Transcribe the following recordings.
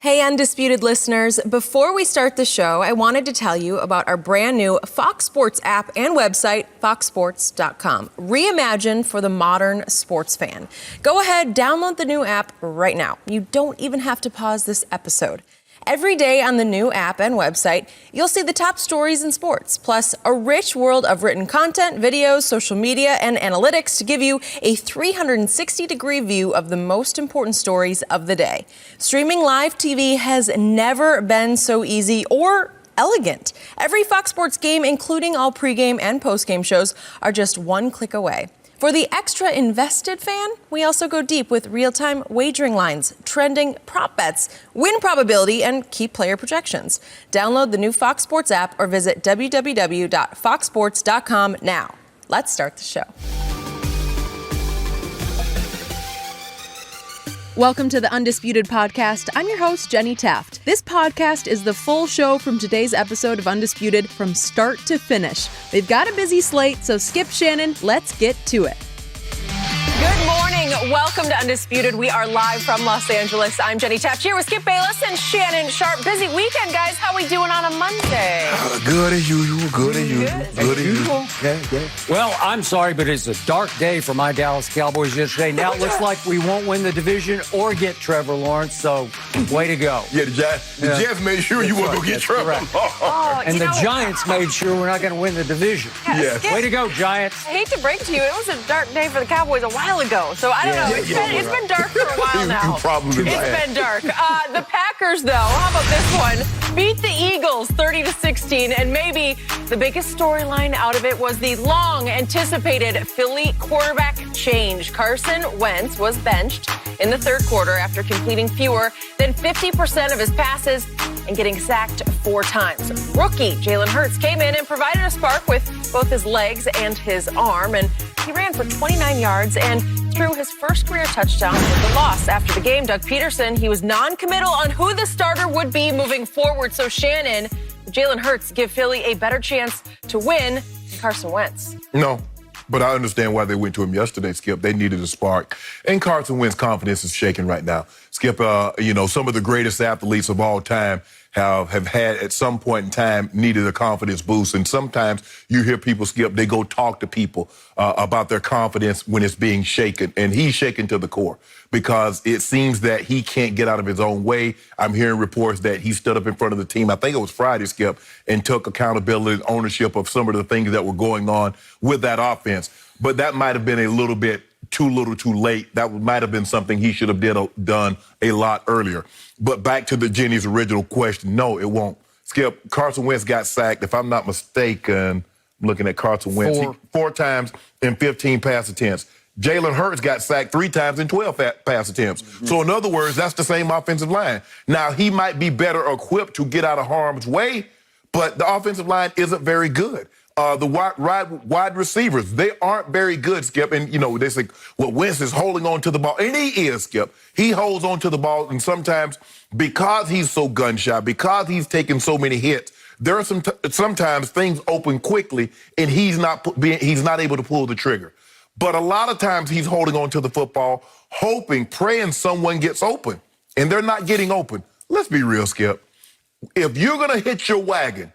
Hey, Undisputed listeners. Before we start the show, I wanted to tell you about our brand new Fox Sports app and website, foxsports.com. Reimagined for the modern sports fan. Go ahead, download the new app right now. You don't even have to pause this episode. Every day on the new app and website, you'll see the top stories in sports, plus a rich world of written content, videos, social media, and analytics to give you a 360-degree view of the most important stories of the day. Streaming live TV has never been so easy or elegant. Every Fox Sports game, including all pregame and postgame shows, are just one click away. For the extra invested fan, we also go deep with real-time wagering lines, trending prop bets, win probability, and key player projections. Download the new Fox Sports app or visit www.foxsports.com now. Let's start the show. Welcome to the Undisputed Podcast. I'm your host, Jenny Taft. This podcast is the full show from today's episode of Undisputed from start to finish. We've got a busy slate, so skip Shannon. Let's get to it. Good morning. Welcome to Undisputed. We are live from Los Angeles. I'm Jenny Taft here with Skip Bayless and Shannon Sharp. Busy weekend, guys. How we doing on a Monday? Good as usual. Good as usual. Good as usual. Yeah. Well, I'm sorry, but it's a dark day for my Dallas Cowboys yesterday. Now it looks like we won't win the division or get Trevor Lawrence, so way to go. Yeah, the Jets made sure you weren't going to get Trevor Lawrence. And the Giants made sure we're not going to win the division. Yeah. Way to go, Giants. I hate to break it to you, it was a dark day for the Cowboys a while ago, so I don't know. It's been dark for a while now. Probably It's been dark. The Packers, though, how about this one? Beat the Eagles 30-16, and maybe the biggest storyline out of it was the long-anticipated Philly quarterback change. Carson Wentz was benched in the third quarter after completing fewer than 50% of his passes and getting sacked 4 times. Rookie Jalen Hurts came in and provided a spark with both his legs and his arm, and he ran for 29 yards and threw his first career touchdown with the loss. After the game, Doug Peterson, he was non-committal on who the starter would be moving forward. So Shannon, Jalen Hurts give Philly a better chance to win than Carson Wentz. No, but I understand why they went to him yesterday, Skip. They needed a spark. And Carson Wentz's confidence is shaking right now. Skip, some of the greatest athletes of all time have had at some point in time needed a confidence boost. And sometimes you hear people, Skip, they go talk to people about their confidence when it's being shaken. And he's shaken to the core because it seems that he can't get out of his own way. I'm hearing reports that he stood up in front of the team, I think it was Friday, Skip, and took accountability and ownership of some of the things that were going on with that offense. But that might have been a little bit too little too late. That might have been something he should have done a lot earlier. But back to Jenny's original question, no, it won't. Skip, Carson Wentz got sacked, if I'm not mistaken, I'm looking at Carson Wentz, 4 times in 15 pass attempts. Jalen Hurts got sacked 3 times in 12 pass attempts. Mm-hmm. So in other words, that's the same offensive line. Now, he might be better equipped to get out of harm's way, but the offensive line isn't very good. The wide receivers, they aren't very good, Skip. And, they say, well, Wentz is holding on to the ball. And he is, Skip. He holds on to the ball. And sometimes, because he's so gun-shy, because he's taking so many hits, there are sometimes things open quickly, and he's not able to pull the trigger. But a lot of times, he's holding on to the football, hoping, praying someone gets open. And they're not getting open. Let's be real, Skip. If you're going to hitch your wagon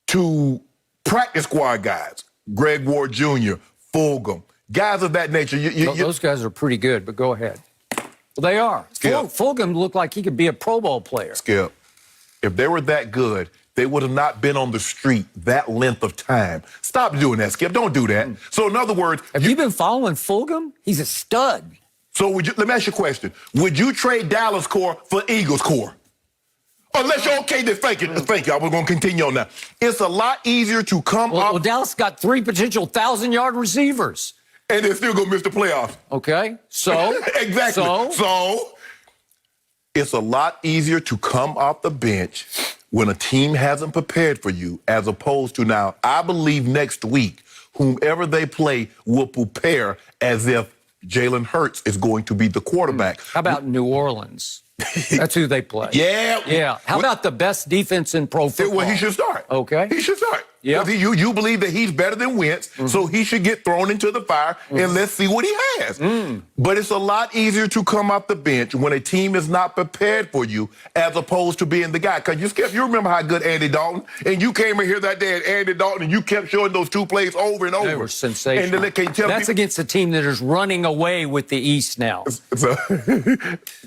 to practice squad guys, Greg Ward Jr., Fulgham, guys of that nature. Those guys are pretty good, but go ahead. Well, they are. Fulgham looked like he could be a Pro Bowl player. Skip, if they were that good, they would have not been on the street that length of time. Stop doing that, Skip. Don't do that. So in other words... Have you been following Fulgham? He's a stud. So let me ask you a question. Would you trade Dallas core for Eagles core? Unless you're okay, then thank you. Thank you. We're going to continue on now. It's a lot easier to come up. Well, Dallas got 3 potential 1,000-yard receivers. And they're still going to miss the playoffs. Okay, so? Exactly. So, it's a lot easier to come off the bench when a team hasn't prepared for you, as opposed to now, I believe next week, whomever they play will prepare as if Jalen Hurts is going to be the quarterback. How about New Orleans? That's who they play. Yeah. Yeah. How about the best defense in pro football? Well, he should start. Okay. He should start. Yeah. You believe that he's better than Wentz, so he should get thrown into the fire, and let's see what he has. But it's a lot easier to come off the bench when a team is not prepared for you as opposed to being the guy. Because you remember how good Andy Dalton, and you came in here that day at Andy Dalton, and you kept showing those two plays over and over. They were sensational. And then That's against a team that is running away with the East now. So,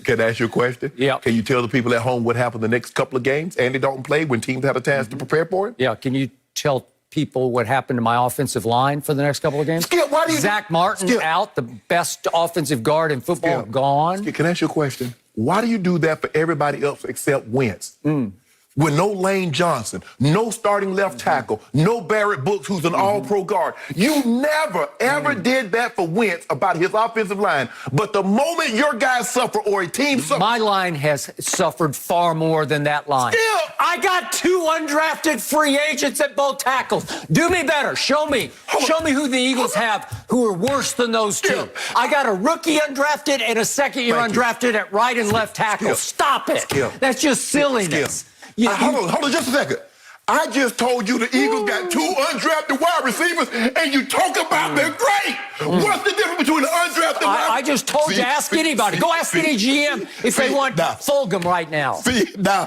can I ask you a question? Yeah. Can you tell the people at home what happened the next couple of games Andy Dalton played when teams had a chance to prepare for him? Yeah. Can you tell people what happened to my offensive line for the next couple of games? Skip, why do you... Zach Martin out, the best offensive guard in football, gone. Skip, can I ask you a question? Why do you do that for everybody else except Wentz? With no Lane Johnson, no starting left tackle, no Barrett Brooks, who's an all-pro guard. You never, ever did that for Wentz about his offensive line. But the moment your guys suffer or a team suffers... My line has suffered far more than that line. Skip! I got 2 undrafted free agents at both tackles. Do me better. Show me. Show me who the Eagles have who are worse than those two. I got a rookie undrafted and a second-year undrafted at right and left tackle. Stop it. That's just silliness. Hold on just a second. I just told you the Eagles got 2 undrafted wide receivers, and you talk about they're great. What's the difference between an undrafted wide? I just told you, ask anybody. Go ask any GM if they want Fulgham right now.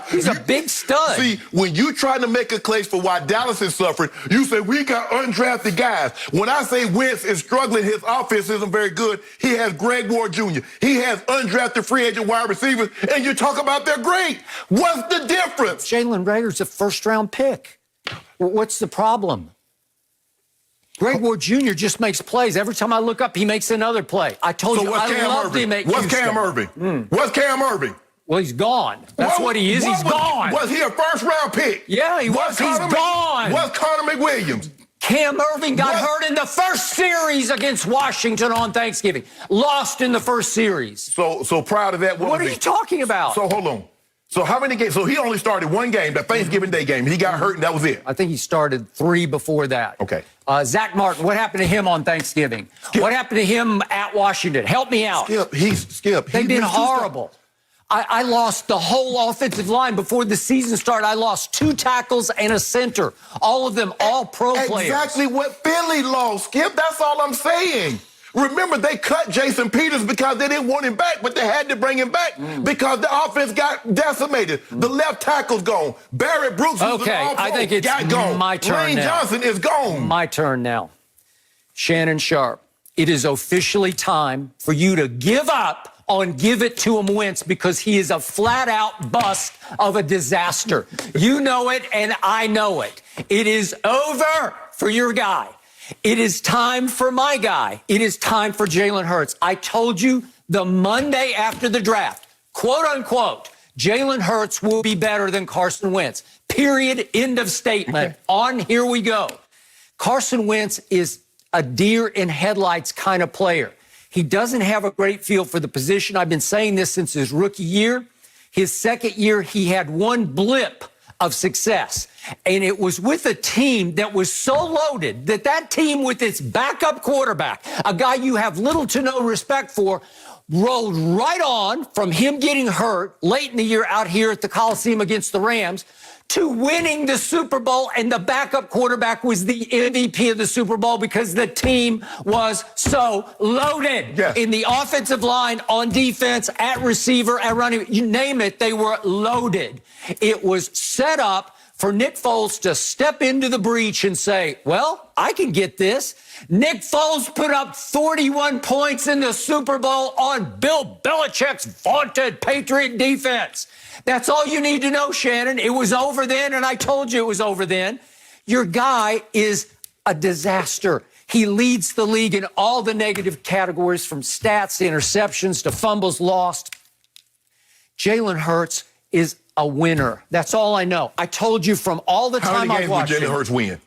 He's a big stud. See, when you trying to make a case for why Dallas is suffering, you say we got undrafted guys. When I say Wentz is struggling, his offense isn't very good, he has Greg Ward Jr. He has undrafted free agent wide receivers, and you talk about they're great. What's the difference? Jalen Rager's a first-round pick. What's the problem? Greg Ward Jr. just makes plays. Every time I look up, he makes another play. I told you, I loved him at Houston. What's Cam Irving? What's Cam Irving? Well, he's gone. That's what he is. He's gone. Was he a first-round pick? Yeah, he was. He's gone. What's Connor McWilliams? Cam Irving got hurt in the first series against Washington on Thanksgiving. Lost in the first series. So prior to that, what are you talking about? So hold on. So how many games? So he only started one game, the Thanksgiving Day game. He got hurt, and that was it. I think he started 3 before that. Okay. Zach Martin, what happened to him on Thanksgiving? What happened to him at Washington? Help me out. Skip. They've been horrible. I lost the whole offensive line before the season started. I lost 2 tackles and a center. All of them, all pro players. Exactly what Philly lost, Skip. That's all I'm saying. Remember, they cut Jason Peters because they didn't want him back, but they had to bring him back because the offense got decimated. The left tackle's gone. Barrett Brooks, who's an all-pro, I think it's gone. my turn Lane now. Johnson is gone. My turn now. Shannon Sharp, it is officially time for you to give up on Give It To Him Wentz because he is a flat-out bust of a disaster. You know it, and I know it. It is over for your guy. It is time for my guy. It is time for Jalen Hurts. I told you the Monday after the draft, quote unquote, Jalen Hurts will be better than Carson Wentz. Period. End of statement. On, here we go. Carson Wentz is a deer in headlights kind of player. He doesn't have a great feel for the position. I've been saying this since his rookie year. His second year, he had one blip of success. And it was with a team that was so loaded that team with its backup quarterback, a guy you have little to no respect for, rolled right on from him getting hurt late in the year out here at the Coliseum against the Rams to winning the Super Bowl, and the backup quarterback was the MVP of the Super Bowl because the team was so loaded in the offensive line, on defense, at receiver, at running, you name it, they were loaded. It was set up for Nick Foles to step into the breach and say, well, I can get this. Nick Foles put up 41 points in the Super Bowl on Bill Belichick's vaunted Patriot defense. That's all you need to know, Shannon. It was over then, and I told you it was over then. Your guy is a disaster. He leads the league in all the negative categories, from stats to interceptions to fumbles lost. Jalen Hurts is a winner. That's all I know. I told you from all the time I've watched him. How many games would Jalen Hurts win?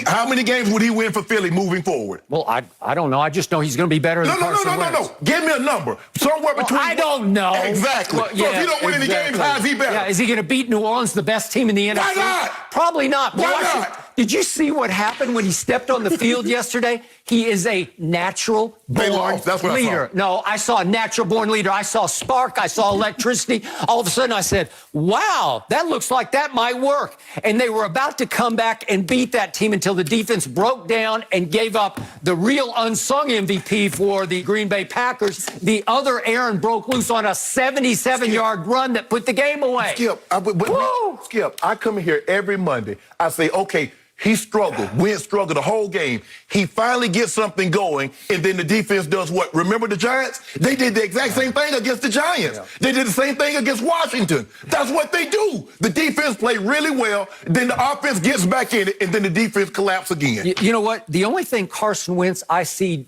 How many games would he win for Philly moving forward? Well, I don't know. I just know he's going to be better than Carson Wentz. No. Give me a number. Somewhere between... I don't know. Exactly. Well, so if you don't win any games, how is he better? Yeah, is he going to beat New Orleans, the best team in the NFC? Why not? Probably not. Why not? Did you see what happened when he stepped on the field yesterday? He is a natural-born leader. No, I saw a natural-born leader. I saw spark. I saw electricity. All of a sudden, I said, wow, that looks like that might work. And they were about to come back and beat that team until the defense broke down and gave up the real unsung MVP for the Green Bay Packers. The other Aaron broke loose on a 77-yard run that put the game away. Skip, I come here every Monday. I say, okay, he struggled. Wentz struggled the whole game. He finally gets something going, and then the defense does what? Remember the Giants? They did the exact same thing against the Giants. Yeah. They did the same thing against Washington. That's what they do. The defense played really well, then the offense gets back in it, and then the defense collapses again. You know what? The only thing Carson Wentz I see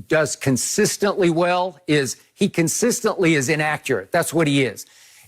does consistently well is he consistently is inaccurate. That's what he is.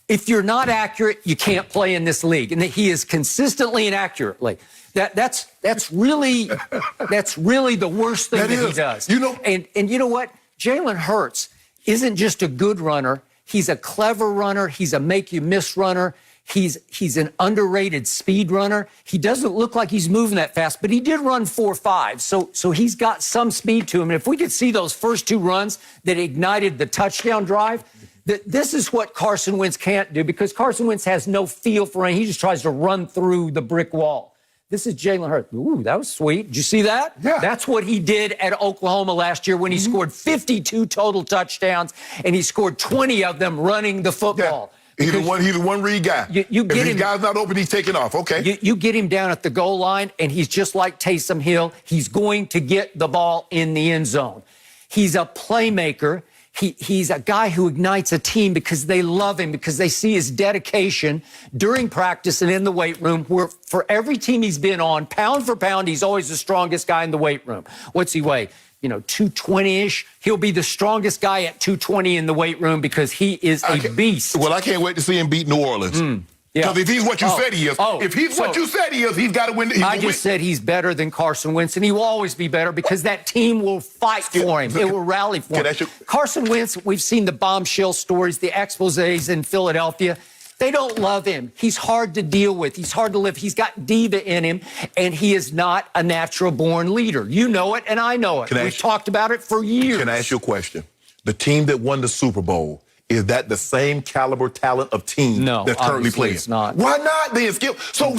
If you're not accurate, you can't play in this league. And he is consistently inaccurately. That's really the worst thing that he does. You know, and you know what? Jalen Hurts isn't just a good runner. He's a clever runner. He's a make-you-miss runner. He's an underrated speed runner. He doesn't look like he's moving that fast, but he did run 4.5. So he's got some speed to him. And if we could see those first two runs that ignited the touchdown drive, this is what Carson Wentz can't do, because Carson Wentz has no feel for running. He just tries to run through the brick wall. This is Jalen Hurts. Ooh, that was sweet. Did you see that? Yeah. That's what he did at Oklahoma last year when he scored 52 total touchdowns, and he scored 20 of them running the football. Yeah. He's the one read guy. You get if him, his guy's not open, he's taking off. Okay. You get him down at the goal line, and he's just like Taysom Hill. He's going to get the ball in the end zone. He's a playmaker. He's a guy who ignites a team because they love him, because they see his dedication during practice and in the weight room, where for every team he's been on, pound for pound, he's always the strongest guy in the weight room. What's he weigh? 220-ish. He'll be the strongest guy at 220 in the weight room because he is a beast. Well, I can't wait to see him beat New Orleans. Because if he's what you said he is, what you said he is, he's got to win. I just said he's better than Carson Wentz, and he will always be better because that team will fight for him. It will rally for him. Carson Wentz, we've seen the bombshell stories, the exposés in Philadelphia. They don't love him. He's hard to deal with. He's hard to live. He's got diva in him, and he is not a natural-born leader. You know it, and I know it. We've talked about it for years. Can I ask you a question? The team that won the Super Bowl, is that the same caliber talent of team that's currently playing? It's not. Why not then, Skip? So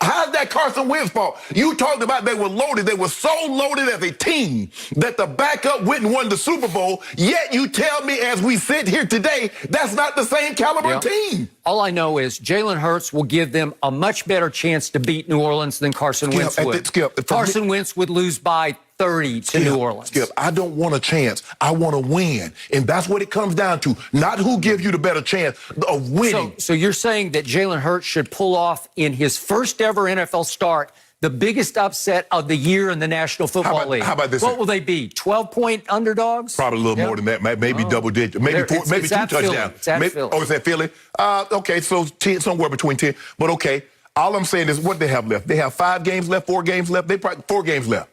how's that Carson Wentz fault? You talked about they were loaded. They were so loaded as a team that the backup went and won the Super Bowl, yet you tell me as we sit here today, that's not the same caliber team. All I know is Jalen Hurts will give them a much better chance to beat New Orleans than Carson Wentz would. Carson Wentz would lose by 30 to New Orleans. Skip, I don't want a chance. I want to win. And that's what it comes down to. Not who gives you the better chance of winning. So you're saying that Jalen Hurts should pull off in his first ever NFL start the biggest upset of the year in the National Football League. How about this? What will they be? 12-point underdogs? Probably a little more than that. Maybe double digit. Maybe two touchdowns. It's at Philly. Oh, it's at Philly? Okay, so 10, somewhere between 10. But okay, all I'm saying is what they have left. They have 5 games left, 4 games left. They probably 4 games left.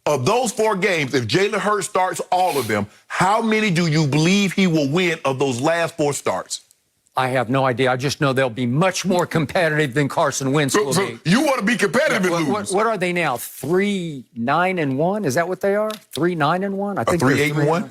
Of those 4 games, if Jalen Hurts starts all of them, how many do you believe he will win of those last 4 starts? I have no idea. I just know they'll be much more competitive than Carson Wentz will be. You want to be competitive and lose. What are they now? 3-9-1? Is that what they are? 3-9-1? I think 3-8-1.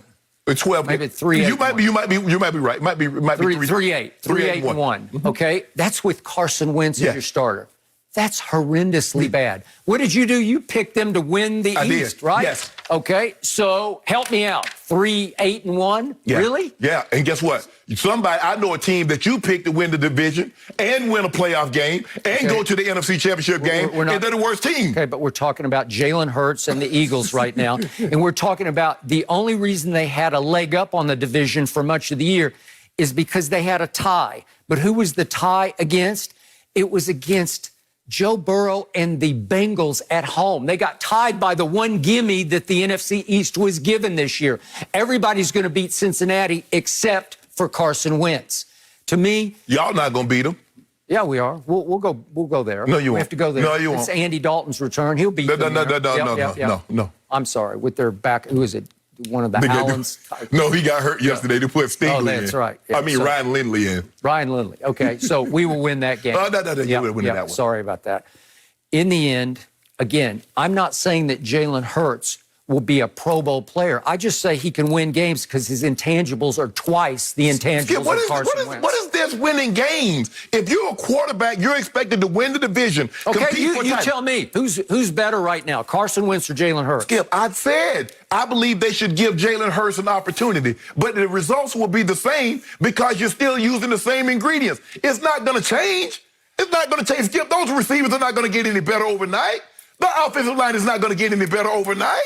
12. Maybe 3-8. You might be right. Might be 3-8. 3-8-1. Okay, that's with Carson Wentz as your starter. That's horrendously bad. What did you do? You picked them to win the East, right? Yes. Okay, so help me out. 3-8-1? Yeah. Really? Yeah, and guess what? I know a team that you picked to win the division and win a playoff game and go to the NFC Championship game, and they're the worst team. Okay, but we're talking about Jalen Hurts and the Eagles right now, and we're talking about the only reason they had a leg up on the division for much of the year is because they had a tie. But who was the tie against? It was against Joe Burrow and the Bengals at home. They got tied by the one gimme that the NFC East was given this year. Everybody's going to beat Cincinnati except for Carson Wentz. To me, y'all not going to beat them. Yeah, we are. We'll go there. No, you won't. We have to go there. No, you won't. It's Andy Dalton's return. He'll beat them. No. I'm sorry. With their back, who is it? One of the Allens? No, he got hurt yesterday. They put Stingley in. Oh, that's right. Yeah, Ryan Lindley in. Ryan Lindley. Okay, so we will win that game. You will win that one. Sorry about that. In the end, again, I'm not saying that Jalen Hurts will be a Pro Bowl player. I just say he can win games because his intangibles are twice the intangibles of Carson Wentz. What is this winning games? If you're a quarterback, you're expected to win the division. Okay, you tell me. Who's better right now, Carson Wentz or Jalen Hurts? Skip, I said I believe they should give Jalen Hurts an opportunity, but the results will be the same because you're still using the same ingredients. It's not going to change. It's not going to change. Skip, those receivers are not going to get any better overnight. The offensive line is not going to get any better overnight.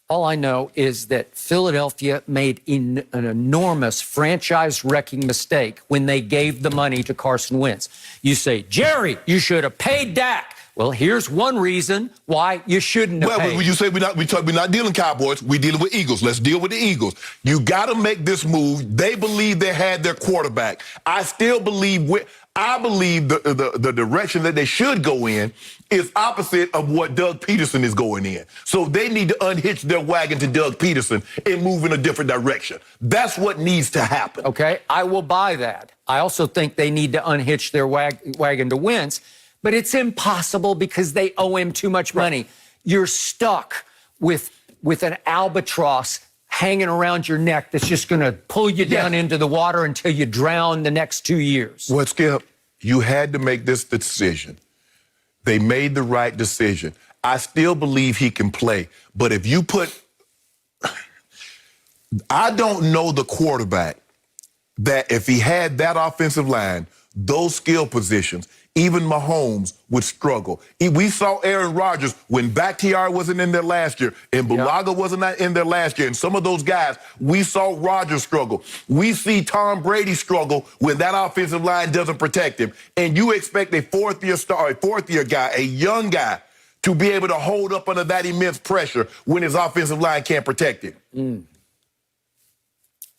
All I know is that Philadelphia made an enormous franchise-wrecking mistake when they gave the money to Carson Wentz. You say, Jerry, you should have paid Dak. Well, here's one reason why you shouldn't have paid. Well, you say we're not dealing Cowboys. We're dealing with Eagles. Let's deal with the Eagles. You got to make this move. They believe they had their quarterback. I still believe the direction that they should go in is opposite of what Doug Peterson is going in. So they need to unhitch their wagon to Doug Peterson and move in a different direction. That's what needs to happen. Okay, I will buy that. I also think they need to unhitch their wagon to Wentz, but it's impossible because they owe him too much money. Right. You're stuck with an albatross hanging around your neck that's just going to pull you down into the water until you drown the next 2 years. Well, Skip, you had to make this decision. They made the right decision. I still believe he can play, but if you put... I don't know the quarterback that if he had that offensive line, those skill positions, even Mahomes would struggle. We saw Aaron Rodgers when Bakhtiari wasn't in there last year and Bulaga wasn't in there last year. And some of those guys, we saw Rodgers struggle. We see Tom Brady struggle when that offensive line doesn't protect him. And you expect a fourth-year guy, a young guy, to be able to hold up under that immense pressure when his offensive line can't protect him.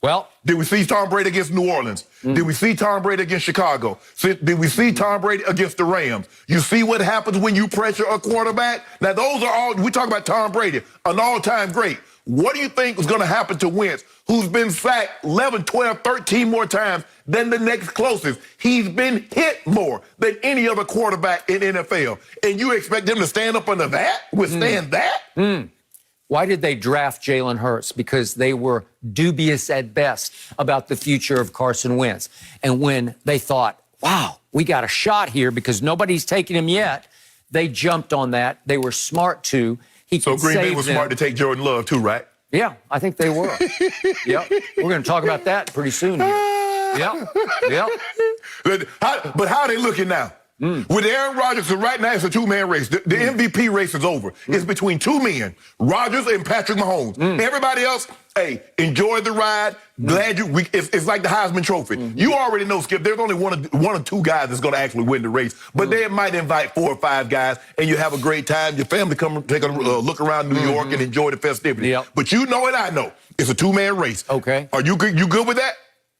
Well, did we see Tom Brady against New Orleans? Did we see Tom Brady against Chicago? Did we see Tom Brady against the Rams? You see what happens when you pressure a quarterback? Now, those are all, we talk about Tom Brady, an all-time great. What do you think is going to happen to Wentz, who's been sacked 11, 12, 13 more times than the next closest? He's been hit more than any other quarterback in NFL. And you expect him to stand up under that, withstand that? Why did they draft Jalen Hurts? Because they were dubious at best about the future of Carson Wentz. And when they thought, wow, we got a shot here because nobody's taken him yet, they jumped on that. They were smart to. So Green Bay was smart to take Jordan Love too, right? Yeah, I think they were. Yep. We're going to talk about that pretty soon here. Yep. But how are they looking now? With Aaron Rodgers, so right now it's a two-man race. The MVP race is over. It's between two men, Rodgers and Patrick Mahomes. Everybody else, hey, enjoy the ride. Glad it's like the Heisman Trophy. You already know, Skip, there's only one or two guys that's going to actually win the race. But they might invite 4 or 5 guys, and you have a great time. Your family come take a look around New York and enjoy the festivity. But you know and I know, it's a two-man race. Okay. Are you good with that?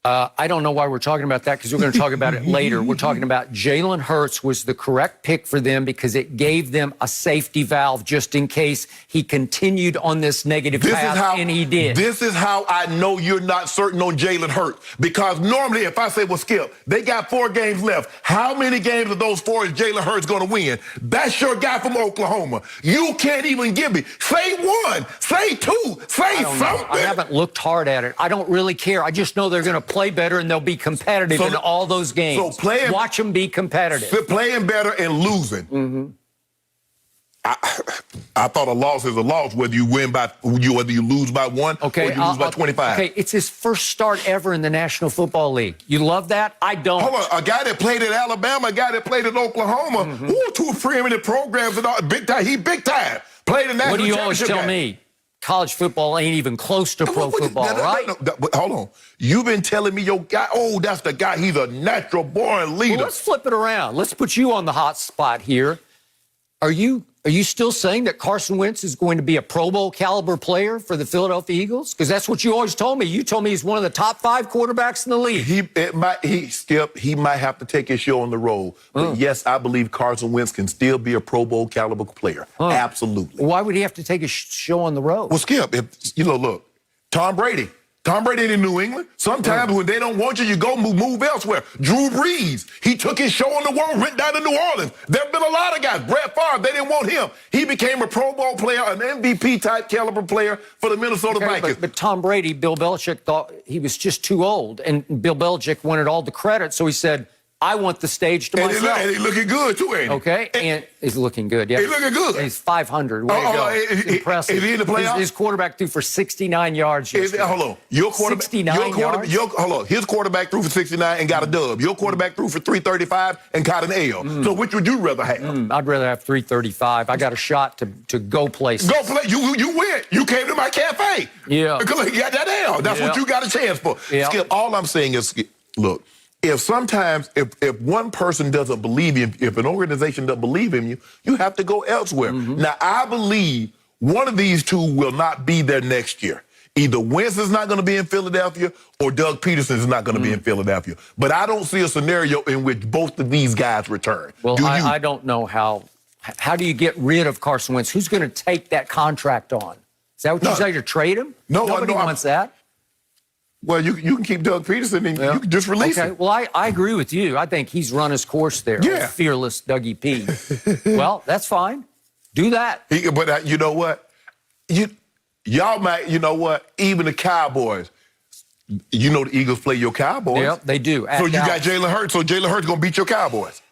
I don't know why we're talking about that because we're going to talk about it later. We're talking about Jalen Hurts was the correct pick for them because it gave them a safety valve just in case he continued on this negative path, and he did. This is how I know you're not certain on Jalen Hurts, because normally if I say, well, Skip, they got 4 games left. How many games of those 4 is Jalen Hurts going to win? That's your guy from Oklahoma. You can't even give me. Say 1, say 2, say something. I haven't looked hard at it. I don't really care. I just know they're going to play better and they'll be competitive in all those games. So watch them be competitive. Playing better and losing. I thought a loss is a loss, whether you lose by 1 or you lose by 25. Okay, it's his first start ever in the National Football League. You love that? I don't. Hold on, a guy that played at Alabama, a guy that played at Oklahoma, 2 preeminent programs and all, big time. He big time. Played in that. What do you always tell me? College football ain't even close to pro football, right? Hold on. You've been telling me your guy, that's the guy. He's a natural born leader. Well, let's flip it around. Let's put you on the hot spot here. Are you still saying that Carson Wentz is going to be a Pro Bowl caliber player for the Philadelphia Eagles? Because that's what you always told me. You told me he's one of the top 5 quarterbacks in the league. He might have to take his show on the road. But yes, I believe Carson Wentz can still be a Pro Bowl caliber player. Absolutely. Why would he have to take his show on the road? Well, Skip, look, Tom Brady. Tom Brady ain't in New England. Sometimes when they don't want you, you go move elsewhere. Drew Brees, he took his show on the world, went down to New Orleans. There have been a lot of guys. Brett Favre, they didn't want him. He became a Pro Bowl player, an MVP-type caliber player for the Minnesota Vikings. But Tom Brady, Bill Belichick thought he was just too old, and Bill Belichick wanted all the credit, so he said, I want the stage to myself. And he's looking good, too, ain't he? Okay, and he's looking good, yeah. He's looking good. He's 500. Way to go. It's impressive. Is he in the playoffs? His quarterback threw for 69 yards yesterday. Hold on. Your quarterback, 69 yards? Hold on. His quarterback threw for 69 and got a dub. Your quarterback threw for 335 and got an L. So which would you rather have? I'd rather have 335. I got a shot to go places. Go play. You went. You came to my cafe. Yeah. Because you got that L. That's what you got a chance for. Yeah. Skip, all I'm saying is, look, if one person doesn't believe you, if an organization doesn't believe in you, you have to go elsewhere. Now, I believe one of these two will not be there next year. Either Wentz is not going to be in Philadelphia or Doug Peterson is not going to be in Philadelphia. But I don't see a scenario in which both of these guys return. Well, I don't know how do you get rid of Carson Wentz? Who's going to take that contract on? Is that what you say, to trade him? No, Nobody wants that. Well, you can keep Doug Peterson and you can just release him. Well, I agree with you. I think he's run his course there. Yeah. Fearless Dougie P. Well, that's fine. Do that. But you know what? Y'all might, you know what? Even the Cowboys, you know the Eagles play your Cowboys. Yep, they do. So you got Jalen Hurts. So Jalen Hurts going to beat your Cowboys.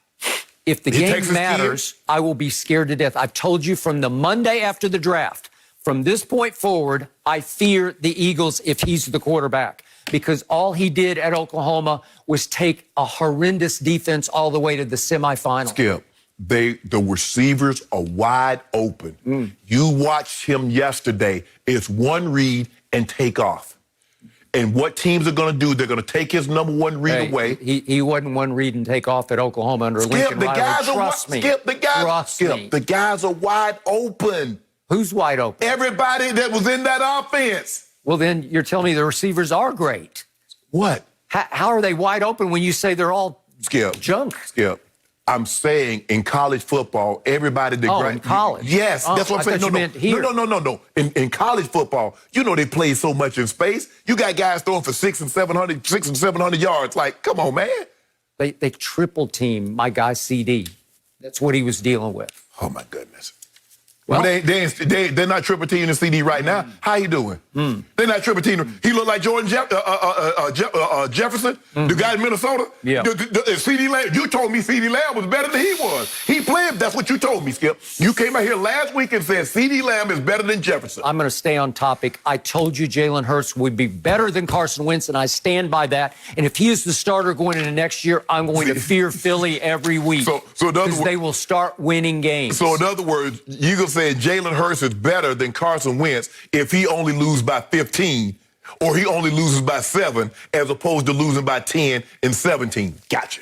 If the game matters, I will be scared to death. I've told you from the Monday after the draft, from this point forward, I fear the Eagles if he's the quarterback, because all he did at Oklahoma was take a horrendous defense all the way to the semifinal. Skip, the receivers are wide open. You watched him yesterday. It's one read and take off. And what teams are going to do, they're going to take his number one read away. He wasn't one read and take off at Oklahoma under Lincoln Riley. Trust me. The guys are wide open. Who's wide open? Everybody that was in that offense. Well, then you're telling me the receivers are great. What? How are they wide open when you say they're all junk? Skip, I'm saying in college football, everybody that in college? Yes, that's what I'm saying. No. In college football, you know they play so much in space. You got guys throwing for 600 and 700 yards. Like, come on, man. They triple team my guy CD. That's what he was dealing with. Oh my goodness. Well, they're not triple teaming the CD right now. How you doing? They're not triple teaming. He looked like Jordan Jefferson, the guy in Minnesota. Yeah. CD Lamb. You told me CD Lamb was better than he was. He played. That's what you told me, Skip. You came out here last week and said CD Lamb is better than Jefferson. I'm going to stay on topic. I told you Jalen Hurts would be better than Carson Wentz, and I stand by that. And if he is the starter going into next year, I'm going to fear Philly every week. Because they will start winning games. So in other words, you can say Jalen Hurts is better than Carson Wentz if he only loses by 15 or he only loses by 7 as opposed to losing by 10 and 17. Gotcha.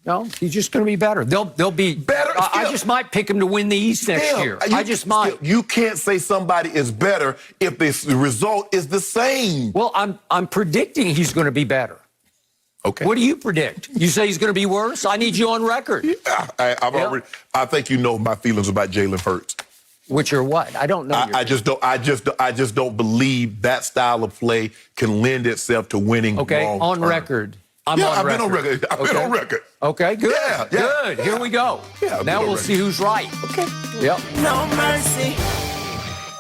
No, he's just going to be better. They'll be better. I just might pick him to win the East next year. I just might. You can't say somebody is better if the result is the same. Well, I'm predicting he's going to be better. Okay. What do you predict? You say he's going to be worse? I need you on record. Yeah, I think you know my feelings about Jalen Hurts. Which are what? I don't know. I just don't believe that style of play can lend itself to winning. Okay, on record. I've been on record. I've been on record. Okay, good. Yeah, good. Here we go. Yeah, now we'll see who's right. Okay. Yep. No mercy.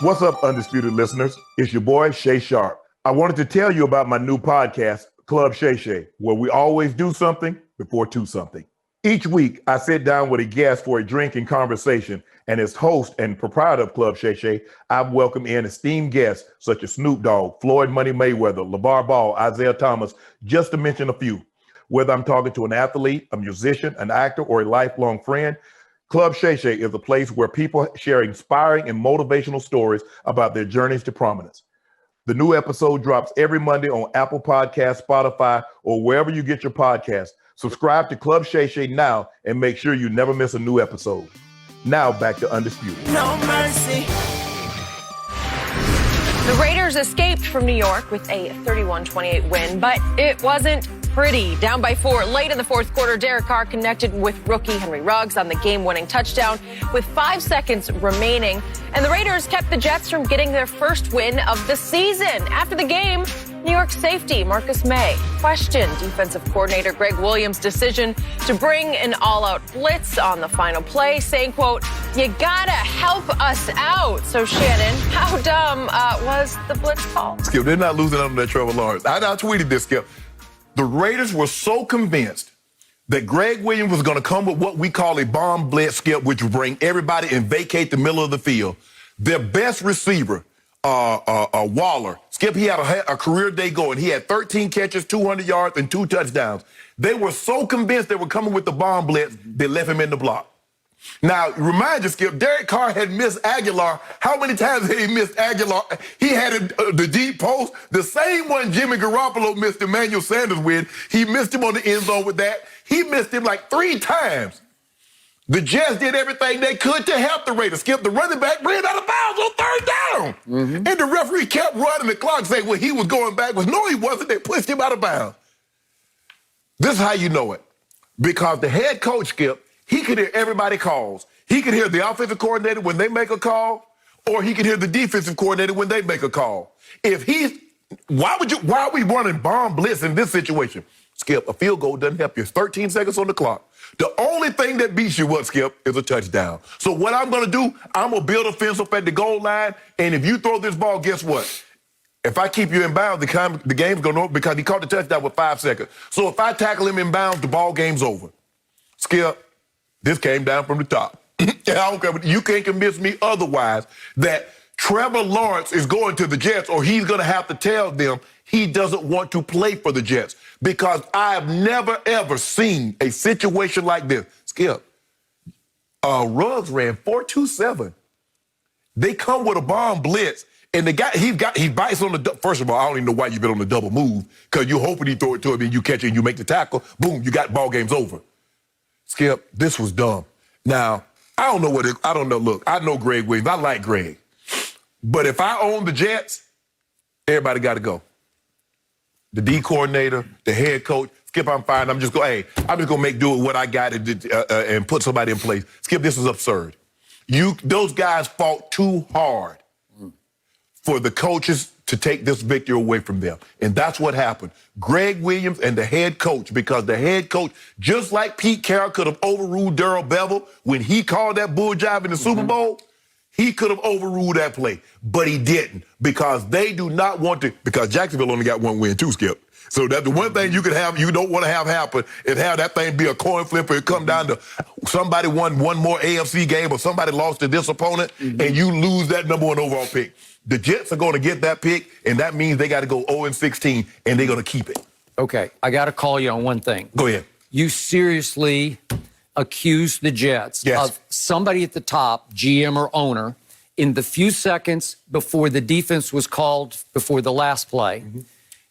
What's up, Undisputed listeners? It's your boy, Shay Sharp. I wanted to tell you about my new podcast, Club Shay Shay, where we always do something before two something. Each week, I sit down with a guest for a drink and conversation, and as host and proprietor of Club Shay Shay, I've welcomed in esteemed guests such as Snoop Dogg, Floyd Mayweather, LeVar Ball, Isaiah Thomas, just to mention a few. Whether I'm talking to an athlete, a musician, an actor, or a lifelong friend, Club Shay Shay is a place where people share inspiring and motivational stories about their journeys to prominence. The new episode drops every Monday on Apple Podcasts, Spotify, or wherever you get your podcasts. Subscribe to Club Shay Shay now and make sure you never miss a new episode. Now back to Undisputed. No mercy. The Raiders escaped from New York with a 31-28 win, but it wasn't pretty. Down by 4 late in the fourth quarter, Derek Carr connected with rookie Henry Ruggs on the game-winning touchdown with 5 seconds remaining. And the Raiders kept the Jets from getting their first win of the season. After the game, New York safety Marcus May questioned defensive coordinator Gregg Williams' decision to bring an all-out blitz on the final play, saying, quote, "You gotta help us out." So, Shannon, how dumb was the blitz call? Skip, they're not losing under that Trevor Lawrence. I tweeted this, Skip. The Raiders were so convinced that Gregg Williams was going to come with what we call a bomb blitz, Skip, which would bring everybody and vacate the middle of the field. Their best receiver, Waller, Skip, he had a career day going. He had 13 catches, 200 yards, and 2 touchdowns. They were so convinced they were coming with the bomb blitz, they left him in the block. Now, remind you, Skip, Derek Carr had missed Aguilar. How many times had he missed Aguilar? He had the deep post, the same one Jimmy Garoppolo missed Emmanuel Sanders with. He missed him on the end zone with that. He missed him like 3 times. The Jets did everything they could to help the Raiders. Skip, the running back ran out of bounds on 3rd down. And the referee kept running the clock, saying, well, he was going backwards. No, he wasn't. They pushed him out of bounds. This is how you know it. Because the head coach, Skip, he could hear everybody calls. He could hear the offensive coordinator when they make a call, or he could hear the defensive coordinator when they make a call. Why are we running bomb blitz in this situation? Skip, a field goal doesn't help you. It's 13 seconds on the clock. The only thing that beats you, Skip, is a touchdown. So what I'm going to do, I'm going to build a fence up at the goal line, and if you throw this ball, guess what? If I keep you in bounds, the game's going to, because he caught the touchdown with 5 seconds. So if I tackle him in bounds, the ball game's over. Skip, this came down from the top. I don't care, but you can't convince me otherwise that Trevor Lawrence is going to the Jets, or he's going to have to tell them he doesn't want to play for the Jets, because I have never, ever seen a situation like this. Skip, Ruggs ran 4.27. They come with a bomb blitz, and the guy, he bites on the, first of all, I don't even know why you've been on the double move, because you're hoping he throw it to him and you catch it and you make the tackle. Boom, you got ball game's over. Skip, this was dumb. Now, I don't know. Look, I know Gregg Williams. I like Gregg. But if I own the Jets, everybody got to go. The D coordinator, the head coach. Skip, I'm fine. I'm just going to make do with what I got and put somebody in place. Skip, this is absurd. Those guys fought too hard for the coaches to take this victory away from them. And that's what happened. Gregg Williams and the head coach, because the head coach, just like Pete Carroll could have overruled Darrell Bevel when he called that bull jive in the Super Bowl, he could have overruled that play, but he didn't, because they do not want to, because Jacksonville only got 1 win too, Skip. So that's the one thing you don't want to have happen, is have that thing be a coin flip, or it come down to somebody won one more AFC game, or somebody lost to this opponent, and you lose that #1 overall pick. The Jets are going to get that pick, and that means they got to go 0-16, and they're going to keep it. Okay, I got to call you on one thing. Go ahead. You seriously accuse the Jets of somebody at the top, GM or owner, in the few seconds before the defense was called before the last play,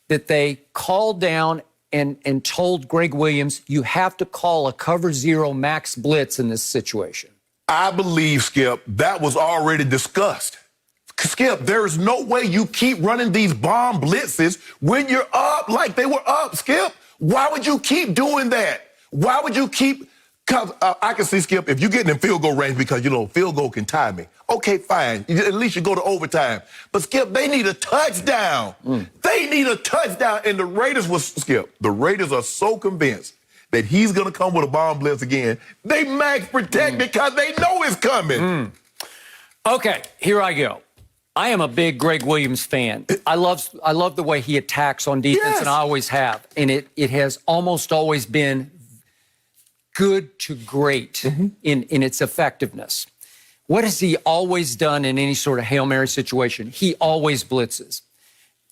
that they called down and told Gregg Williams, you have to call a cover 0 max blitz in this situation? I believe, Skip, that was already discussed. Skip, there is no way you keep running these bomb blitzes when you're up like they were up, Skip. Why would you keep doing that? Why would you keep... Because I can see, Skip, if you're getting in field goal range because, field goal can tie me. Okay, fine. At least you go to overtime. But, Skip, they need a touchdown. They need a touchdown. And the Raiders the Raiders are so convinced that he's going to come with a bomb blitz again. They max protect because they know it's coming. Okay, here I go. I am a big Gregg Williams fan. I love the way he attacks on defense, and I always have. And it has almost always been good to great in its effectiveness. What has he always done in any sort of Hail Mary situation? He always blitzes.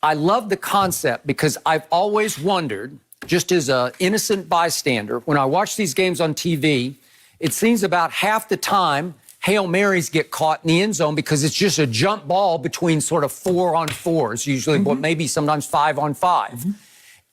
I love the concept because I've always wondered, just as an innocent bystander, when I watch these games on TV, it seems about half the time Hail Marys get caught in the end zone because it's just a jump ball between sort of 4-on-4s, usually, but maybe sometimes 5-on-5.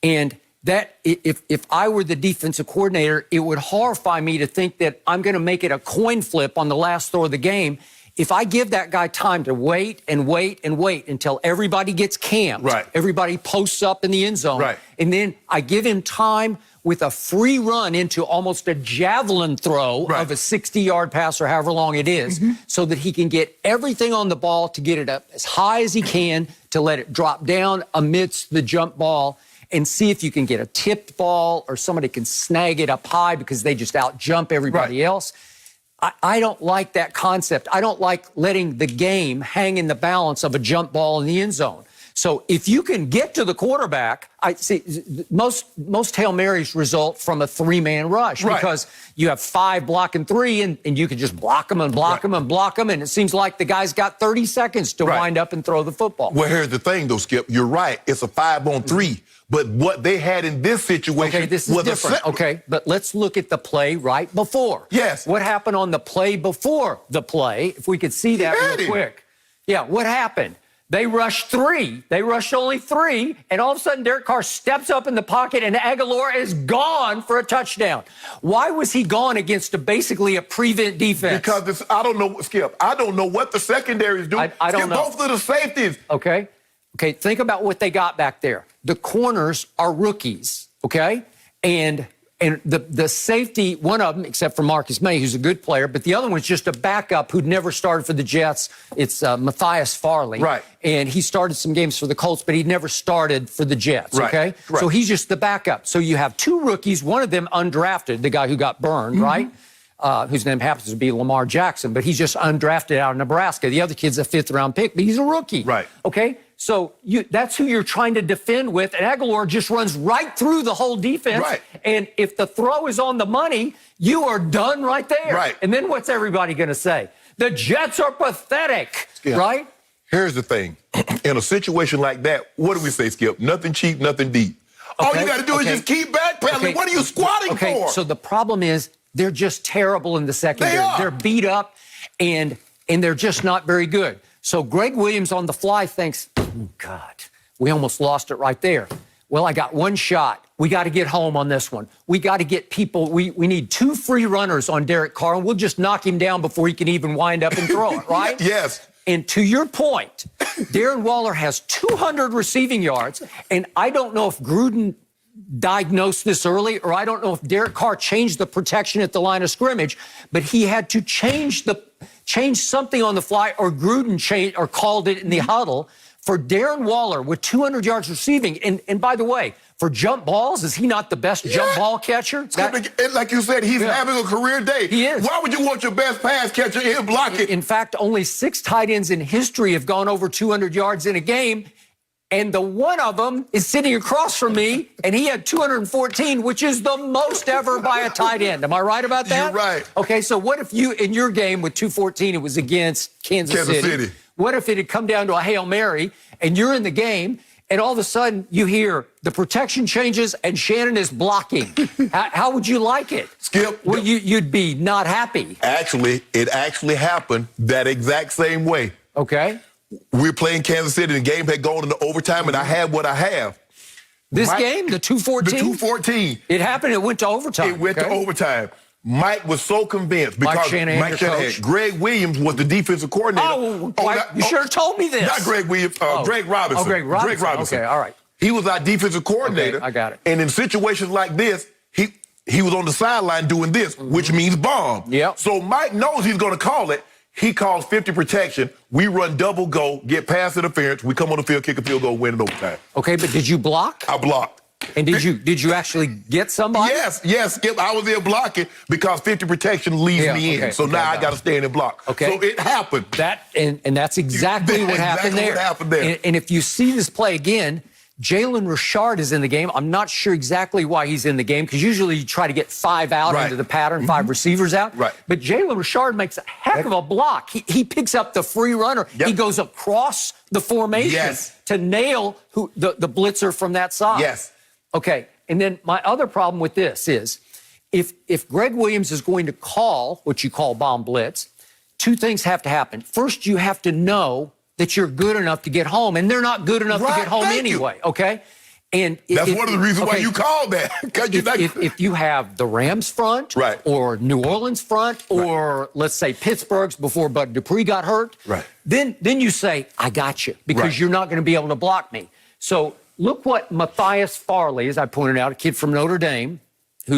And that, if I were the defensive coordinator, it would horrify me to think that I'm going to make it a coin flip on the last throw of the game if I give that guy time to wait and wait and wait until everybody gets camped, Right. everybody posts up in the end zone, Right. and then I give him time with a free run into almost a javelin throw Right. of a 60-yard pass or however long it is, so that he can get everything on the ball to get it up as high as he can, to let it drop down amidst the jump ball, and see if you can get a tipped ball or somebody can snag it up high because they just out-jump everybody else. I don't like that concept. I don't like letting the game hang in the balance of a jump ball in the end zone. So if you can get to the quarterback, I see most Hail Marys result from a three-man rush because you have 5 blocking 3 and you can just block them and block them and block them, and it seems like the guy's got 30 seconds to wind up and throw the football. Well, here's the thing, though, Skip. You're right. It's a 5-on-3. But what they had in this situation this is was different. Okay, but let's look at the play right before. Yes. What happened on the play before the play? If we could see that real quick. Yeah, what happened? They rushed 3. They rushed only 3, and all of a sudden Derek Carr steps up in the pocket and Aguilar is gone for a touchdown. Why was he gone against basically a prevent defense? Because I don't know, Skip. I don't know what the secondary is doing. I don't know. Both of the safeties. Okay. Okay, think about what they got back there. The corners are rookies, okay? And the safety, one of them, except for Marcus May, who's a good player, but the other one's just a backup who'd never started for the Jets. It's Matthias Farley. Right. And he started some games for the Colts, but he'd never started for the Jets, okay? Right. So he's just the backup. So you have 2 rookies, one of them undrafted, the guy who got burned, right? Whose name happens to be Lamar Jackson, but he's just undrafted out of Nebraska. The other kid's a 5th-round pick, but he's a rookie. Right. Okay? So that's who you're trying to defend with, and Aguilar just runs right through the whole defense. Right. And if the throw is on the money, you are done right there. Right. And then what's everybody going to say? The Jets are pathetic, right? Here's the thing. In a situation like that, what do we say, Skip? Nothing cheap, nothing deep. All you got to do is just keep backpedaling. What are you squatting for? So the problem is they're just terrible in the secondary. They are. They're beat up, and they're just not very good. So Gregg Williams on the fly thinks, oh, God, we almost lost it right there. Well, I got one shot. We got to get home on this one. We got to get people. We need 2 free runners on Derek Carr, and we'll just knock him down before he can even wind up and throw it, right? Yes. And to your point, Darren Waller has 200 receiving yards, and I don't know if Gruden diagnosed this early, or I don't know if Derek Carr changed the protection at the line of scrimmage, but he had to change something on the fly, or Gruden changed or called it in the huddle for Darren Waller with 200 yards receiving. And by the way, for jump balls, is he not the best jump ball catcher? And like you said, he's having a career day. He is. Why would you want your best pass catcher in blocking? In fact, only 6 tight ends in history have gone over 200 yards in a game. And the one of them is sitting across from me, and he had 214, which is the most ever by a tight end. Am I right about that? You're right. Okay, so what if you, in your game with 214, it was against Kansas City. What if it had come down to a Hail Mary, and you're in the game, and all of a sudden you hear the protection changes, and Shannon is blocking? How would you like it? Skip. Well, you'd be not happy. Actually, it actually happened that exact same way. Okay. We're playing Kansas City, and the game had gone into overtime, and I had what I have. This game, the 214? The 214. It happened, it went to overtime. It went to overtime. Mike was so convinced because Mike Shanahan, Gregg Williams was the defensive coordinator. You should have told me this. Not Gregg Williams, Greg Robinson. Oh, Greg Robinson. Greg Robinson. Okay, all right. He was our defensive coordinator. Okay, I got it. And in situations like this, he was on the sideline doing this, which means bomb. Yep. So Mike knows he's going to call it. He calls 50 protection. We run double go, get pass interference. We come on the field, kick a field goal, win in overtime. Okay, but did you block? I blocked. And did you actually get somebody? Yes, Skip. I was there blocking because 50 protection leads me in. So now I got to stand and block. Okay. So it happened. And that's exactly what happened there. What happened there. And if you see this play again, Jalen Richard is in the game. I'm not sure exactly why he's in the game, because usually you try to get 5 out into the pattern, 5 receivers out. Right. But Jalen Richard makes a heck of a block. He picks up the free runner. Yep. He goes across the formation to nail the blitzer from that side. Yes. Okay, and then my other problem with this is if Gregg Williams is going to call what you call bomb blitz, 2 things have to happen. First, you have to know that you're good enough to get home, and they're not good enough to get home anyway, okay? And that's one of the reasons why you called that. If you have the Rams front, right, or New Orleans front, or right, let's say Pittsburgh's before Bud Dupree got hurt, right, then you say, I got you, because right, you're not going to be able to block me. So look what Matthias Farley, as I pointed out, a kid from Notre Dame, who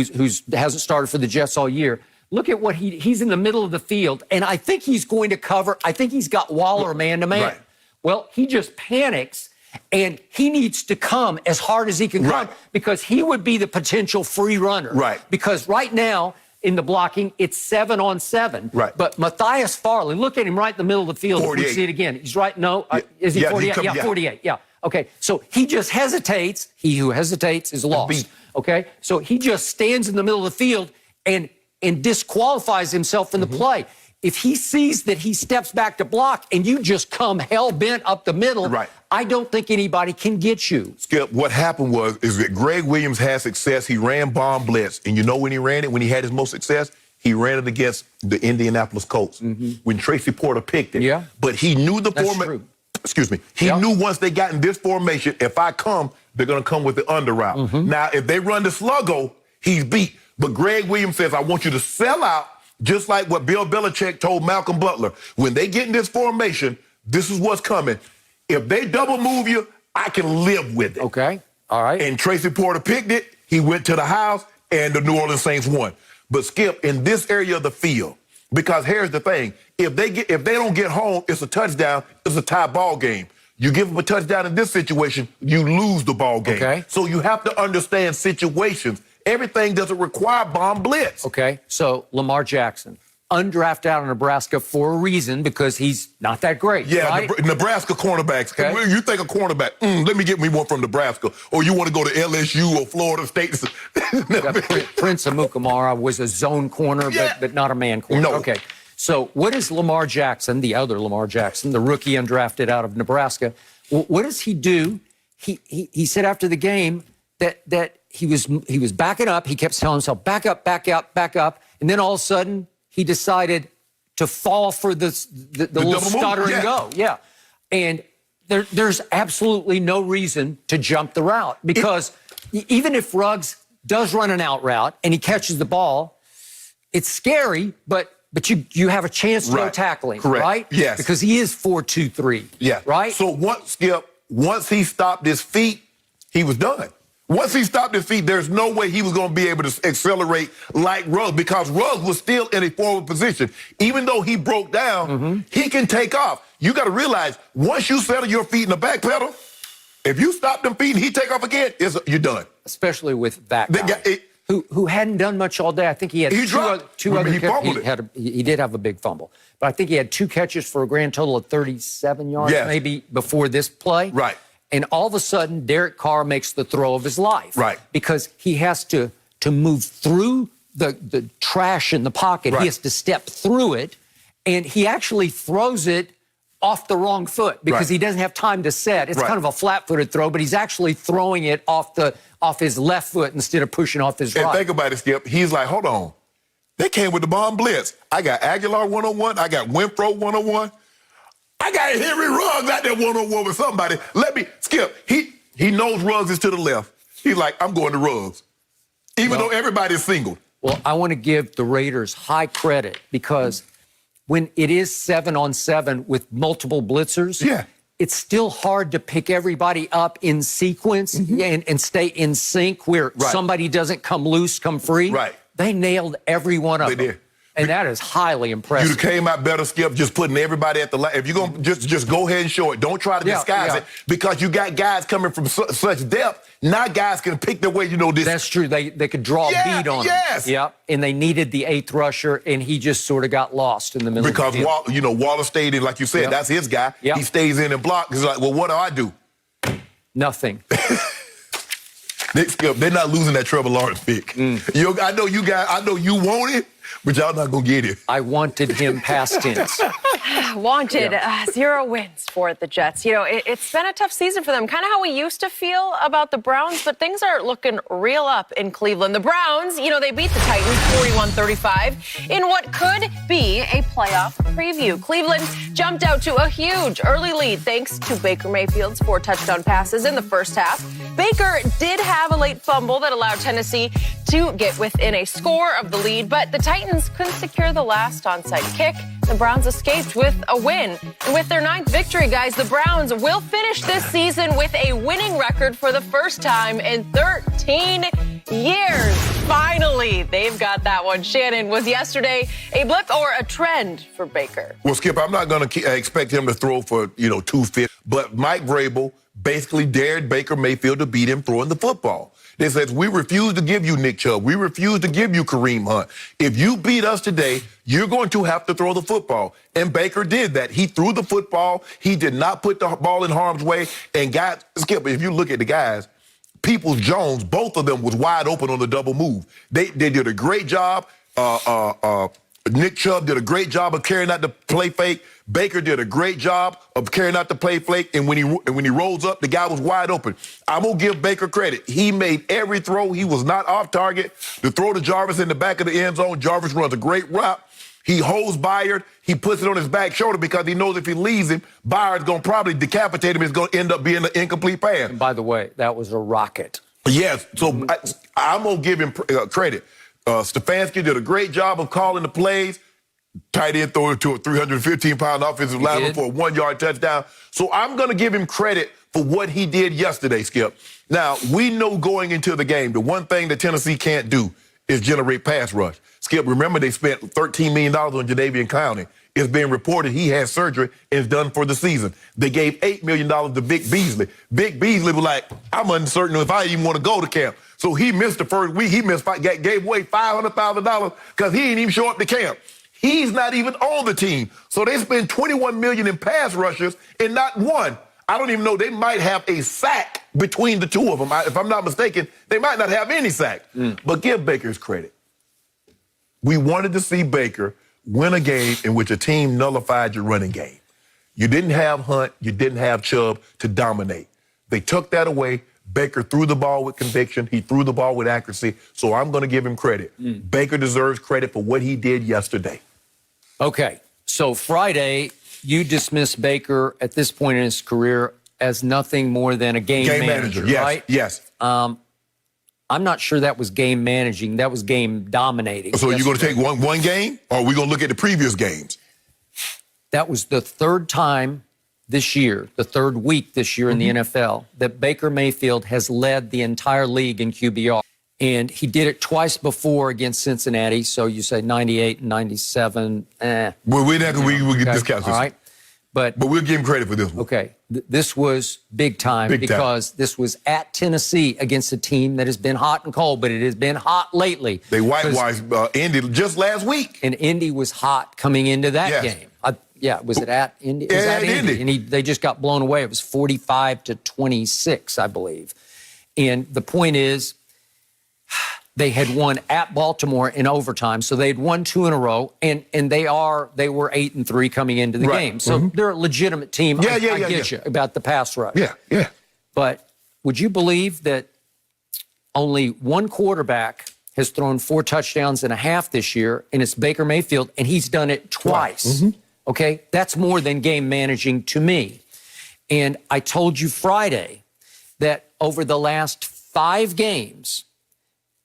hasn't started for the Jets all year. Look at what he's in the middle of the field, and I think he's going to cover. I think he's got Waller man-to-man. Right. Well, he just panics. And he needs to come as hard as he can come, right, because he would be the potential free runner. Right. Because right now, in the blocking, it's 7-on-7. Right. But Matthias Farley, look at him right in the middle of the field. 48. We see it again. He's right. No, is he 48? Yeah, 48. Yeah. Okay. So he just hesitates. He who hesitates is lost. Okay. So he just stands in the middle of the field and disqualifies himself from the play. If he sees that he steps back to block and you just come hell-bent up the middle, right, I don't think anybody can get you. Skip, what happened is that Gregg Williams had success. He ran bomb blitz. And you know when he ran it, when he had his most success? He ran it against the Indianapolis Colts when Tracy Porter picked it. Yeah. But he knew the formation. Excuse me. He knew once they got in this formation, if I come, they're going to come with the under route. Now, if they run the sluggo, he's beat. But Gregg Williams says, I want you to sell out, just like what Bill Belichick told Malcolm Butler. When they get in this formation, this is what's coming. If they double move you, I can live with it. Okay. All right. And Tracy Porter picked it. He went to the house, and the New Orleans Saints won. But Skip, in this area of the field, because here's the thing: if they don't get home, it's a touchdown. It's a tie ball game. You give them a touchdown in this situation, you lose the ball game. Okay. So you have to understand situations. Everything doesn't require bomb blitz. Okay. So Lamar Jackson, undrafted out of Nebraska for a reason, because he's not that great. Yeah, right? Nebraska cornerbacks. Okay. You think a cornerback, let me get me one from Nebraska. Or you want to go to LSU or Florida State. Prince Amukamara was a zone corner, but not a man corner. No. Okay. So what is Lamar Jackson, the other Lamar Jackson, the rookie undrafted out of Nebraska, what does he do? He said after the game that he was backing up. He kept telling himself, back up, back up, back up. And then all of a sudden, he decided to fall for the little stutter and go. Yeah. And there's absolutely no reason to jump the route, because even if Ruggs does run an out route and he catches the ball, it's scary, but you have a chance to go tackling, correct, right? Yes. Because he is 4-2-3. Yeah. Right? So once he stopped his feet, he was done. Once he stopped his feet, there's no way he was going to be able to accelerate like Ruggs, because Ruggs was still in a forward position. Even though he broke down, he can take off. You got to realize, once you settle your feet in the back pedal, if you stop them feet and he take off again, you're done. Especially with that guy, who hadn't done much all day. I think he had two other catches. He did have a big fumble. But I think he had 2 catches for a grand total of 37 yards maybe before this play. Right. And all of a sudden, Derek Carr makes the throw of his life. Right. Because he has to move through the trash in the pocket. Right. He has to step through it. And he actually throws it off the wrong foot because he doesn't have time to set. It's kind of a flat-footed throw, but he's actually throwing it off his left foot instead of pushing off his right. And think about it, Skip. He's like, hold on. They came with the bomb blitz. I got Aguilar one-on-one. I got Winfro one-on-one. I got Henry Ruggs out there one-on-one with somebody. Skip, he knows Ruggs is to the left. He's like, I'm going to Ruggs, even though everybody's singled. Well, I want to give the Raiders high credit, because when it is 7-on-7 with multiple blitzers, it's still hard to pick everybody up in sequence and stay in sync where somebody doesn't come loose, come free. Right. They nailed every one of them. They did. And that is highly impressive. You came out better, Skip, just putting everybody at the line. If you're going to just go ahead and show it. Don't try to disguise it, because you got guys coming from such depth. Now guys can pick their way, this. That's true. They could draw a bead on him. Yep. And they needed the 8th rusher, and he just sort of got lost in the middle of the field. Because, Waller stayed in, like you said, that's his guy. Yep. He stays in and blocks. He's like, well, what do I do? Nothing. Skip, they're not losing that Trevor Lawrence pick. I know you guys, I know you want it, but y'all not going to get it. I wanted him past tense. Wanted. 0 wins for the Jets. It's been a tough season for them. Kind of how we used to feel about the Browns, but things are looking real up in Cleveland. The Browns, they beat the Titans 41-35 in what could be a playoff preview. Cleveland jumped out to a huge early lead thanks to Baker Mayfield's 4 touchdown passes in the first half. Baker did have a late fumble that allowed Tennessee to get within a score of the lead, but the Titans couldn't secure the last onside kick. The Browns escaped with a win. And with their 9th victory, guys, the Browns will finish this season with a winning record for the first time in 13 years. Finally, they've got that one. Shannon, was yesterday a blip or a trend for Baker? Well, Skip, I'm not going to expect him to throw for, 250, but Mike Vrabel basically dared Baker Mayfield to beat him throwing the football. They said, we refuse to give you Nick Chubb. We refuse to give you Kareem Hunt. If you beat us today, you're going to have to throw the football. And Baker did that. He threw the football. He did not put the ball in harm's way. And guys, Skip, if you look at the guys, Peoples-Jones, both of them was wide open on the double move. They did a great job. Nick Chubb did a great job of carrying out the play fake. Baker did a great job of carrying out the play fake. And when he rolls up, the guy was wide open. I'm going to give Baker credit. He made every throw. He was not off target. The throw to Jarvis in the back of the end zone, Jarvis runs a great route. He holds Byard. He puts it on his back shoulder because he knows if he leaves him, Byard's going to probably decapitate him. It's going to end up being an incomplete pass. And by the way, that was a rocket. Yes. So I'm going to give him credit. Stefanski did a great job of calling the plays. Tight end throw it to a 315-pound offensive lineman for a 1-yard touchdown. So I'm going to give him credit for what he did yesterday, Skip. Now, we know going into the game, the one thing that Tennessee can't do is generate pass rush. Skip, remember they spent $13 million on Jadeveon Clowney. It's being reported he had surgery and is done for the season. They gave $8 million to Vick Beasley. Vick Beasley was like, I'm uncertain if I even want to go to camp. So he missed the first week. He gave away $500,000 because he didn't even show up to camp. He's not even on the team. So they spend $21 million in pass rushers and not one. I don't even know. They might have a sack between the two of them. If I'm not mistaken, they might not have any sack. But give Baker's credit. We wanted to see Baker win a game in which a team nullified your running game. You didn't have Hunt. You didn't have Chubb to dominate. They took that away. Baker threw the ball with conviction. He threw the ball with accuracy. So I'm going to give him credit. Baker deserves credit for what he did yesterday. Okay, so Friday, you dismissed Baker at this point in his career as nothing more than a game manager, yes, right? Yes. I'm not sure that was game managing. That was game dominating. So you're going to take one game, or are we going to look at the previous games? That was the third time this year, the third week this year in the NFL, that Baker Mayfield has led the entire league in QBR. And he did it twice before against Cincinnati. So you say 98 and 97. Well, we get discount this. All right. But we'll give him credit for this one. Okay. This was big time because this was at Tennessee against a team that has been hot and cold, but it has been hot lately. They whitewashed Indy just last week. And Indy was hot coming into that game. Was it at Indy? It was at Indy. And they just got blown away. It was 45-26, I believe. And the point is, they had won at Baltimore in overtime, so they had won 2 in a row, and they were 8-3 coming into the game. So they're a legitimate team. I get you about the pass rush. Yeah. But would you believe that only one quarterback has thrown 4 touchdowns and a half this year, and it's Baker Mayfield, and he's done it twice. Okay? That's more than game managing to me. And I told you Friday that over the last 5 games,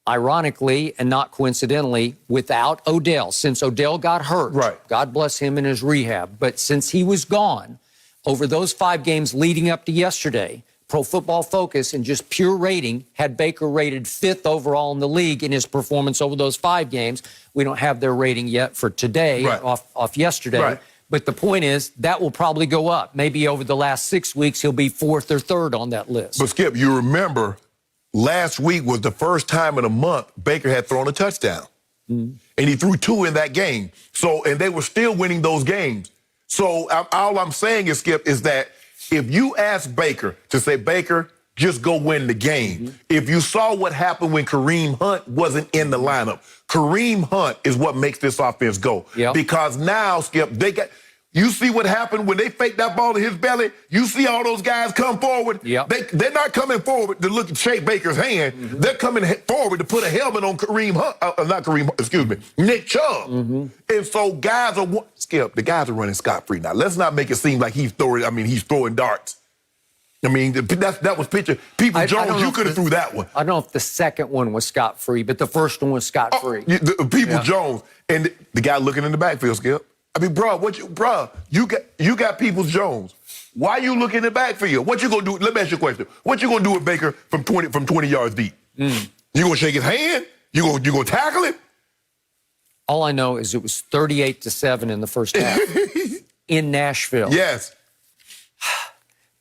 ironically and not coincidentally, without Odell, since Odell got hurt, God bless him in his rehab, but since he was gone, over those 5 games leading up to yesterday, Pro Football Focus and just pure rating had Baker rated 5th overall in the league in his performance over those 5 games. We don't have their rating yet for today, off yesterday. But the point is, that will probably go up. Maybe over the last 6 weeks, he'll be 4th or 3rd on that list. But Skip, you remember last week was the first time in a month Baker had thrown a touchdown. And he threw 2 in that game. And they were still winning those games. So all I'm saying is, Skip, is that if you ask Baker to say, Baker, just go win the game. If you saw what happened when Kareem Hunt wasn't in the lineup, Kareem Hunt is what makes this offense go. Because now, Skip, you see what happened when they faked that ball to his belly? You see all those guys come forward? They're not coming forward to look at shake Baker's hand. They're coming forward to put a helmet on Nick Chubb. And so guys the guys are running scot-free now. Let's not make it seem like he's throwing darts. I mean, that was picture. People Jones, you could have threw that one. I don't know if the second one was scot-free, but the first one was scot-free. People Jones, and the guy looking in the backfield, Skip. I mean, you got Peoples Jones. Why you looking in the backfield? What you gonna do? Let me ask you a question. What you gonna do with Baker from 20 yards deep? You gonna shake his hand? You gonna tackle him? All I know is it was 38-7 in the first half in Nashville. Yes.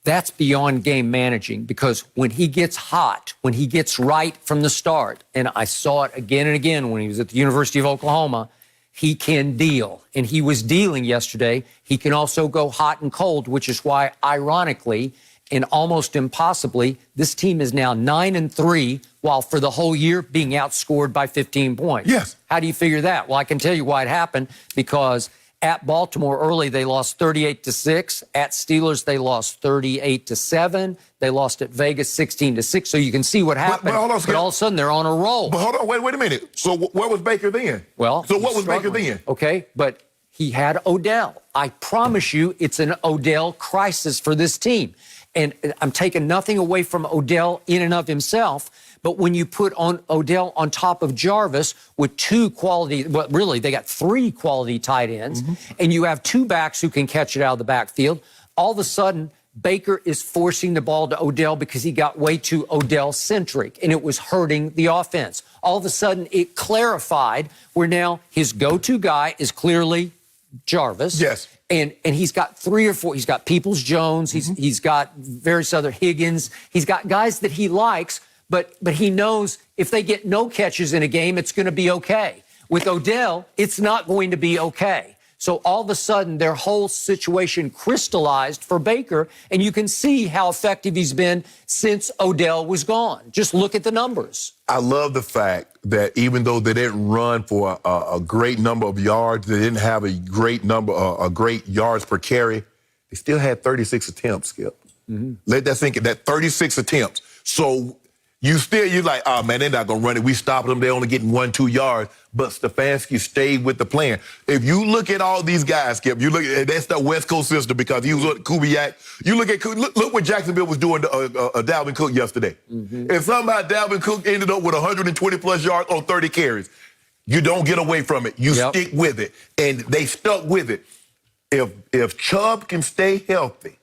That's beyond game managing, because when he gets hot, when he gets right from the start, and I saw it again and again when he was at the University of Oklahoma, he can deal. And he was dealing yesterday. He can also go hot and cold, which is why, ironically, and almost impossibly, this team is now 9-3, while for the whole year being outscored by 15 points. Yes. How do you figure that? Well, I can tell you why it happened, because at Baltimore early, they lost 38-6. At Steelers, they lost 38-7. They lost at Vegas 16-6. So you can see what happened. But hold on, but all of a sudden, they're on a roll. But hold on, wait a minute. So where was Baker then? Well, so what was Baker then? Okay, but he had Odell. I promise you, it's an Odell crisis for this team. And I'm taking nothing away from Odell in and of himself, but when you put on Odell on top of Jarvis with two quality, well, really, they got three quality tight ends, and you have two backs who can catch it out of the backfield, all of a sudden, Baker is forcing the ball to Odell because he got way too Odell-centric, and it was hurting the offense. All of a sudden, it clarified where now his go-to guy is clearly Jarvis. Yes. And he's got three or four. He's got Peoples Jones. He's got various other Higgins. He's got guys that he likes, but he knows if they get no catches in a game, it's going to be okay. With Odell, it's not going to be okay. So all of a sudden, their whole situation crystallized for Baker, and you can see how effective he's been since Odell was gone. Just look at the numbers. I love the fact that even though they didn't run for a great number of yards, they didn't have a great number, great yards per carry, they still had 36 attempts, Skip. Let that sink in, that 36 attempts. So you're like, oh, man, they're not going to run it. We stopped them. They're only getting 1-2 yards. But Stefanski stayed with the plan. If you look at all these guys, Skip, you look at that's the West Coast system because he was with Kubiak. You look what Jacksonville was doing to Dalvin Cook yesterday. If somehow Dalvin Cook ended up with 120-plus yards on 30 carries, you don't get away from it. You stick with it. And they stuck with it. If Chubb can stay healthy,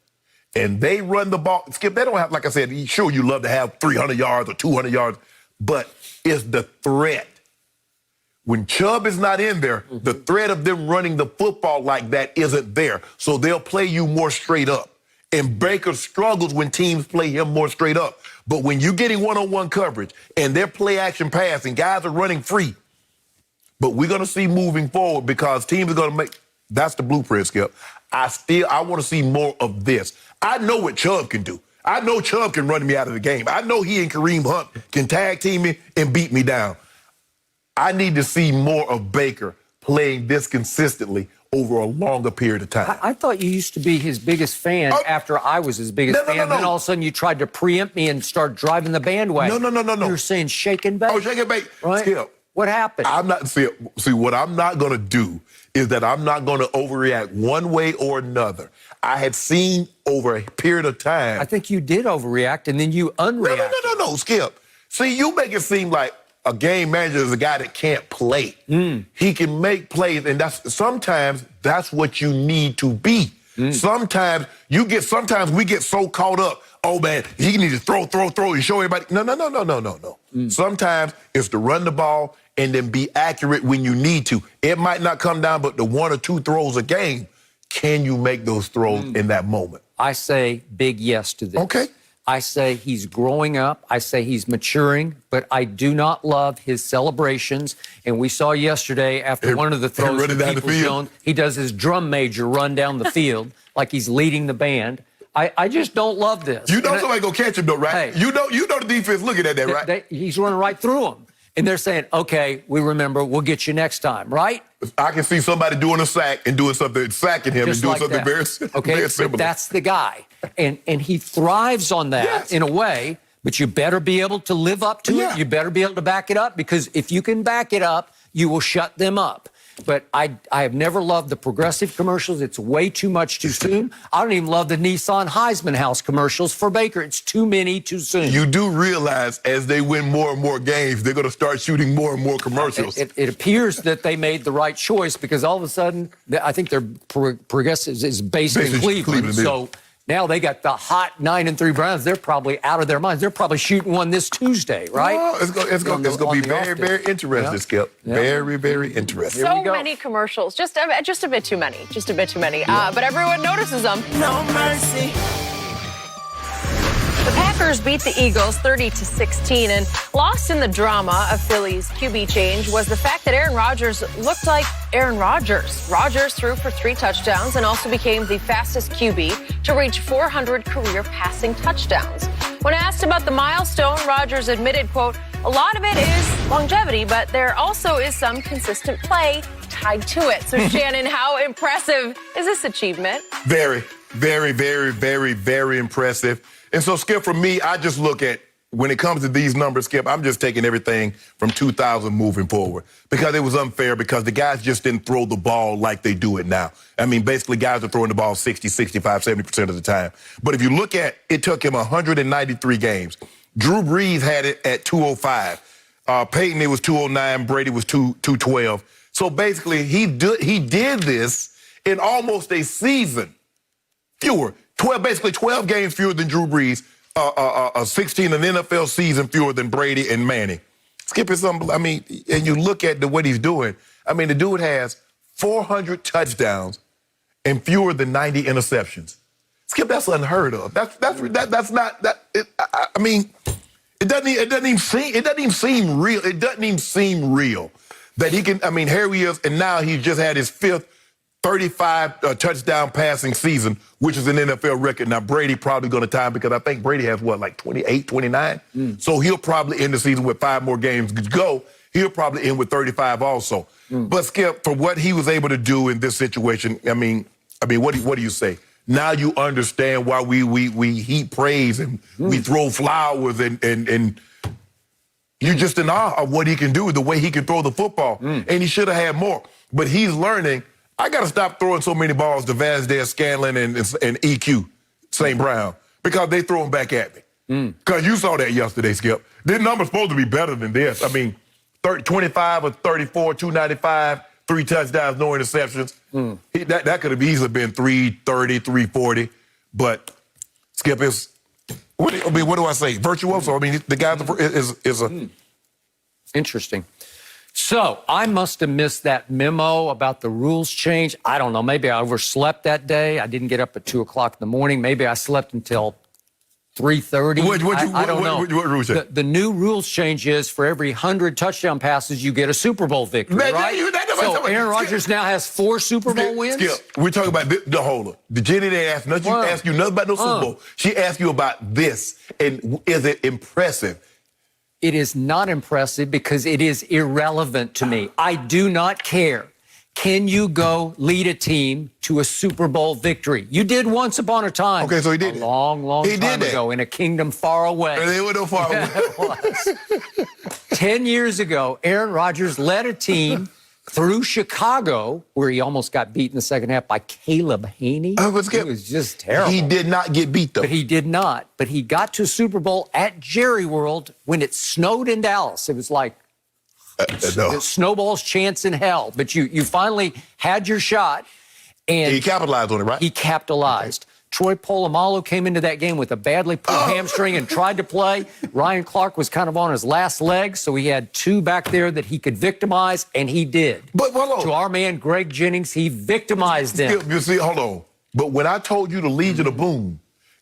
and they run the ball. Skip, they don't have, like I said, sure, you love to have 300 yards or 200 yards, but it's the threat. When Chubb is not in there, the threat of them running the football like that isn't there. So they'll play you more straight up. And Baker struggles when teams play him more straight up. But when you're getting one-on-one coverage and they're play-action pass and guys are running free, but we're going to see moving forward because teams are going to make – that's the blueprint, Skip. I want to see more of this. I know what Chubb can do. I know Chubb can run me out of the game. I know he and Kareem Hunt can tag team me and beat me down. I need to see more of Baker playing this consistently over a longer period of time. I thought you used to be his biggest fan after I was his biggest fan. Then all of a sudden you tried to preempt me and start driving the bandwagon. No. You were saying shake and bake. Oh, shake and bake. Right? Skip. What happened? See, what I'm not going to do is that I'm not going to overreact one way or another. I had seen over a period of time. I think you did overreact, and then you unreacted. No, Skip. See, you make it seem like a game manager is a guy that can't play. He can make plays, and sometimes that's what you need to be. Sometimes we get so caught up. Oh, man, he needs to throw, and show everybody. No. Sometimes it's to run the ball and then be accurate when you need to. It might not come down, but the 1 or 2 throws a game, can you make those throws in that moment? I say big yes to this. Okay. I say he's growing up. I say he's maturing, but I do not love his celebrations. And we saw yesterday after one of the throws to Peoples Jones, he does his drum major run down the field like he's leading the band. I just don't love this. You know somebody go catch him though, right? Hey, you know the defense looking at that, right? He's running right through them. And they're saying, okay, we remember, we'll get you next time, right? I can see somebody doing a sack and doing something, sacking him just and doing like something very similar. But that's the guy. And he thrives on that in a way, but you better be able to live up to it. You better be able to back it up, because if you can back it up, you will shut them up. but I have never loved the progressive commercials. It's way too much too soon. I don't even love the Nissan Heisman House commercials for Baker. It's too many too soon. You do realize as they win more and more games, they're going to start shooting more and more commercials. It appears that they made the right choice because all of a sudden, I think their progressive is based in Cleveland. So now they got the hot 9-3 Browns. They're probably out of their minds. They're probably shooting one this Tuesday, right? Oh, it's going to be very, very interesting, Skip. Very, very interesting. So many commercials. Just a bit too many. Just a bit too many. But everyone notices them. No mercy. The Packers beat the Eagles 30-16, and lost in the drama of Philly's QB change was the fact that Aaron Rodgers looked like Aaron Rodgers. Rodgers threw for 3 touchdowns and also became the fastest QB to reach 400 career passing touchdowns. When asked about the milestone, Rodgers admitted, quote, "A lot of it is longevity, but there also is some consistent play tied to it." So, Shannon, how impressive is this achievement? Very, very, very, very, very impressive. And so, Skip, for me, I just look at, when it comes to these numbers, Skip, I'm just taking everything from 2000 moving forward because it was unfair because the guys just didn't throw the ball like they do it now. I mean, basically, guys are throwing the ball 60, 65, 70% of the time. But if you look at, it took him 193 games. Drew Brees had it at 205. Peyton, it was 209. Brady was 212. So basically, he did this in almost a season. Fewer. 12 games fewer than Drew Brees, 16 an NFL season fewer than Brady and Manning. Skip is unbelievable. I mean, and you look at what he's doing. I mean, the dude has 400 touchdowns and fewer than 90 interceptions. Skip, that's unheard of. That's not that. I mean, it doesn't even seem real. It doesn't even seem real that he can. I mean, here he is, and now he just had his 5th 35 touchdown passing season, which is an NFL record. Now, Brady probably going to tie him because I think Brady has, like 28, 29? So he'll probably end the season with 5 more games to go. He'll probably end with 35 also. But, Skip, for what he was able to do in this situation, I mean, what do you say? Now you understand why we heap praise and we throw flowers and you're just in awe of what he can do, the way he can throw the football. And he should have had more. But he's learning, I got to stop throwing so many balls to Vasdale, Scanlon, and EQ, St. Brown, because they throw them back at me. Because you saw that yesterday, Skip. Their number's supposed to be better than this. I mean, 25 or 34, 295, 3 touchdowns, no interceptions. That could have easily been 330, 340. But, Skip, what do I say? Virtuoso. I mean, the guy is a... Interesting. So I must have missed that memo about the rules change. I don't know. Maybe I overslept that day. I didn't get up at 2 o'clock in the morning. Maybe I slept until 3:30. I don't know. What rules change? The new rules change is for every 100 touchdown passes, you get a Super Bowl victory, right? So Aaron Rodgers now has 4 Super Bowl wins? Skip, we're talking about the holder. The Jenny didn't ask you nothing about no Super Bowl. She asked you about this. And is it impressive? It is not impressive because it is irrelevant to me. I do not care. Can you go lead a team to a Super Bowl victory? You did once upon a time. Okay, so he did a long time ago in a kingdom far away. And they were no far away. It was. 10 years ago, Aaron Rodgers led a team through Chicago, where he almost got beat in the second half by Caleb Haney. It was just terrible. He did not get beat, though. But he did not. But he got to Super Bowl at Jerry World when it snowed in Dallas. It was like the snowball's chance in hell. But you finally had your shot. And he capitalized on it, right? He capitalized. Okay. Troy Polamalu came into that game with a badly pulled hamstring and tried to play. Ryan Clark was kind of on his last legs, so he had 2 back there that he could victimize, and he did. But hold on. To our man, Greg Jennings, he victimized him. You see, hold on. But when I told you the Legion of Boom,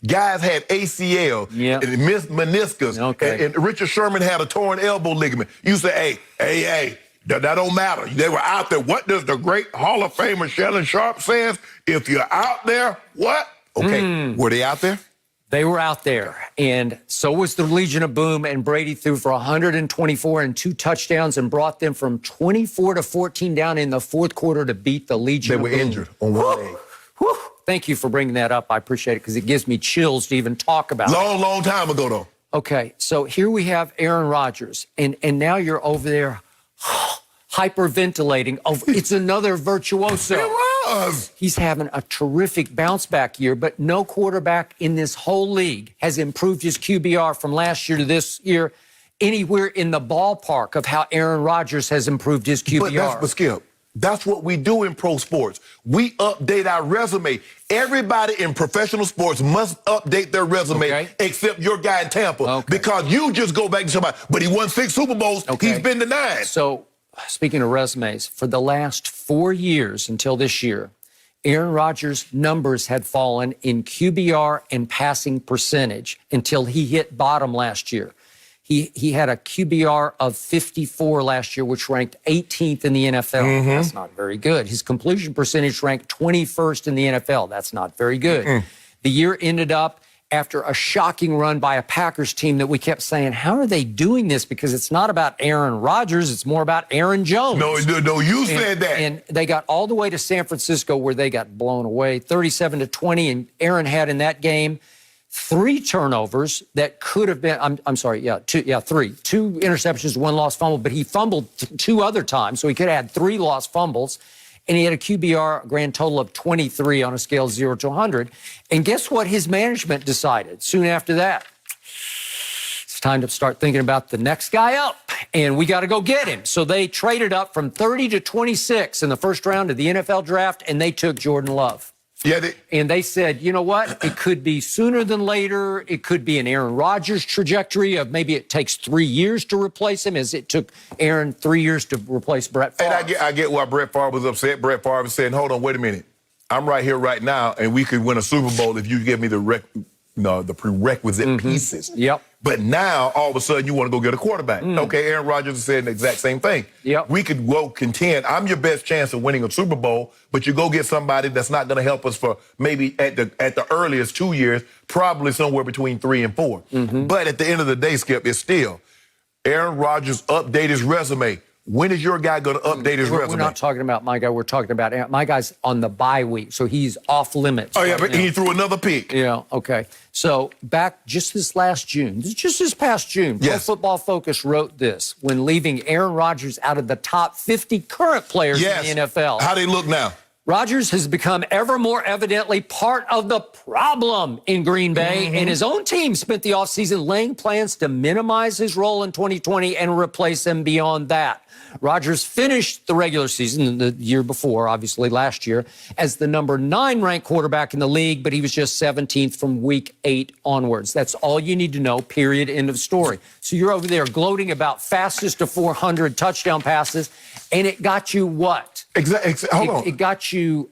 guys had ACL, and meniscus, and Richard Sherman had a torn elbow ligament. You say, hey, that don't matter. They were out there. What does the great Hall of Famer Shannon Sharp says? If you're out there, what? Okay, were they out there? They were out there, and so was the Legion of Boom, and Brady threw for 124 and 2 touchdowns and brought them from 24-14 down in the 4th quarter to beat the Legion of Boom. They were injured on one leg. Thank you for bringing that up. I appreciate it because it gives me chills to even talk about it. Long time ago, though. Okay, so here we have Aaron Rodgers, and now you're over there. hyperventilating. Oh, it's another virtuoso. It was. He's having a terrific bounce back year, but no quarterback in this whole league has improved his QBR from last year to this year anywhere in the ballpark of how Aaron Rodgers has improved his QBR. But Skip, that's what we do in pro sports. We update our resume. Everybody in professional sports must update their resume except your guy in Tampa because you just go back to somebody, but he won 6 Super Bowls. He's been denied. So, speaking of resumes, for the last 4 years until this year, Aaron Rodgers' numbers had fallen in QBR and passing percentage until he hit bottom last year. He had a QBR of 54 last year, which ranked 18th in the NFL. That's not very good. His completion percentage ranked 21st in the NFL. That's not very good. The year ended up after a shocking run by a Packers team that we kept saying, how are they doing this? Because it's not about Aaron Rodgers, it's more about Aaron Jones. No, you said that. And they got all the way to San Francisco where they got blown away, 37-20, and Aaron had in that game 3 turnovers that could have been, I'm sorry, 3. 2 interceptions, 1 lost fumble, but he fumbled 2 other times, so he could have had 3 lost fumbles. And he had a QBR, a grand total of 23 on a scale of 0 to 100. And guess what his management decided soon after that? It's time to start thinking about the next guy up, and we got to go get him. So they traded up from 30 to 26 in the first round of the NFL draft, and they took Jordan Love. Yeah, and they said, you know what? It could be sooner than later. It could be an Aaron Rodgers trajectory of maybe it takes 3 years to replace him, as it took Aaron 3 years to replace Brett Favre. And I get why Brett Favre was upset. Brett Favre was saying, hold on, wait a minute. I'm right here right now, and we could win a Super Bowl if you give me the prerequisite pieces. Yep. But now, all of a sudden, you want to go get a quarterback. Okay, Aaron Rodgers is saying the exact same thing. Yep. We could go contend. I'm your best chance of winning a Super Bowl, but you go get somebody that's not going to help us for maybe at the earliest 2 years, probably somewhere between 3 and 4. But at the end of the day, Skip, it's still Aaron Rodgers update his resume. When is your guy going to update his resume? We're not talking about my guy. We're talking about my guy's on the bye week, so he's off limits. Oh, yeah, but he threw another pick. Yeah, okay. So back just this past June, just this past June, Pro Football Focus wrote this when leaving Aaron Rodgers out of the top 50 current players in the NFL. How they look now? Rodgers has become ever more evidently part of the problem in Green Bay, and his own team spent the offseason laying plans to minimize his role in 2020 and replace him beyond that. Rodgers finished the regular season the year before, obviously last year, as the number 9 ranked quarterback in the league, but he was just 17th from week 8 onwards. That's all you need to know, period, end of story. So you're over there gloating about fastest to 400 touchdown passes, and it got you what? Hold on. It got you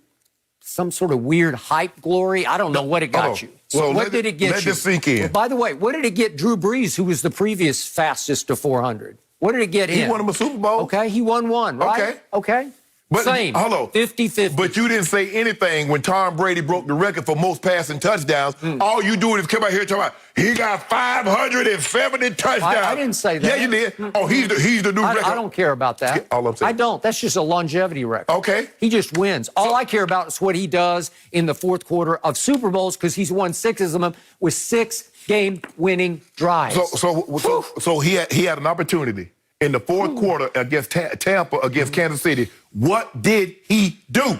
some sort of weird hype glory. I don't know what it got you. So what did it get you? Let this sink in. Well, by the way, what did it get Drew Brees, who was the previous fastest to 400? What did it get him? He won him a Super Bowl. Okay, he won one, right? Okay. But, same. Hold on. 50-50. But you didn't say anything when Tom Brady broke the record for most passing touchdowns. All you do is come out here and talk about he got 570 touchdowns. I didn't say that. Yeah, you did. Oh, he's the new record. I don't care about that. All I'm saying. I don't. That's just a longevity record. Okay. He just wins. All I care about is what he does in the fourth quarter of Super Bowls, because he's won 6 of them with 6 game-winning drives. So he had an opportunity in the fourth quarter against Tampa, against Kansas City. What did he do?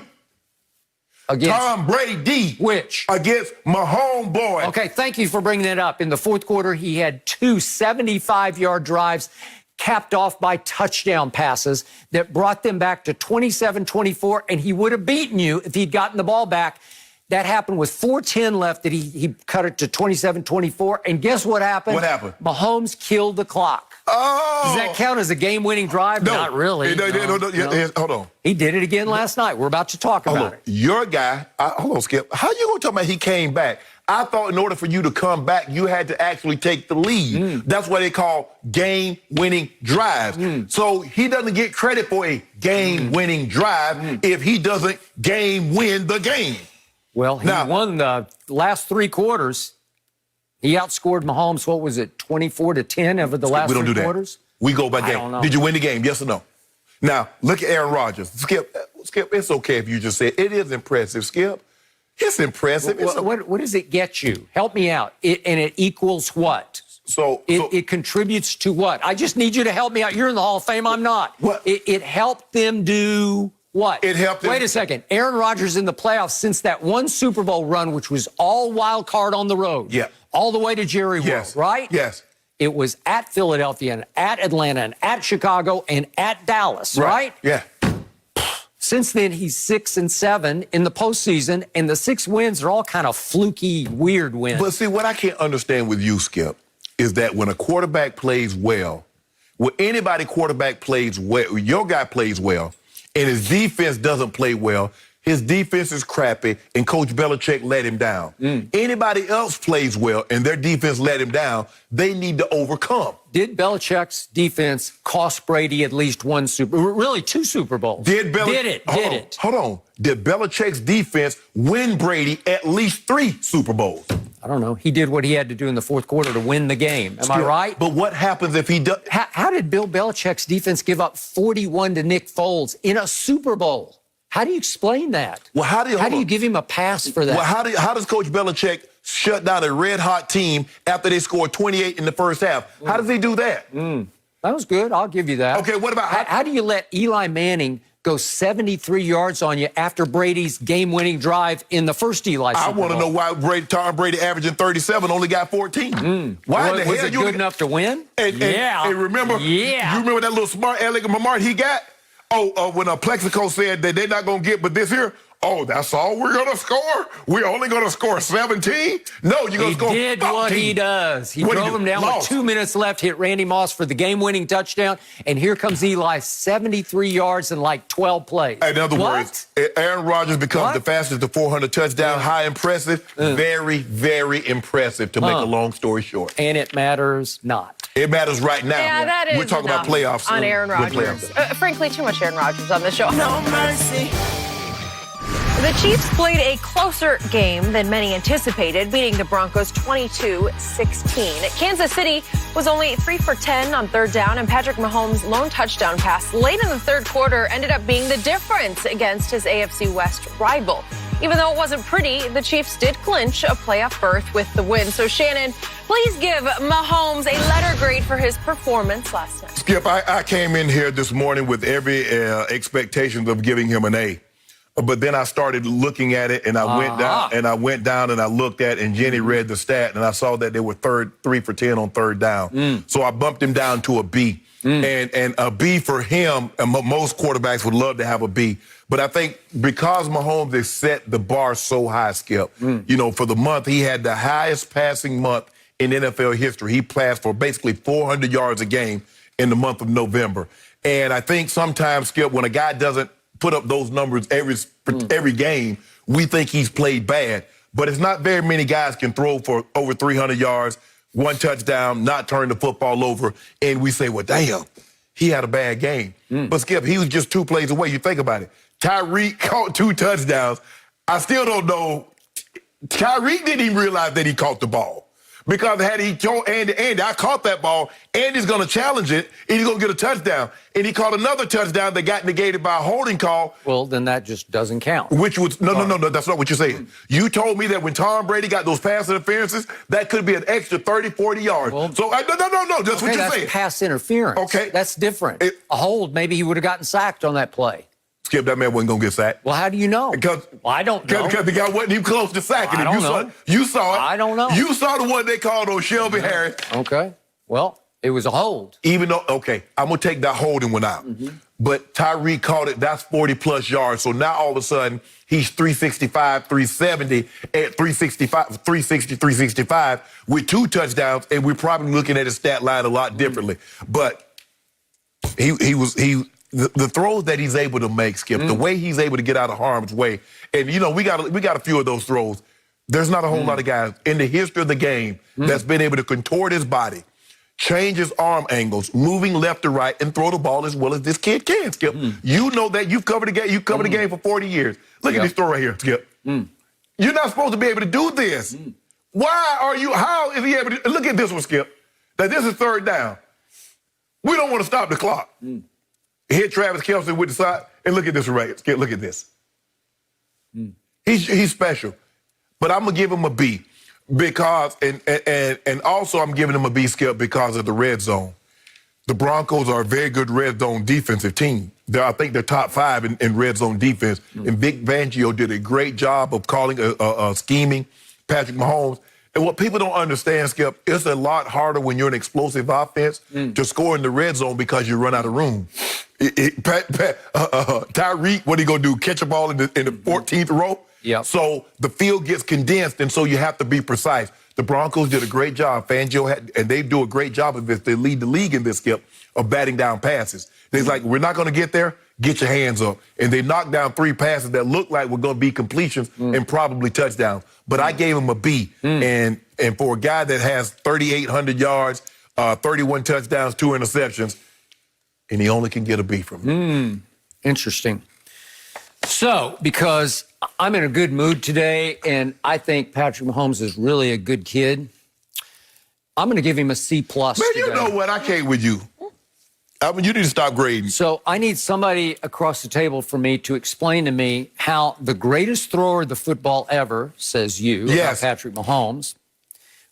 Against Tom Brady. Which? Against Mahomes boy. Okay, thank you for bringing that up. In the fourth quarter, he had 2 75-yard drives capped off by touchdown passes that brought them back to 27-24, and he would have beaten you if he'd gotten the ball back. That happened with 4:10 left, that he cut it to 27-24, and guess what happened? What happened? Mahomes killed the clock. Oh! Does that count as a game-winning drive? No. Not really. No. Hold on. He did it again last night. We're about to talk about it. Your guy, hold on, Skip. How you going to talk about he came back? I thought in order for you to come back, you had to actually take the lead. That's what they call game-winning drives. So he doesn't get credit for a game-winning drive if he doesn't game-win the game. Well, he won the last 3 quarters. He outscored Mahomes, what was it, 24-10 over the last 3 quarters? We go by game. don't know. Did you win the game, yes or no? Now, look at Aaron Rodgers. Skip, it's okay if you just say it is impressive, Skip. It's impressive. What does it get you? Help me out. And it equals what? It contributes to what? I just need you to help me out. You're in the Hall of Fame. I'm not. What? It helped them do what? It helped them. Wait a second. Aaron Rodgers in the playoffs since that one Super Bowl run, which was all wild card on the road. Yeah. All the way to Jerry World, right? Yes. It was at Philadelphia and at Atlanta and at Chicago and at Dallas, right? Yeah. Since then, he's 6-7 in the postseason, and the 6 wins are all kind of fluky, weird wins. But see, what I can't understand with you, Skip, is that when a quarterback plays well, when anybody quarterback plays well, your guy plays well, and his defense doesn't play well, his defense is crappy, and Coach Belichick let him down. Anybody else plays well, and their defense let him down, they need to overcome. Did Belichick's defense cost Brady at least really 2 Super Bowls? Did it? Hold on. Did Belichick's defense win Brady at least 3 Super Bowls? I don't know. He did what he had to do in the fourth quarter to win the game. Am I right? But what happens if he does? How did Bill Belichick's defense give up 41 to Nick Foles in a Super Bowl? How do you explain that? Well, how do you give him a pass for that? Well, how does Coach Belichick shut down a red-hot team after they scored 28 in the first half? How does he do that? That was good. I'll give you that. Okay, what about... How do you let Eli Manning go 73 yards on you after Brady's game-winning drive in the first Eli Super Bowl? I want to know why Tom Brady averaging 37 only got 14. Why in the hell was it good enough to win? And remember, you remember that little smart aleck Lamar he got? When Plexico said that they're not going to get but this here, that's all we're going to score? We're only going to score 17? No, you're going to score 15. He did what he does. He drove him down with 2 minutes left, hit Randy Moss for the game-winning touchdown, and here comes Eli, 73 yards in like 12 plays. In other words, Aaron Rodgers becomes the fastest to 400 touchdown. How impressive? Very, very impressive, to make a long story short. And it matters not. It matters right now. Yeah, that is We're talking about playoffs. On Aaron Rodgers. Frankly, too much Aaron Rodgers on the show. No mercy. The Chiefs played a closer game than many anticipated, beating the Broncos 22-16. Kansas City was only 3 for 10 on third down, and Patrick Mahomes' lone touchdown pass late in the third quarter ended up being the difference against his AFC West rival. Even though it wasn't pretty, the Chiefs did clinch a playoff berth with the win. So, Shannon, please give Mahomes a letter grade for his performance last night. Skip, I came in here this morning with every expectation of giving him an A. But then I started looking at it, and I went down and I looked at, and Jenny read the stat, and I saw that they were 3 for 10 on third down. So I bumped him down to a B. And a B for him, and most quarterbacks would love to have a B. But I think because Mahomes has set the bar so high, Skip, for the month, he had the highest passing month in NFL history. He passed for basically 400 yards a game in the month of November. And I think sometimes, Skip, when a guy doesn't put up those numbers every game, we think he's played bad. But it's not very many guys can throw for over 300 yards, 1 touchdown, not turn the football over, and we say, well, damn, he had a bad game. But, Skip, he was just 2 plays away. You think about it. Tyreek caught 2 touchdowns. I still don't know. Tyreek didn't even realize that he caught the ball. Because had he told Andy, I caught that ball, Andy's going to challenge it, and he's going to get a touchdown. And he caught another touchdown that got negated by a holding call. Well, then that just doesn't count. Which was, no, that's not what you're saying. You told me that when Tom Brady got those pass interferences, that could be an extra 30, 40 yards. Well, so, no, that's what you're saying. That's pass interference. Okay. That's different. A hold, maybe he would have gotten sacked on that play. Skip, that man wasn't going to get sacked. Well, how do you know? Because I don't know. Because the guy wasn't even close to sacking him. You saw it. I don't know. You saw the one they called on Shelby Harris. Okay. Well, it was a hold. Even though, I'm going to take that holding one out. But Tyreek caught it. That's 40-plus yards. So now all of a sudden, he's 365, 370, at 365, 360, 365 with 2 touchdowns, and we're probably looking at his stat line a lot differently. But the throws that he's able to make, Skip, the way he's able to get out of harm's way, and we got a few of those throws. There's not a whole lot of guys in the history of the game that's been able to contort his body, change his arm angles, moving left to right, and throw the ball as well as this kid can, Skip. You know that. You've covered the game. You've covered the game for 40 years. Look at this throw right here, Skip. You're not supposed to be able to do this. How is he able to? Look at this one, Skip. That this is third down. We don't want to stop the clock. Hit Travis Kelce with the side, and look at this right. Skip, look at this. He's special. But I'm going to give him a B. Because, and also I'm giving them a B, Skip, because of the red zone. The Broncos are a very good red zone defensive team. I think they're top 5 in red zone defense. And Vick Fangio did a great job of calling, scheming Patrick Mahomes. And what people don't understand, Skip, it's a lot harder when you're an explosive offense to score in the red zone because you run out of room. Tyreek, what are you going to do, catch a ball in the 14th row? Yep. So the field gets condensed, and so you have to be precise. The Broncos did a great job. Fangio and they do a great job of this. They lead the league in this, Skip, of batting down passes. They're like, we're not going to get there. Get your hands up. And they knocked down 3 passes that looked like were going to be completions and probably touchdowns. But I gave him a B. And for a guy that has 3,800 yards, 31 touchdowns, 2 interceptions, and he only can get a B from me. Interesting. So, because I'm in a good mood today, and I think Patrick Mahomes is really a good kid, I'm going to give him a C+ Man, today. you know what? I can't with you. I mean, you need to stop grading. So I need somebody across the table for me to explain to me how the greatest thrower of the football ever, says you, about Patrick Mahomes,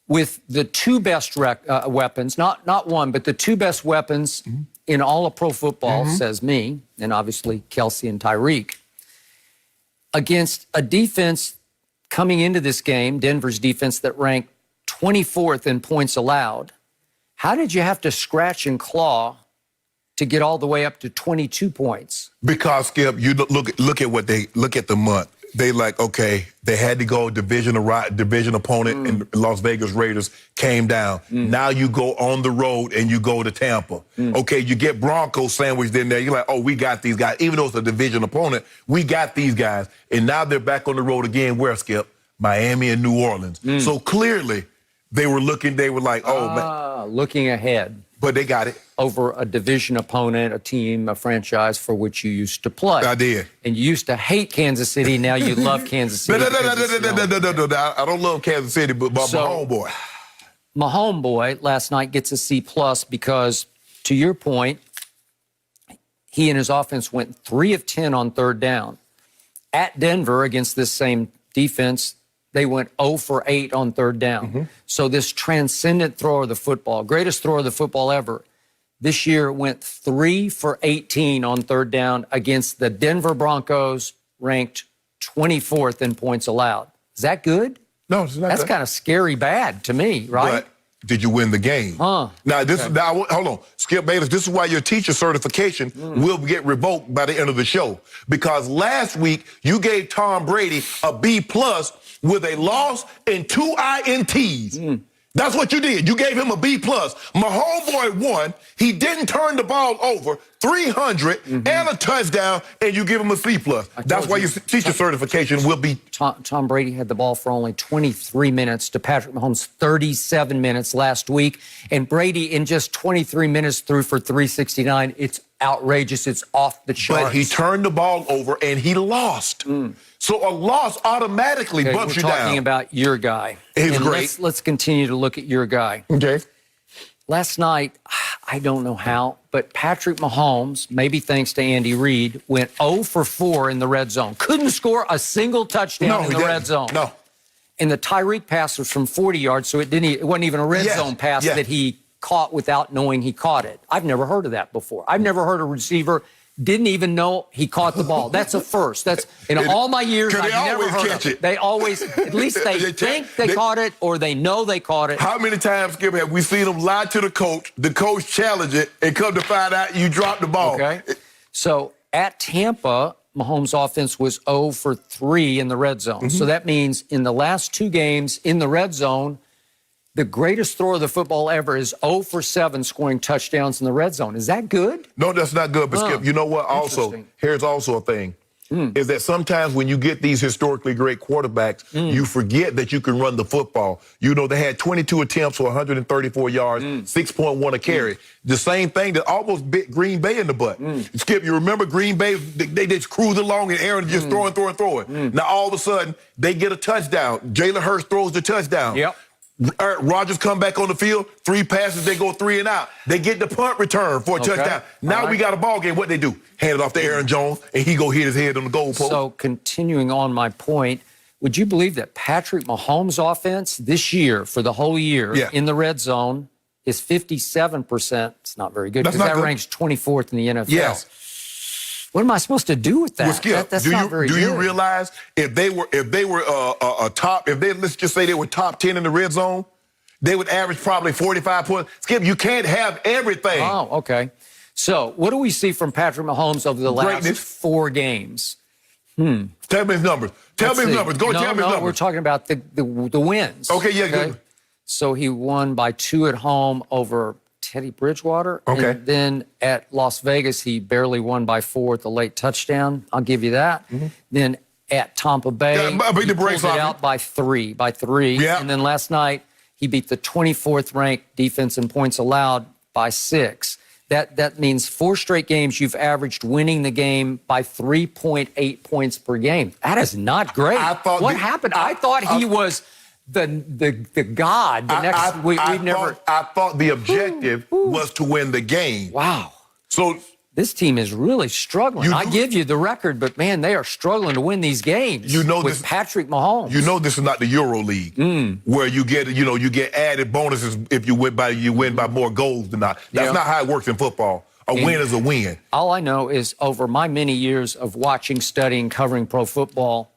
with the 2 best weapons, not one, but the 2 best weapons in all of pro football, says me, and obviously Kelsey and Tyreek, against a defense coming into this game, Denver's defense, that ranked 24th in points allowed. How did you have to scratch and claw to get all the way up to 22 points? Because, Skip, you look at the month. They like, okay, they had to go division opponent, and Las Vegas Raiders came down. Now you go on the road and you go to Tampa. Okay, you get Broncos sandwiched in there. You're like, oh, we got these guys. Even though it's a division opponent, we got these guys. And now they're back on the road again. Where, Skip? Miami and New Orleans. So clearly they were like, oh, man. Looking ahead. But they got it. Over a division opponent, a team, a franchise for which you used to play. I did. And you used to hate Kansas City. Now you love Kansas City. No. I don't love Kansas City, but my homeboy. My homeboy last night gets a C+ because, to your point, he and his offense went 3 of 10 on 3rd down. At Denver, against this same defense, they went 0 for 8 on 3rd down. So this transcendent thrower of the football, greatest thrower of the football ever, this year went 3 for 18 on 3rd down against the Denver Broncos, ranked 24th in points allowed. Is that good? No, it's not. That's good. kind of scary bad to me, right? But did you win the game? Huh. Now, hold on. Skip Bayless, this is why your teacher certification will get revoked by the end of the show. Because last week, you gave Tom Brady a B+ with a loss and 2 INTs. That's what you did. You gave him a B+. My homeboy won. He didn't turn the ball over, 300 and a touchdown, and you give him a C+. That's why your teacher certification will be. Tom Brady had the ball for only 23 minutes to Patrick Mahomes' 37 minutes last week. And Brady, in just 23 minutes, threw for 369. It's outrageous. It's off the charts. But he turned the ball over, and he lost. So a loss automatically bumps you down. We're talking about your guy. He's great. Let's continue to look at your guy. Okay. Last night, I don't know how, but Patrick Mahomes, maybe thanks to Andy Reid, went 0 for 4 in the red zone. Couldn't score a single touchdown in the red zone. No. And the Tyreek pass was from 40 yards, so it wasn't even a red zone pass that he caught without knowing he caught it. I've never heard of that before. I've never heard a receiver didn't even know he caught the ball. That's a first. That's in all my years. I've never heard of it. They always, at least they think they caught it, or they know they caught it. How many times, Skip, have we seen them lie to the coach challenge it, and come to find out you dropped the ball? Okay. So at Tampa, Mahomes' offense was 0 for 3 in the red zone. So that means in the last 2 games in the red zone, the greatest thrower of the football ever is 0 for 7 scoring touchdowns in the red zone. Is that good? No, that's not good. But, Skip, you know what? Also, here's also a thing. Is that sometimes when you get these historically great quarterbacks, you forget that you can run the football. You know, they had 22 attempts for 134 yards, 6.1 a carry. The same thing that almost bit Green Bay in the butt. Skip, you remember Green Bay, they just cruised along and Aaron just throwing. Now, all of a sudden, they get a touchdown. Jalen Hurts throws the touchdown. Yep. Aaron Rodgers come back on the field, 3 passes, they go 3 and out. They get the punt return for a touchdown. Now we got a ball game. What they do? Hand it off to Aaron Jones, and he go hit his head on the goalpost. So continuing on my point, Would you believe that Patrick Mahomes' offense this year, for the whole year, in the red zone, is 57%? It's not very good because that ranks 24th in the NFL. Yes. What am I supposed to do with that? Well, Skip, That's not very good. Do you realize if they were let's just say they were top 10 in the red zone, they would average probably 45 points. Skip, you can't have everything. Oh, okay. So what do we see from Patrick Mahomes over the last 4 games? Tell me his numbers. Tell me his numbers. Go tell me his numbers. We're talking about the wins. Okay, yeah, good. So he won by 2 at home over Teddy Bridgewater. Okay. And then at Las Vegas, he barely won by 4 at the late touchdown. I'll give you that. Then at Tampa Bay, he pulled it out by 3. Yeah. And then last night, he beat the 24th ranked defense in points allowed by 6. That means 4 straight games you've averaged winning the game by 3.8 points per game. That is not great. What happened? I thought he was the god. I thought the objective was to win the game. Wow. So this team is really struggling. I give you the record, but man, they are struggling to win these games. With Patrick Mahomes. You know this is not the Euro League where you get added bonuses if you win by more goals than not. That's not how it works in football. A win is a win. All I know is over my many years of watching, studying, covering pro football,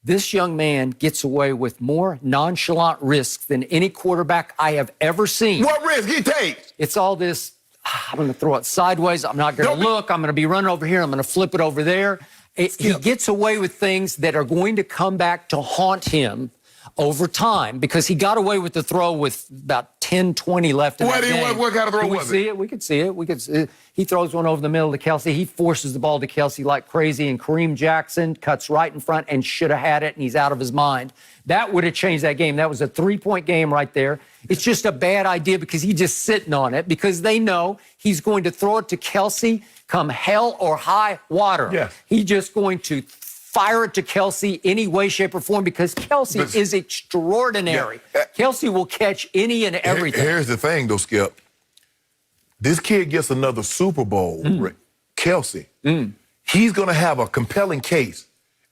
this young man gets away with more nonchalant risks than any quarterback I have ever seen. What risk he takes? It's all this, I'm going to throw it sideways. I'm not going to look. I'm going to be running over here. I'm going to flip it over there. He gets away with things that are going to come back to haunt him over time because he got away with the throw with about 10, 20 left in that game. What kind of throw was it? We could see it. He throws one over the middle to Kelsey. He forces the ball to Kelsey like crazy, and Kareem Jackson cuts right in front and should have had it, and he's out of his mind. That would have changed that game. That was a 3-point game right there. It's just a bad idea because he's just sitting on it because they know he's going to throw it to Kelsey come hell or high water. Yes. He's just going to fire it to Kelsey any way, shape, or form because Kelsey is extraordinary. Kelsey will catch any and everything. Here's the thing, though, Skip. This kid gets another Super Bowl, Kelsey. He's going to have a compelling case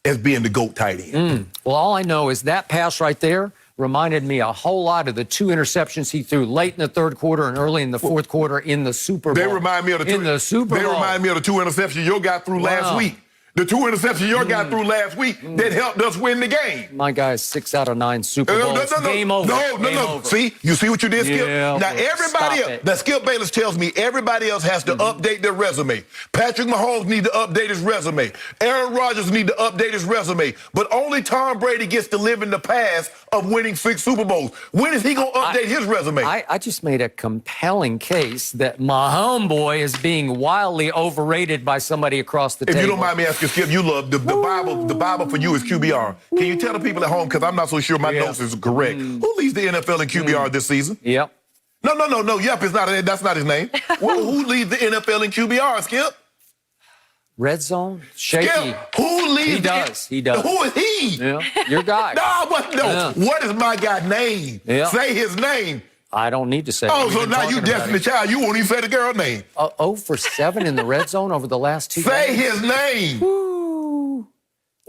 as being the GOAT tight end. Well, all I know is that pass right there reminded me a whole lot of the 2 interceptions he threw late in the 3rd quarter and early in the 4th quarter in the Super Bowl. They remind me of the 2 interceptions your guy threw last week. The 2 interceptions your guy threw last week that helped us win the game. My guy's 6 out of 9 Super Bowls. Game over. No. See, you see what you did, Skip? Now, everybody else, now Skip Bayless tells me everybody else has to update their resume. Patrick Mahomes needs to update his resume. Aaron Rodgers needs to update his resume. But only Tom Brady gets to live in the past of winning 6 Super Bowls. When is he going to update his resume? I just made a compelling case that my homeboy is being wildly overrated by somebody across the table. If you don't mind me asking, Skip, you love the Bible. The Bible for you is QBR. Can you tell the people at home, because I'm not so sure my notes is correct, who leads the NFL in QBR this season? Yep. No. Yep, that's not his name. Well, who leads the NFL in QBR, Skip? Red zone? Shaky. Skip, who leads He does. Who is he? Yeah, your guy. What is my guy's name? Yeah. Say his name. I don't need to say it. Oh, so now you Destiny Child. You won't even say the girl's name. 0 for 7 in the red zone over the last 2 Say games. his name.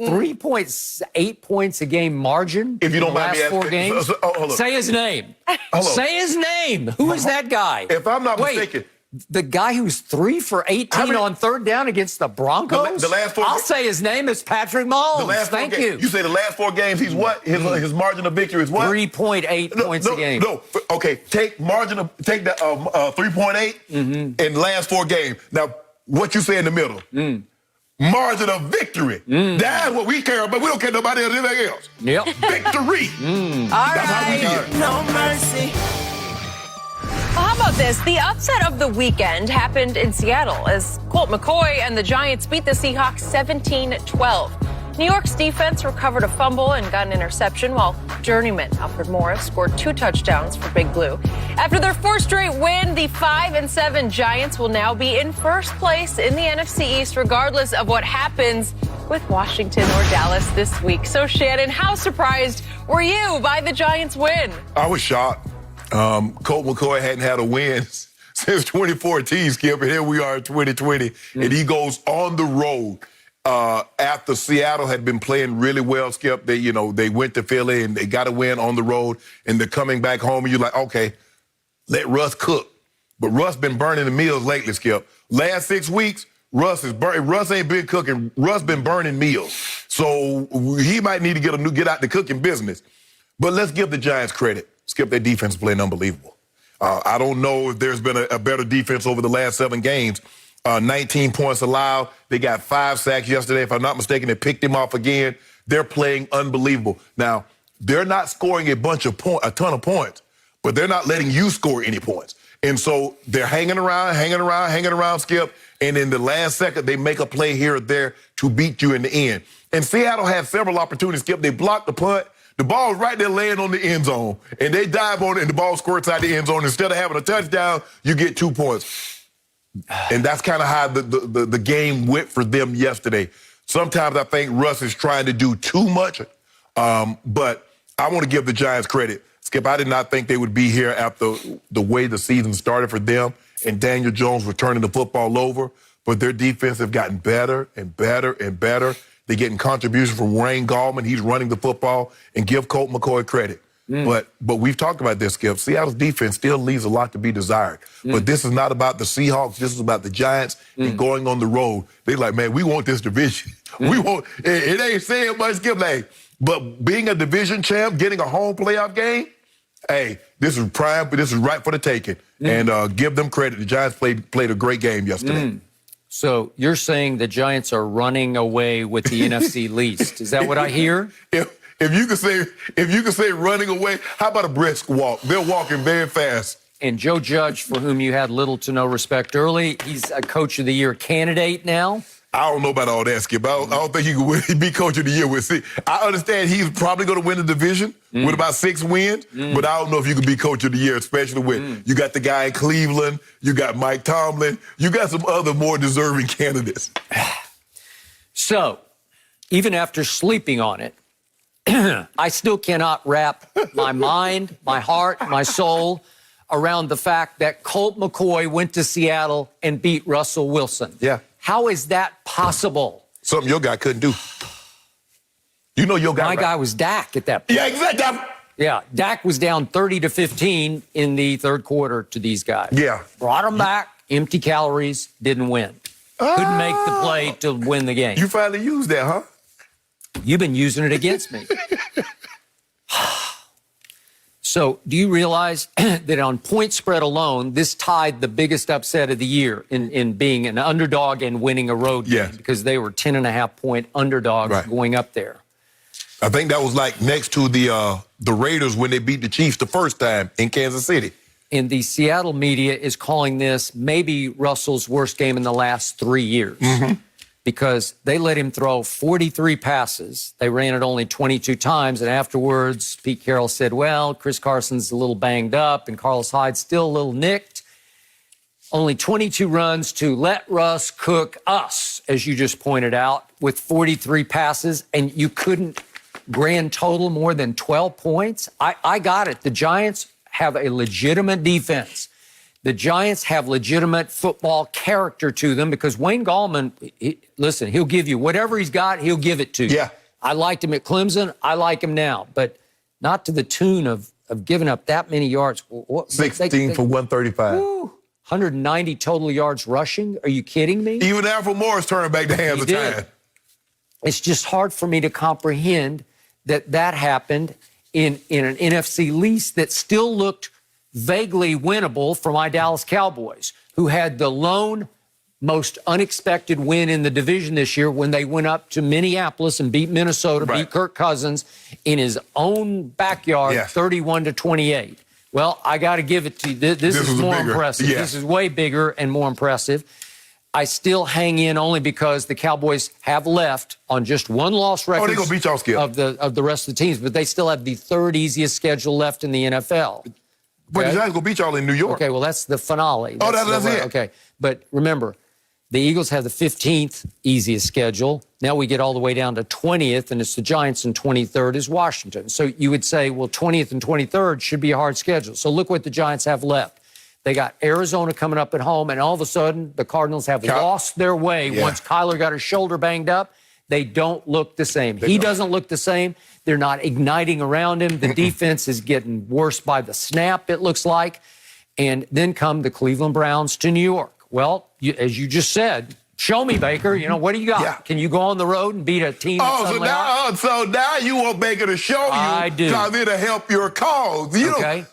3.8 points a game margin. If you don't mind me asking. 4 games. Hold on. Say his name. Say his name. Who is that guy? If I'm not mistaken. The guy who's 3 for 18 on 3rd down against the Broncos? The last 4 I'll say his name is Patrick Mahomes. Thank you. You say the last 4 games, he's what? His margin of victory is what? 3.8 points a game. No. Okay, take the 3.8 in the last 4 games. Now, what you say in the middle? Margin of victory. That's what we care about. We don't care about anything else. Yep. Victory. All right. No mercy. Well, how about this? The upset of the weekend happened in Seattle as Colt McCoy and the Giants beat the Seahawks 17-12. New York's defense recovered a fumble and got an interception, while journeyman Alfred Morris scored 2 touchdowns for Big Blue. After their 4th straight win, the 5-7 Giants will now be in first place in the NFC East, regardless of what happens with Washington or Dallas this week. So, Shannon, how surprised were you by the Giants' win? I was shocked. Colt McCoy hadn't had a win since 2014, Skip, and here we are in 2020, and he goes on the road after Seattle had been playing really well, Skip, they went to Philly and they got a win on the road, and they're coming back home, and you're like, okay, let Russ cook. But Russ been burning the meals lately, Skip. Last 6 weeks, Russ ain't been cooking. Russ been burning meals. So he might need to get out the cooking business. But let's give the Giants credit. Skip, their defense is playing unbelievable. I don't know if there's been a better defense over the last 7 games. 19 points allowed. They got 5 sacks yesterday. If I'm not mistaken, they picked him off again. They're playing unbelievable. Now, they're not scoring a ton of points, but they're not letting you score any points. And so they're hanging around, Skip, and in the last second, they make a play here or there to beat you in the end. And Seattle had several opportunities, Skip. They blocked the punt. The ball was right there laying on the end zone, and they dive on it, and the ball squirts out the end zone. Instead of having a touchdown, you get 2 points. And that's kind of how the game went for them yesterday. Sometimes I think Russ is trying to do too much, but I want to give the Giants credit. Skip, I did not think they would be here after the way the season started for them and Daniel Jones were turning the football over, but their defense have gotten better and better and better. They're getting contributions from Wayne Gallman. He's running the football, and give Colt McCoy credit. But we've talked about this, Skip. Seattle's defense still leaves a lot to be desired. But this is not about the Seahawks. This is about the Giants and going on the road. They're like, man, we want this division. We want it ain't saying much, Skip. But being a division champ, getting a home playoff game, hey, this is prime. This is right for the taking. And give them credit. The Giants played a great game yesterday. So you're saying the Giants are running away with the NFC least. Is that what I hear? If you can say running away, how about a brisk walk? They're walking very fast. And Joe Judge, for whom you had little to no respect early, he's a Coach of the Year candidate now. I don't know about all that, Skip. I don't think he could be Coach of the Year with 6. I understand he's probably going to win the division with about 6 wins, but I don't know if you can be Coach of the Year, especially with you got the guy in Cleveland, you got Mike Tomlin, you got some other more deserving candidates. So, even after sleeping on it, I still cannot wrap my mind, my heart, my soul around the fact that Colt McCoy went to Seattle and beat Russell Wilson. Yeah. How is that possible? Something your guy couldn't do. You know your guy. My guy was Dak at that point. Yeah, exactly. Yeah, Dak was down 30-15 in the third quarter to these guys. Yeah. Brought them back, empty calories, didn't win. Couldn't make the play to win the game. You finally used that, huh? You've been using it against me. So do you realize that on point spread alone, this tied the biggest upset of the year in being an underdog and winning a road game because they were 10.5-point underdogs going up there. I think that was like next to the Raiders when they beat the Chiefs the first time in Kansas City. And the Seattle media is calling this maybe Russell's worst game in the last 3 years. Because they let him throw 43 passes. They ran it only 22 times. And afterwards, Pete Carroll said, well, Chris Carson's a little banged up and Carlos Hyde's still a little nicked. Only 22 runs to let Russ cook us, as you just pointed out, with 43 passes. And you couldn't grand total more than 12 points. I got it. The Giants have a legitimate defense. The Giants have legitimate football character to them because Wayne Gallman, listen, he'll give you whatever he's got, he'll give it to you. Yeah. I liked him at Clemson. I like him now, but not to the tune of giving up that many yards. 16 for 135. 190 total yards rushing. Are you kidding me? Even Alfred Morris turning back the hands of time. It's just hard for me to comprehend that happened in an NFC least that still looked vaguely winnable for my Dallas Cowboys, who had the lone most unexpected win in the division this year when they went up to Minneapolis and beat Minnesota, beat Kirk Cousins in his own backyard, 31-28. Well, I got to give it to you. This is more impressive. This is way bigger and more impressive. I still hang in only because the Cowboys have left on just one loss record they're gonna beat y'all, Skip. of the rest of the teams, but they still have the third easiest schedule left in the NFL. But the Giants gonna beat y'all in New York. Okay, well, that's the finale. That's it. Okay, but remember, the Eagles have the 15th easiest schedule. Now we get all the way down to 20th, and it's the Giants, and 23rd is Washington. So you would say, well, 20th and 23rd should be a hard schedule. So look what the Giants have left. They got Arizona coming up at home, and all of a sudden, the Cardinals have lost their way. Once Kyler got his shoulder banged up, they don't look the same. He doesn't look the same. They're not igniting around him. The defense is getting worse by the snap, it looks like. And then come the Cleveland Browns to New York. Well, as you just said, show me, Baker. What do you got? Yeah. Can you go on the road and beat a team? So now you want Baker to show you. I do. Because it'll help your cause. Okay.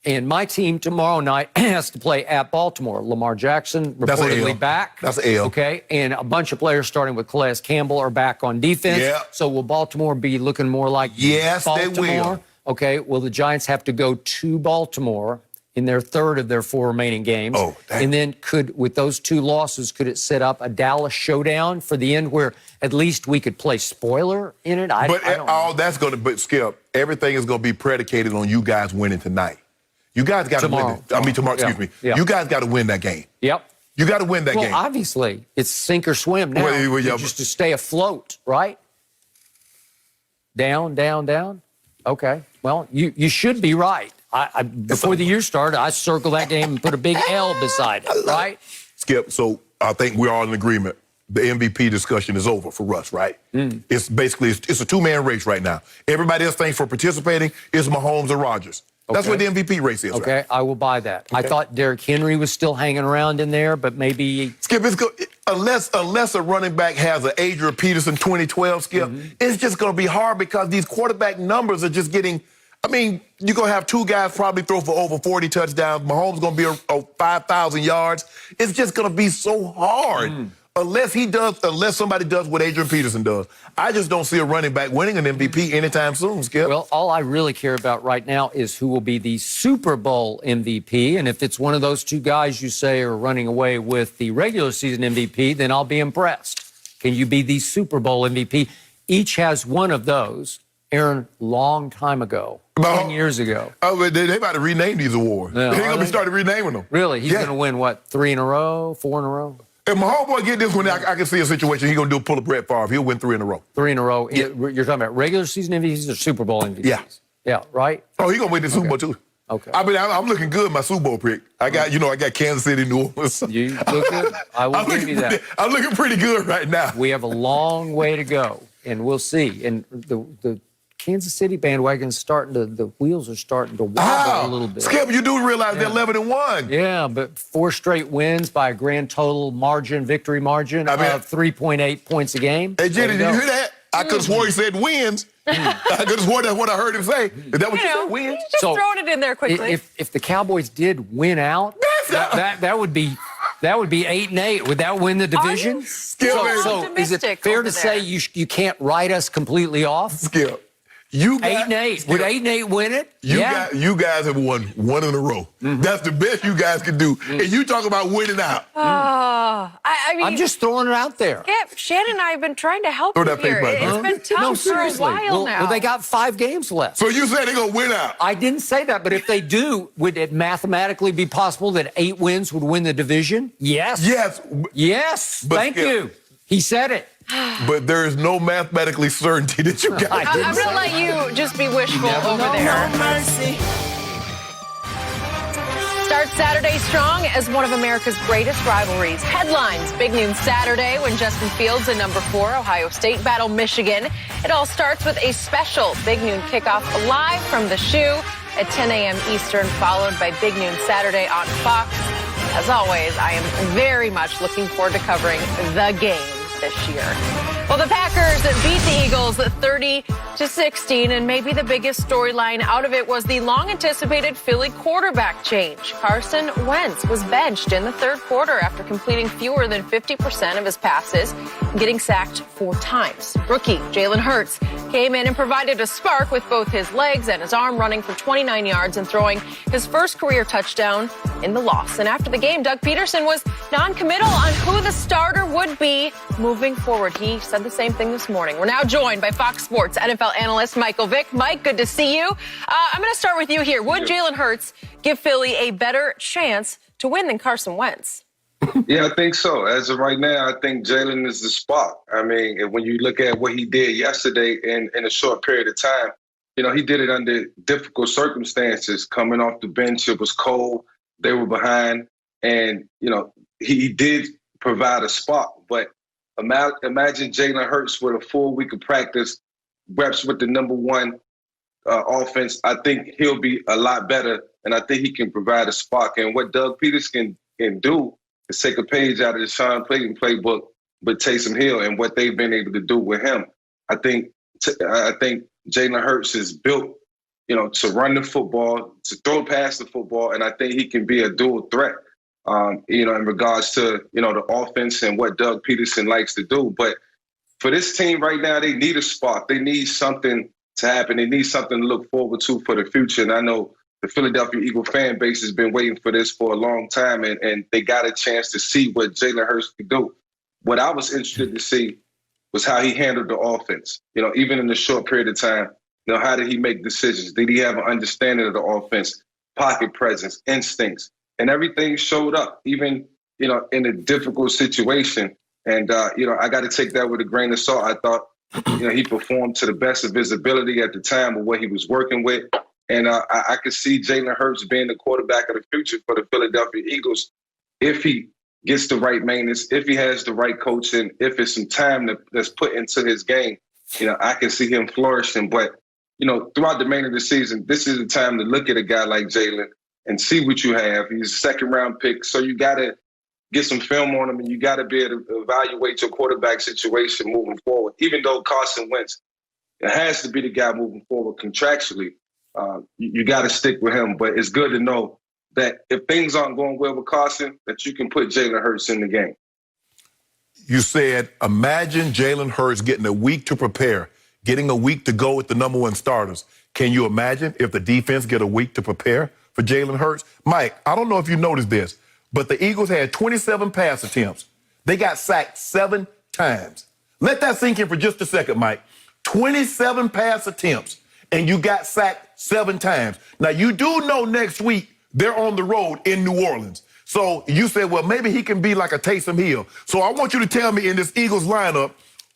And my team tomorrow night has to play at Baltimore. Lamar Jackson reportedly back. That's an L. Okay. And a bunch of players starting with Calais Campbell are back on defense. Yeah. So will Baltimore be looking more like Baltimore? They will. Okay. Well, the Giants have to go to Baltimore in their third of their 4 remaining games. And then with those 2 losses, could it set up a Dallas showdown for the end where at least we could play spoiler in it? I don't know. But Skip, everything is going to be predicated on you guys winning tonight. You guys got to win it. Tomorrow, excuse me. Yeah. You guys got to win that game. Yep. You got to win that game. Well, obviously, it's sink or swim now. Just to stay afloat, right? Down, down, down. Okay. Well, you should be right. Before the year started, I circled that game and put a big L beside it, right? Skip, so I think we're all in agreement. The MVP discussion is over for us, right? It's basically, it's a 2-man race right now. Everybody else thanks for participating. It's Mahomes and Rodgers. That's what the MVP race is. Okay, right? I will buy that. I thought Derek Henry was still hanging around in there, but maybe... Skip, unless a running back has an Adrian Peterson 2012, Skip, it's just going to be hard because these quarterback numbers are just getting... I mean, you're going to have 2 guys probably throw for over 40 touchdowns. Mahomes going to be 5,000 yards. It's just going to be so hard unless somebody does what Adrian Peterson does. I just don't see a running back winning an MVP anytime soon, Skip. Well, all I really care about right now is who will be the Super Bowl MVP. And if it's one of those 2 guys you say are running away with the regular season MVP, then I'll be impressed. Can you be the Super Bowl MVP? Each has one of those. Aaron, long time ago, 10 years ago. Oh, but they about to rename these awards. Yeah, They're going to be starting renaming them. Really? He's going to win, what, 3 in a row, 4 in a row? If my homeboy get this one, I can see a situation. He's going to pull a Brett Favre. He'll win 3 in a row. 3 in a row. Yeah. You're talking about regular season MVPs or Super Bowl MVPs? Yeah. Yeah, right? Oh, he's going to win the Super Bowl, too. Okay. I mean, I'm looking good in my Super Bowl pick. I got Kansas City, New Orleans. You look good. I will give you that. I'm looking pretty good right now. We have a long way to go, and we'll see. And the Kansas City bandwagon's the wheels are starting to wobble a little bit. Skip, you do realize they're 11-1. Yeah, but 4 straight wins by a grand total victory margin of 3.8 points a game. Hey, Jenny, did you hear that? I could have swore he said wins. I could have swore that's what I heard him say. Is that what you said, wins? Just throwing it in there quickly. If the Cowboys did win out, that would be 8-8. Would that win the division? So is it fair to say you can't write us completely off? Skip. 8-8. Would 8-8 win it? You guys have won 1 in a row. That's the best you guys can do. And you talk about winning out. I mean, I'm just throwing it out there. Yep, Shannon and I have been trying to help Throw you that here. paper It's out. been tough for a while now. Well, they got 5 games left. So you say they're going to win out? I didn't say that, but if they do, would it mathematically be possible that 8 wins would win the division? Yes. Yes. Yes. Thank you. He said it. But there is no mathematically certainty that you guys I'm going to let you just be wishful over there. No mercy. Start Saturday strong as one of America's greatest rivalries. Headlines, big noon Saturday when Justin Fields and number 4 Ohio State battle Michigan. It all starts with a special big noon kickoff live from the Shoe at 10 a.m. Eastern, followed by Big Noon Saturday on Fox. As always, I am very much looking forward to covering the game this year. Well, the Packers beat the Eagles 30-16, and maybe the biggest storyline out of it was the long-anticipated Philly quarterback change. Carson Wentz was benched in the third quarter after completing fewer than 50% of his passes and getting sacked 4 times. Rookie Jalen Hurts came in and provided a spark with both his legs and his arm, running for 29 yards and throwing his first career touchdown in the loss. And after the game, Doug Peterson was non-committal on who the starter would be moving forward. He said the same thing this morning. We're now joined by Fox Sports NFL analyst Michael Vick. Mike, good to see you. I'm going to start with you here. Would Jalen Hurts give Philly a better chance to win than Carson Wentz? Yeah, I think so. As of right now, I think Jalen is the spot. I mean, when you look at what he did yesterday in a short period of time, he did it under difficult circumstances. Coming off the bench, it was cold. they were behind, and he did provide a spark. But imagine Jalen Hurts with a full week of practice, reps with the #1 offense. I think he'll be a lot better, and I think he can provide a spark. And what Doug Peterson can do is take a page out of the Sean Payton playbook with Taysom Hill and what they've been able to do with him. I think Jalen Hurts is built, to run the football, to throw past the football, and I think he can be a dual threat, in regards to, the offense and what Doug Peterson likes to do. But for this team right now, they need a spark. They need something to happen. They need something to look forward to for the future. And I know the Philadelphia Eagles fan base has been waiting for this for a long time, and they got a chance to see what Jalen Hurts could do. What I was interested to see was how he handled the offense. Even in a short period of time, how did he make decisions? Did he have an understanding of the offense, pocket presence, instincts? And everything showed up, even, in a difficult situation. And, I got to take that with a grain of salt. I thought, he performed to the best of his ability at the time with what he was working with. And I could see Jalen Hurts being the quarterback of the future for the Philadelphia Eagles if he gets the right maintenance, if he has the right coaching, if it's some time that's put into his game. I can see him flourishing. But, throughout the remainder of the season, this is the time to look at a guy like Jalen and see what you have. He's a second-round pick, so you got to get some film on him, and you got to be able to evaluate your quarterback situation moving forward. Even though Carson Wentz has to be the guy moving forward contractually, you got to stick with him. But it's good to know that if things aren't going well with Carson, that you can put Jalen Hurts in the game. You said, imagine Jalen Hurts getting a week to prepare, getting a week to go with the #1 starters. Can you imagine if the defense get a week to prepare for Jalen Hurts? Mike, I don't know if you noticed this, but the Eagles had 27 pass attempts. They got sacked 7 times. Let that sink in for just a second, Mike. 27 pass attempts, and you got sacked 7 times. Now, you do know next week they're on the road in New Orleans. So you said, well, maybe he can be like a Taysom Hill. So I want you to tell me in this Eagles lineup,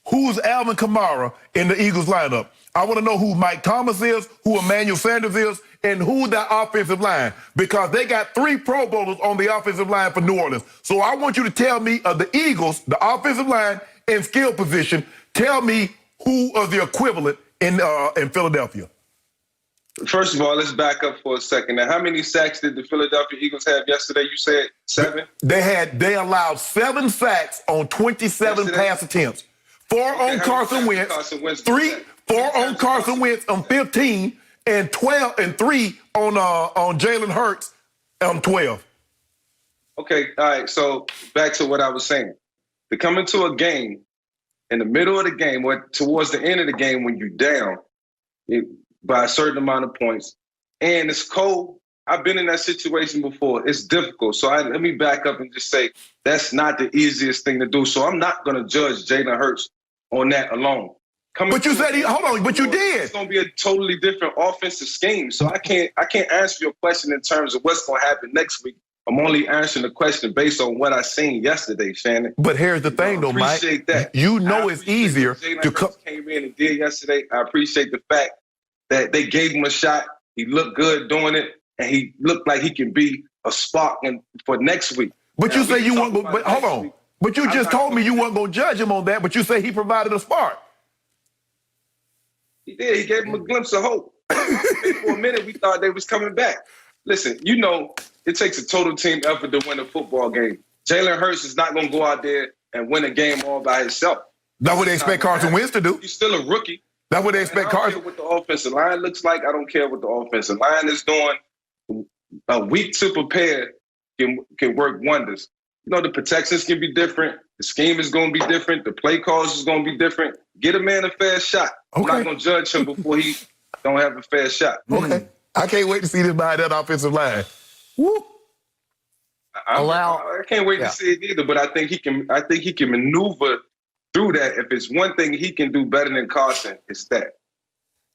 who's Alvin Kamara in the Eagles lineup? I want to know who Mike Thomas is, who Emmanuel Sanders is, and who that offensive line, because they got 3 Pro Bowlers on the offensive line for New Orleans. So I want you to tell me of the Eagles, the offensive line and skill position, tell me who are the equivalent in Philadelphia. First of all, let's back up for a second. Now, how many sacks did the Philadelphia Eagles have yesterday? You said 7? They allowed 7 sacks on 27 pass attempts. 4 on Carson Wentz, 4 on Carson Wentz on 15, and 3 on Jalen Hurts on 12. Okay, all right. So back to what I was saying. To come into a game, in the middle of the game, or towards the end of the game when you're down by a certain amount of points, and it's cold. I've been in that situation before. It's difficult. So let me back up and just say that's not the easiest thing to do. So I'm not going to judge Jalen Hurts on that alone. But you said but you did. It's going to be a totally different offensive scheme. So I can't answer your question in terms of what's going to happen next week. I'm only answering the question based on what I seen yesterday, Shannon. But here's the thing, though, Mike. That. You know it's easier to come. Came in and did yesterday. I appreciate the fact that they gave him a shot. He looked good doing it, and he looked like he can be a spark for next week. But you say you weren't. But hold on. But you just told me you weren't going to judge him on that. But you say he provided a spark. He did. He gave him a glimpse of hope. For a minute, we thought they was coming back. Listen, it takes a total team effort to win a football game. Jalen Hurts is not going to go out there and win a game all by himself. That's what they expect Carson Wentz to do. He's still a rookie. That's what they expect Carson. I don't care what the offensive line looks like. I don't care what the offensive line is doing. A week to prepare can work wonders. The protections can be different. The scheme is going to be different. The play calls is going to be different. Get a man a fair shot. Okay. I'm not going to judge him before he don't have a fair shot. Okay. I can't wait to see this behind that offensive line. Woo. I can't wait to see it either, but I think he can maneuver through that. If it's one thing he can do better than Carson, it's that.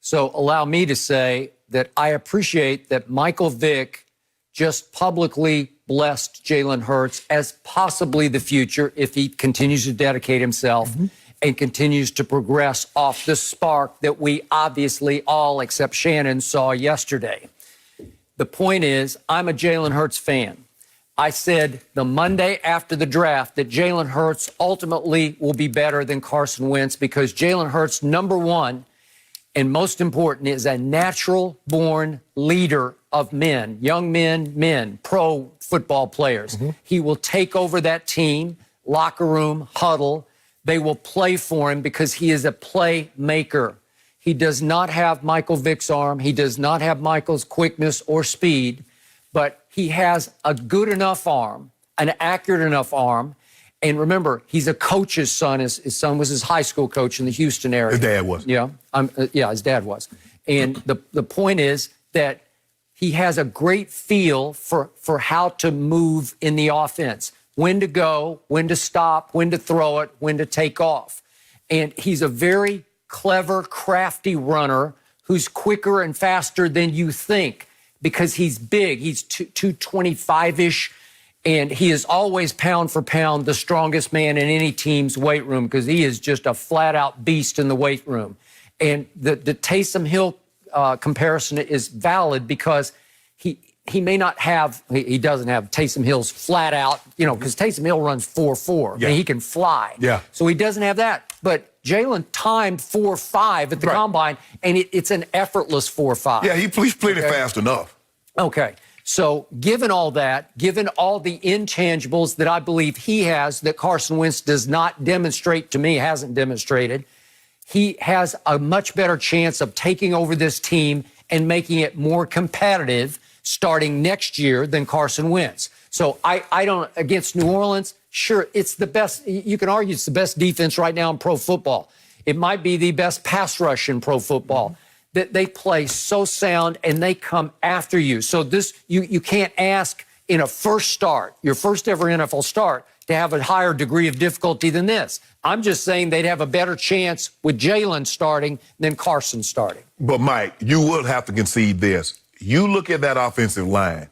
So allow me to say that I appreciate that Michael Vick just publicly blessed Jalen Hurts as possibly the future if he continues to dedicate himself and continues to progress off the spark that we obviously all, except Shannon, saw yesterday. The point is, I'm a Jalen Hurts fan. I said the Monday after the draft that Jalen Hurts ultimately will be better than Carson Wentz because Jalen Hurts, number one, and most important, is a natural-born leader of men, young men, pro football players. He will take over that team, locker room, huddle. They will play for him because he is a playmaker. He does not have Michael Vick's arm. He does not have Michael's quickness or speed, but he has a good enough arm, an accurate enough arm. And remember, he's a coach's son. His son was his high school coach in the Houston area. His dad was. Yeah, his dad was. And the point is that he has a great feel for how to move in the offense, when to go, when to stop, when to throw it, when to take off. And he's a very clever, crafty runner who's quicker and faster than you think because he's big. He's 225-ish. And he is always pound for pound the strongest man in any team's weight room because he is just a flat-out beast in the weight room. And the Taysom Hill comparison is valid because he may not have, he doesn't have Taysom Hill's flat-out, because Taysom Hill runs 4.4. Yeah. I mean, he can fly. Yeah. So he doesn't have that. But Jalen timed 4.5 at the combine, and it's an effortless 4.5. Yeah, he's played it fast enough. Okay. So given all that, given all the intangibles that I believe he has that Carson Wentz does not demonstrate to me, hasn't demonstrated, he has a much better chance of taking over this team and making it more competitive starting next year than Carson Wentz. So I don't, against New Orleans, sure, it's the best, you can argue it's the best defense right now in pro football. It might be the best pass rush in pro football. That they play so sound and they come after you. So this, you can't ask in a first start, your first ever NFL start, to have a higher degree of difficulty than this. I'm just saying they'd have a better chance with Jalen starting than Carson starting. But Mike, you will have to concede this. You look at that offensive line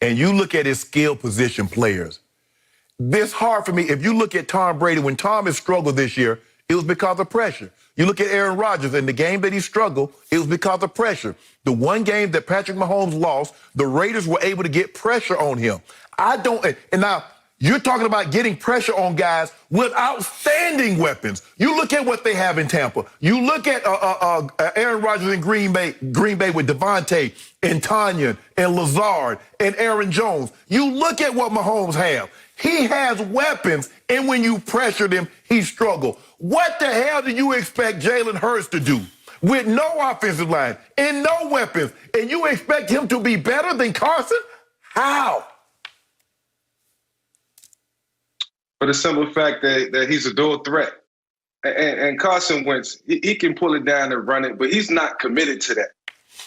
and you look at his skill position players. This hard for me. If you look at Tom Brady, when Tom has struggled this year, it was because of pressure. You look at Aaron Rodgers, in the game that he struggled, it was because of pressure. The one game that Patrick Mahomes lost, the Raiders were able to get pressure on him. And now you're talking about getting pressure on guys with outstanding weapons. You look at what they have in Tampa. You look at Aaron Rodgers in Green Bay with Devontae and Tanya and Lazard and Aaron Jones. You look at what Mahomes have. He has weapons, and when you pressured him, he struggled. What the hell do you expect Jalen Hurts to do with no offensive line and no weapons, and you expect him to be better than Carson? How? For the simple fact that he's a dual threat. And Carson Wentz, he can pull it down and run it, but he's not committed to that.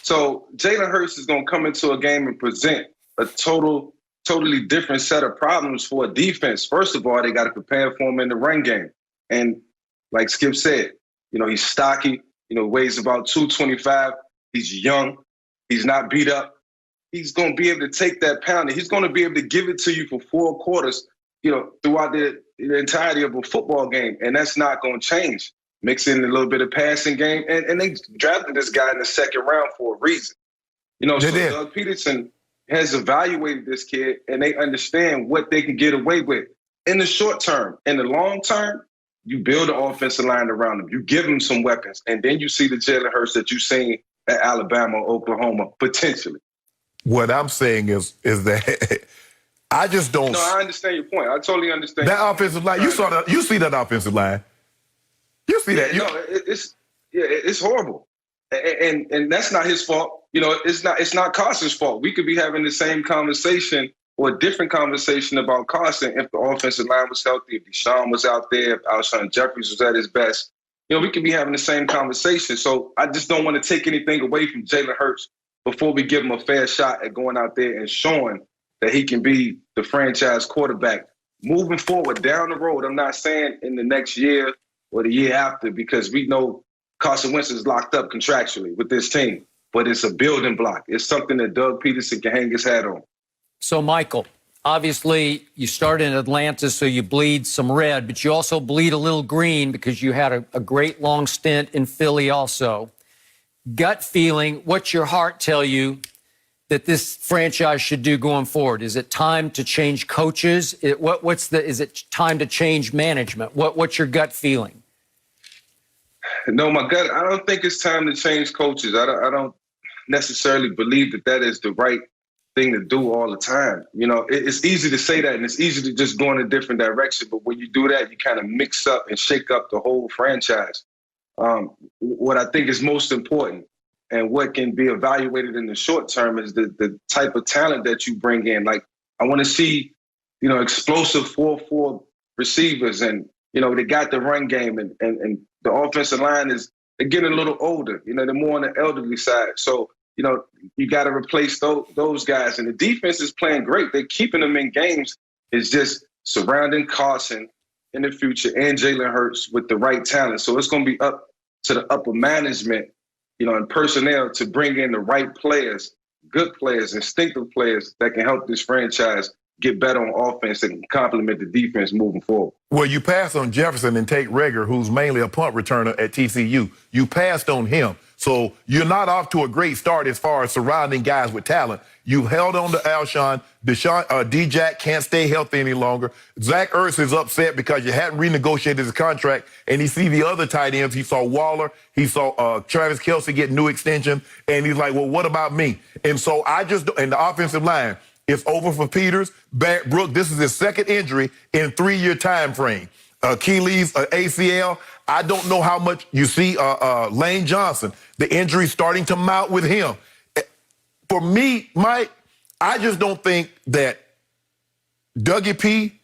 So Jalen Hurts is going to come into a game and present a totally different set of problems for a defense. First of all, they got to prepare for him in the run game. And like Skip said, he's stocky, weighs about 225. He's young. He's not beat up. He's going to be able to take that pounding. He's going to be able to give it to you for 4 quarters, throughout the entirety of a football game. And that's not going to change. Mix in a little bit of passing game. And they drafted this guy in the second round for a reason. So Doug Peterson has evaluated this kid, and they understand what they can get away with in the short term. In the long term, you build an offensive line around him. You give him some weapons, and then you see the Jalen Hurts that you've seen at Alabama, Oklahoma, potentially. What I'm saying is that I just don't. No, I understand your point. I totally understand. That offensive line, you see that offensive line. You see that. It's horrible. And that's not his fault. It's not Carson's fault. We could be having the same conversation or a different conversation about Carson if the offensive line was healthy, if Deshaun was out there, if Alshon Jeffries was at his best. We could be having the same conversation. So I just don't want to take anything away from Jalen Hurts before we give him a fair shot at going out there and showing that he can be the franchise quarterback moving forward down the road. I'm not saying in the next year or the year after, because we know Carson Wentz is locked up contractually with this team, but it's a building block. It's something that Doug Peterson can hang his hat on. So, Michael, obviously you started in Atlanta, so you bleed some red, but you also bleed a little green because you had a great long stint in Philly also. Gut feeling, what's your heart tell you that this franchise should do going forward? Is it time to change coaches? Is it time to change management? What's your gut feeling? No, my gut, I don't think it's time to change coaches. I don't necessarily believe that is the right thing to do all the time. You know, it's easy to say that, and it's easy to just go in a different direction. But when you do that, you kind of mix up and shake up the whole franchise. What I think is most important and what can be evaluated in the short term is the type of talent that you bring in. Like, I want to see, explosive 4-4 receivers, and, they got the run game, and the offensive line they're getting a little older. They're more on the elderly side. So, you got to replace those guys. And the defense is playing great. They're keeping them in games. It's just surrounding Carson in the future and Jalen Hurts with the right talent. So it's going to be up to the upper management, and personnel to bring in the right players, good players, instinctive players that can help this franchise get better on offense and complement the defense moving forward. Well, you passed on Jefferson and Tate Reagor, who's mainly a punt returner at TCU. You passed on him. So you're not off to a great start as far as surrounding guys with talent. You held on to Alshon. D-Jack can't stay healthy any longer. Zach Ertz is upset because you hadn't renegotiated his contract, and he see the other tight ends. He saw Waller. He saw Travis Kelce get new extension, and he's like, well, what about me? And so and the offensive line, it's over for Peters. Brooke, this is his second injury in 3-year time frame. Achilles, ACL. I don't know how much you see Lane Johnson. The injury starting to mount with him. For me, Mike, I just don't think that Dougie P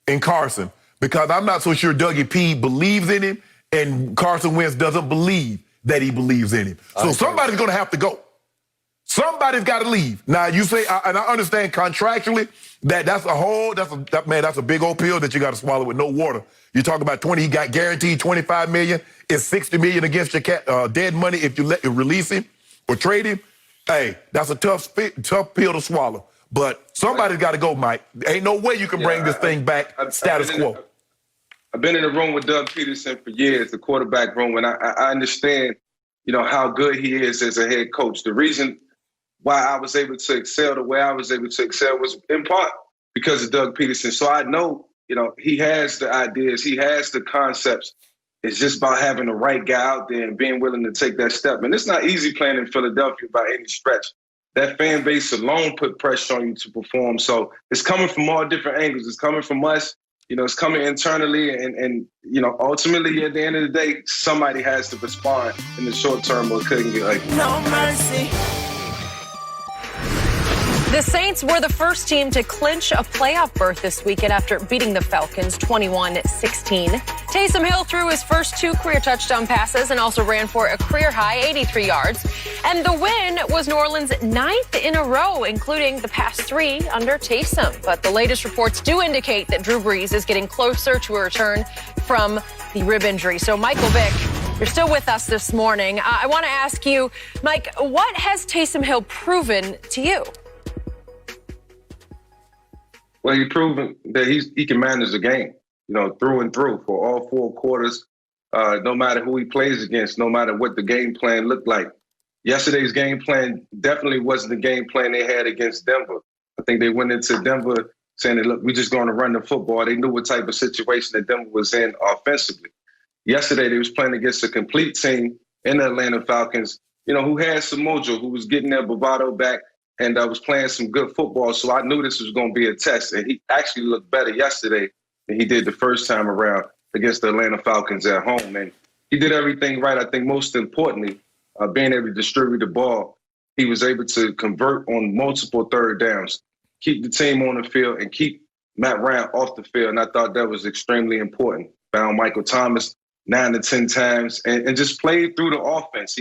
and Carson, because I'm not so sure Dougie P believes in him and Carson Wentz doesn't believe that he believes in him. So somebody's going to have to go. Somebody's got to leave. Now, you say, and I understand contractually that's a big old pill that you got to swallow with no water. You talk about 20, he got guaranteed $25 million. It's $60 million against your dead money if you release him or trade him. Hey, that's a tough pill to swallow. But somebody's got to go, Mike. Ain't no way you can bring this thing back status quo. I've been in the room with Doug Peterson for years, the quarterback room, and I understand, how good he is as a head coach. The reason why I was able to excel the way I was able to excel was in part because of Doug Peterson. So I know, he has the ideas, he has the concepts. It's just about having the right guy out there and being willing to take that step. And it's not easy playing in Philadelphia by any stretch. That fan base alone put pressure on you to perform. So it's coming from all different angles. It's coming from us. It's coming internally. And ultimately, at the end of the day, somebody has to respond in the short term or couldn't get like no mercy. The Saints were the first team to clinch a playoff berth this weekend after beating the Falcons 21-16. Taysom Hill threw his first 2 career touchdown passes and also ran for a career-high 83 yards. And the win was New Orleans' 9th in a row, including the past 3 under Taysom. But the latest reports do indicate that Drew Brees is getting closer to a return from the rib injury. So, Michael Vick, you're still with us this morning. I want to ask you, Mike, what has Taysom Hill proven to you? Well, he's proven that he can manage the game, through and through for all 4 quarters, no matter who he plays against, no matter what the game plan looked like. Yesterday's game plan definitely wasn't the game plan they had against Denver. I think they went into Denver saying, look, we're just going to run the football. They knew what type of situation that Denver was in offensively. Yesterday, they was playing against a complete team in the Atlanta Falcons, who had some mojo, who was getting their bravado back, and was playing some good football. So I knew this was going to be a test. And he actually looked better yesterday than he did the first time around against the Atlanta Falcons at home. And he did everything right. I think most importantly, being able to distribute the ball, he was able to convert on multiple third downs, keep the team on the field, and keep Matt Ryan off the field. And I thought that was extremely important. Found Michael Thomas 9 to 10 times and just played through the offense.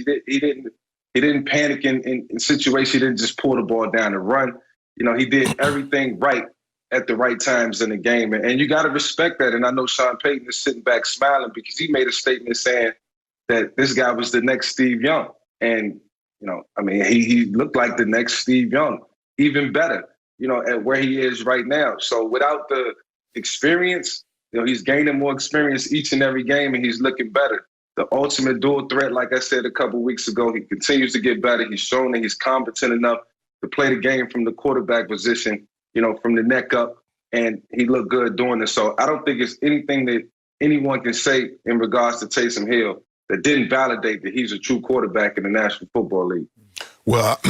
He didn't panic in situations. He didn't just pull the ball down and run. He did everything right at the right times in the game. And you got to respect that. And I know Sean Payton is sitting back smiling because he made a statement saying that this guy was the next Steve Young. And, he looked like the next Steve Young, even better, at where he is right now. So without the experience, he's gaining more experience each and every game, and he's looking better. The ultimate dual threat, like I said a couple weeks ago, he continues to get better. He's shown that he's competent enough to play the game from the quarterback position, from the neck up, and he looked good doing it. So I don't think it's anything that anyone can say in regards to Taysom Hill that didn't validate that he's a true quarterback in the National Football League. Well,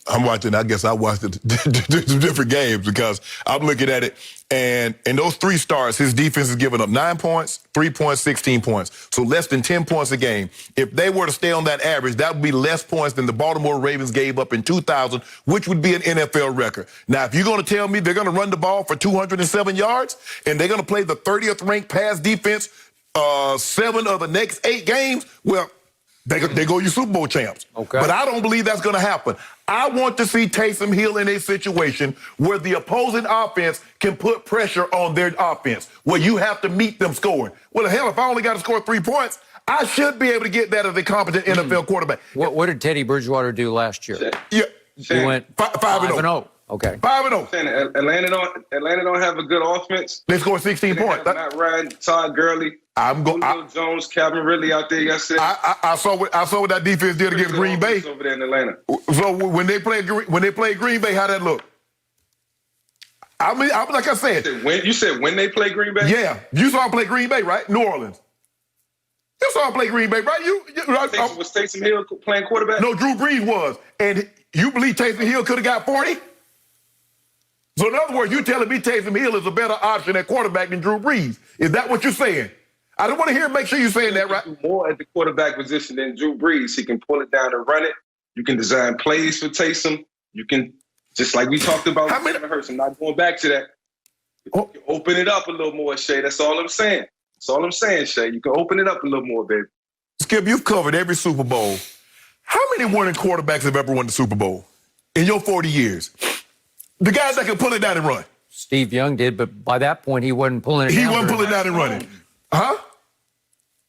I'm watching, I guess I watched different games because I'm looking at it. And in those 3 starts, his defense is giving up 9 points, 3 points, 16 points. So less than 10 points a game. If they were to stay on that average, that would be less points than the Baltimore Ravens gave up in 2000, which would be an NFL record. Now, if you're going to tell me they're going to run the ball for 207 yards and they're going to play the 30th ranked pass defense 7 of the next 8 games, well, they go you Super Bowl champs. Okay. But I don't believe that's going to happen. I want to see Taysom Hill in a situation where the opposing offense can put pressure on their offense, where you have to meet them scoring. Well, hell, if I only got to score 3 points, I should be able to get that as a competent NFL quarterback. What did Teddy Bridgewater do last year? Yeah. He went 5-0. Okay. 5-0. Atlanta don't have a good offense. They scored 16 points. Matt Ryan, Todd Gurley, Julio Jones, Calvin Ridley out there yesterday. I saw what that defense did against Green Bay over there in Atlanta. So when they played Green Bay, how that look? I mean, like I said, you said when they play Green Bay? Yeah, you saw them play Green Bay, right? New Orleans. You saw them play Green Bay, right? Was Taysom Hill playing quarterback? No, Drew Brees was, and you believe Taysom Hill could have got 40? So in other words, you're telling me Taysom Hill is a better option at quarterback than Drew Brees. Is that what you're saying? I don't want to hear. Make sure you're saying that right. More at the quarterback position than Drew Brees. He can pull it down and run it. You can design plays for Taysom. You can, just like we talked about with Jalen Hurts. I'm not going back to that. You can open it up a little more, Shay. That's all I'm saying. That's all I'm saying, Shay. You can open it up a little more, baby. Skip, you've covered every Super Bowl. How many winning quarterbacks have ever won the Super Bowl in your 40 years? The guys that can pull it down and run. Steve Young did, but by that point, he wasn't pulling it down. He wasn't pulling it down and running. Huh?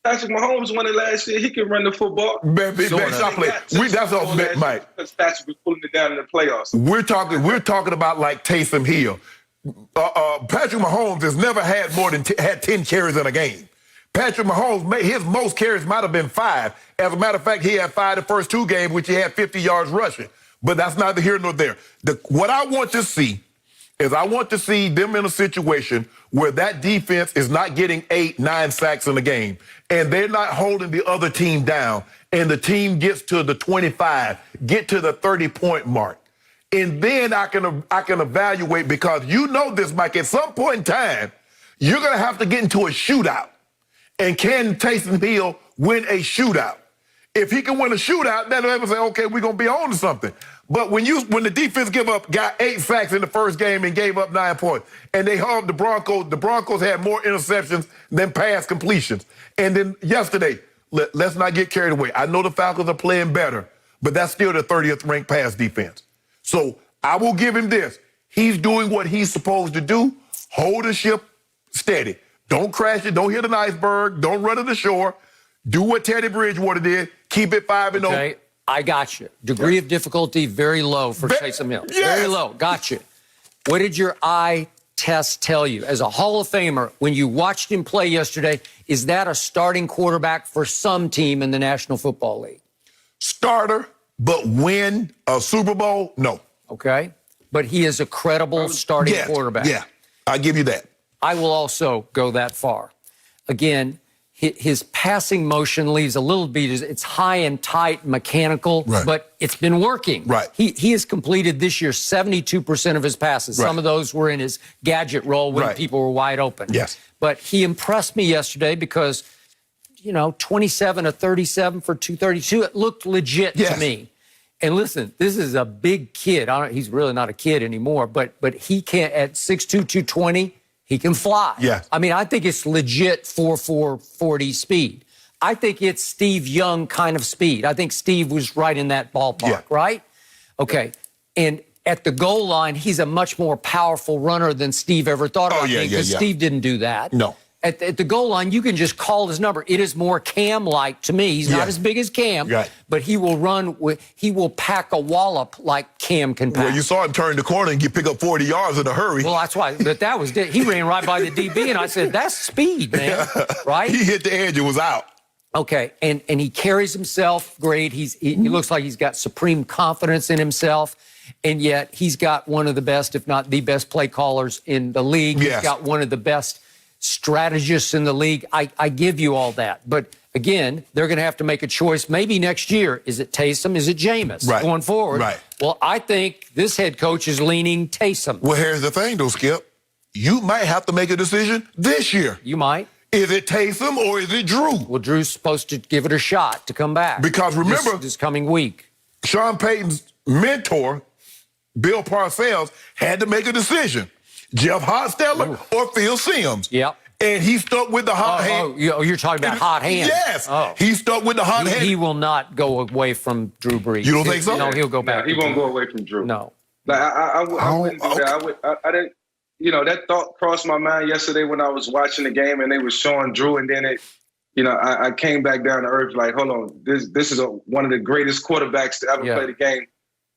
Patrick Mahomes won it last year. He can run the football. That's all, Mike. Because Patrick was pulling it down in the playoffs. We're talking about like Taysom Hill. Patrick Mahomes has never had more than had 10 carries in a game. Patrick Mahomes, his most carries might have been 5. As a matter of fact, he had 5 the first 2 games, which he had 50 yards rushing. But that's neither here nor there. What I want to see is I want to see them in a situation where that defense is not getting 8, 9 sacks in a game, and they're not holding the other team down, and the team gets to the 25, get to the 30-point mark. And then I can evaluate, because you know this, Mike, at some point in time, you're going to have to get into a shootout. And can Taysom Hill win a shootout? If he can win a shootout, then they'll say, okay, we're going to be on to something. But when the defense got 8 sacks in the first game and gave up 9 points, and they held the Broncos had more interceptions than pass completions. And then yesterday, let's not get carried away. I know the Falcons are playing better, but that's still the 30th ranked pass defense. So I will give him this. He's doing what he's supposed to do. Hold the ship steady. Don't crash it. Don't hit an iceberg. Don't run to the shore. Do what Teddy Bridgewater did. Keep it 5-0. Okay. I got you. Degree of difficulty, very low for Taysom Hill. Yes. Very low. Got you. What did your eye test tell you? As a Hall of Famer, when you watched him play yesterday, is that a starting quarterback for some team in the National Football League? Starter, but win a Super Bowl? No. Okay. But he is a credible starting quarterback. Yeah, I'll give you that. I will also go that far. Again, his passing motion leaves a little bit, it's high and tight, mechanical, but it's been working. Right. He has completed this year 72% of his passes. Some of those were in his gadget role when people were wide open. Yes. But he impressed me yesterday because, 27 of 37 for 232, it looked legit to me. And listen, this is a big kid. He's really not a kid anymore, but he can, at 6'2", 220, he can fly. Yeah. I mean, I think it's legit 4.4 40 speed. I think it's Steve Young kind of speed. I think Steve was right in that ballpark, right? Okay. And at the goal line, he's a much more powerful runner than Steve ever thought about being, because Steve didn't do that. No. At the goal line, you can just call his number. It is more Cam-like to me. He's not as big as Cam, but he will he will pack a wallop like Cam can pack. Well, you saw him turn the corner and pick up 40 yards in a hurry. Well, that's why. But that was he ran right by the DB, and I said, that's speed, man. Right? He hit the edge and was out. Okay, and he carries himself great. He looks like he's got supreme confidence in himself, and yet he's got one of the best, if not the best, play callers in the league. Yes. He's got one of the best strategists in the league. I give you all that. But again, they're going to have to make a choice maybe next year. Is it Taysom? Is it Jameis going forward? Right. Well, I think this head coach is leaning Taysom. Well, here's the thing, though, Skip. You might have to make a decision this year. You might. Is it Taysom or is it Drew? Well, Drew's supposed to give it a shot to come back. Because remember, this coming week, Sean Payton's mentor, Bill Parcells, had to make a decision. Jeff Hostetler or Phil Simms. Yep. And he stuck with the hot hand. Oh, you're talking about hot hand. Yes. Oh. He stuck with the hot hand. He will not go away from Drew Brees. You don't think so? No, he'll go back. He won't go away from Drew. No. Like, I wouldn't do that. I didn't. You know, that thought crossed my mind yesterday when I was watching the game and they were showing Drew, and then I came back down to earth like, hold on, this is one of the greatest quarterbacks to ever play the game.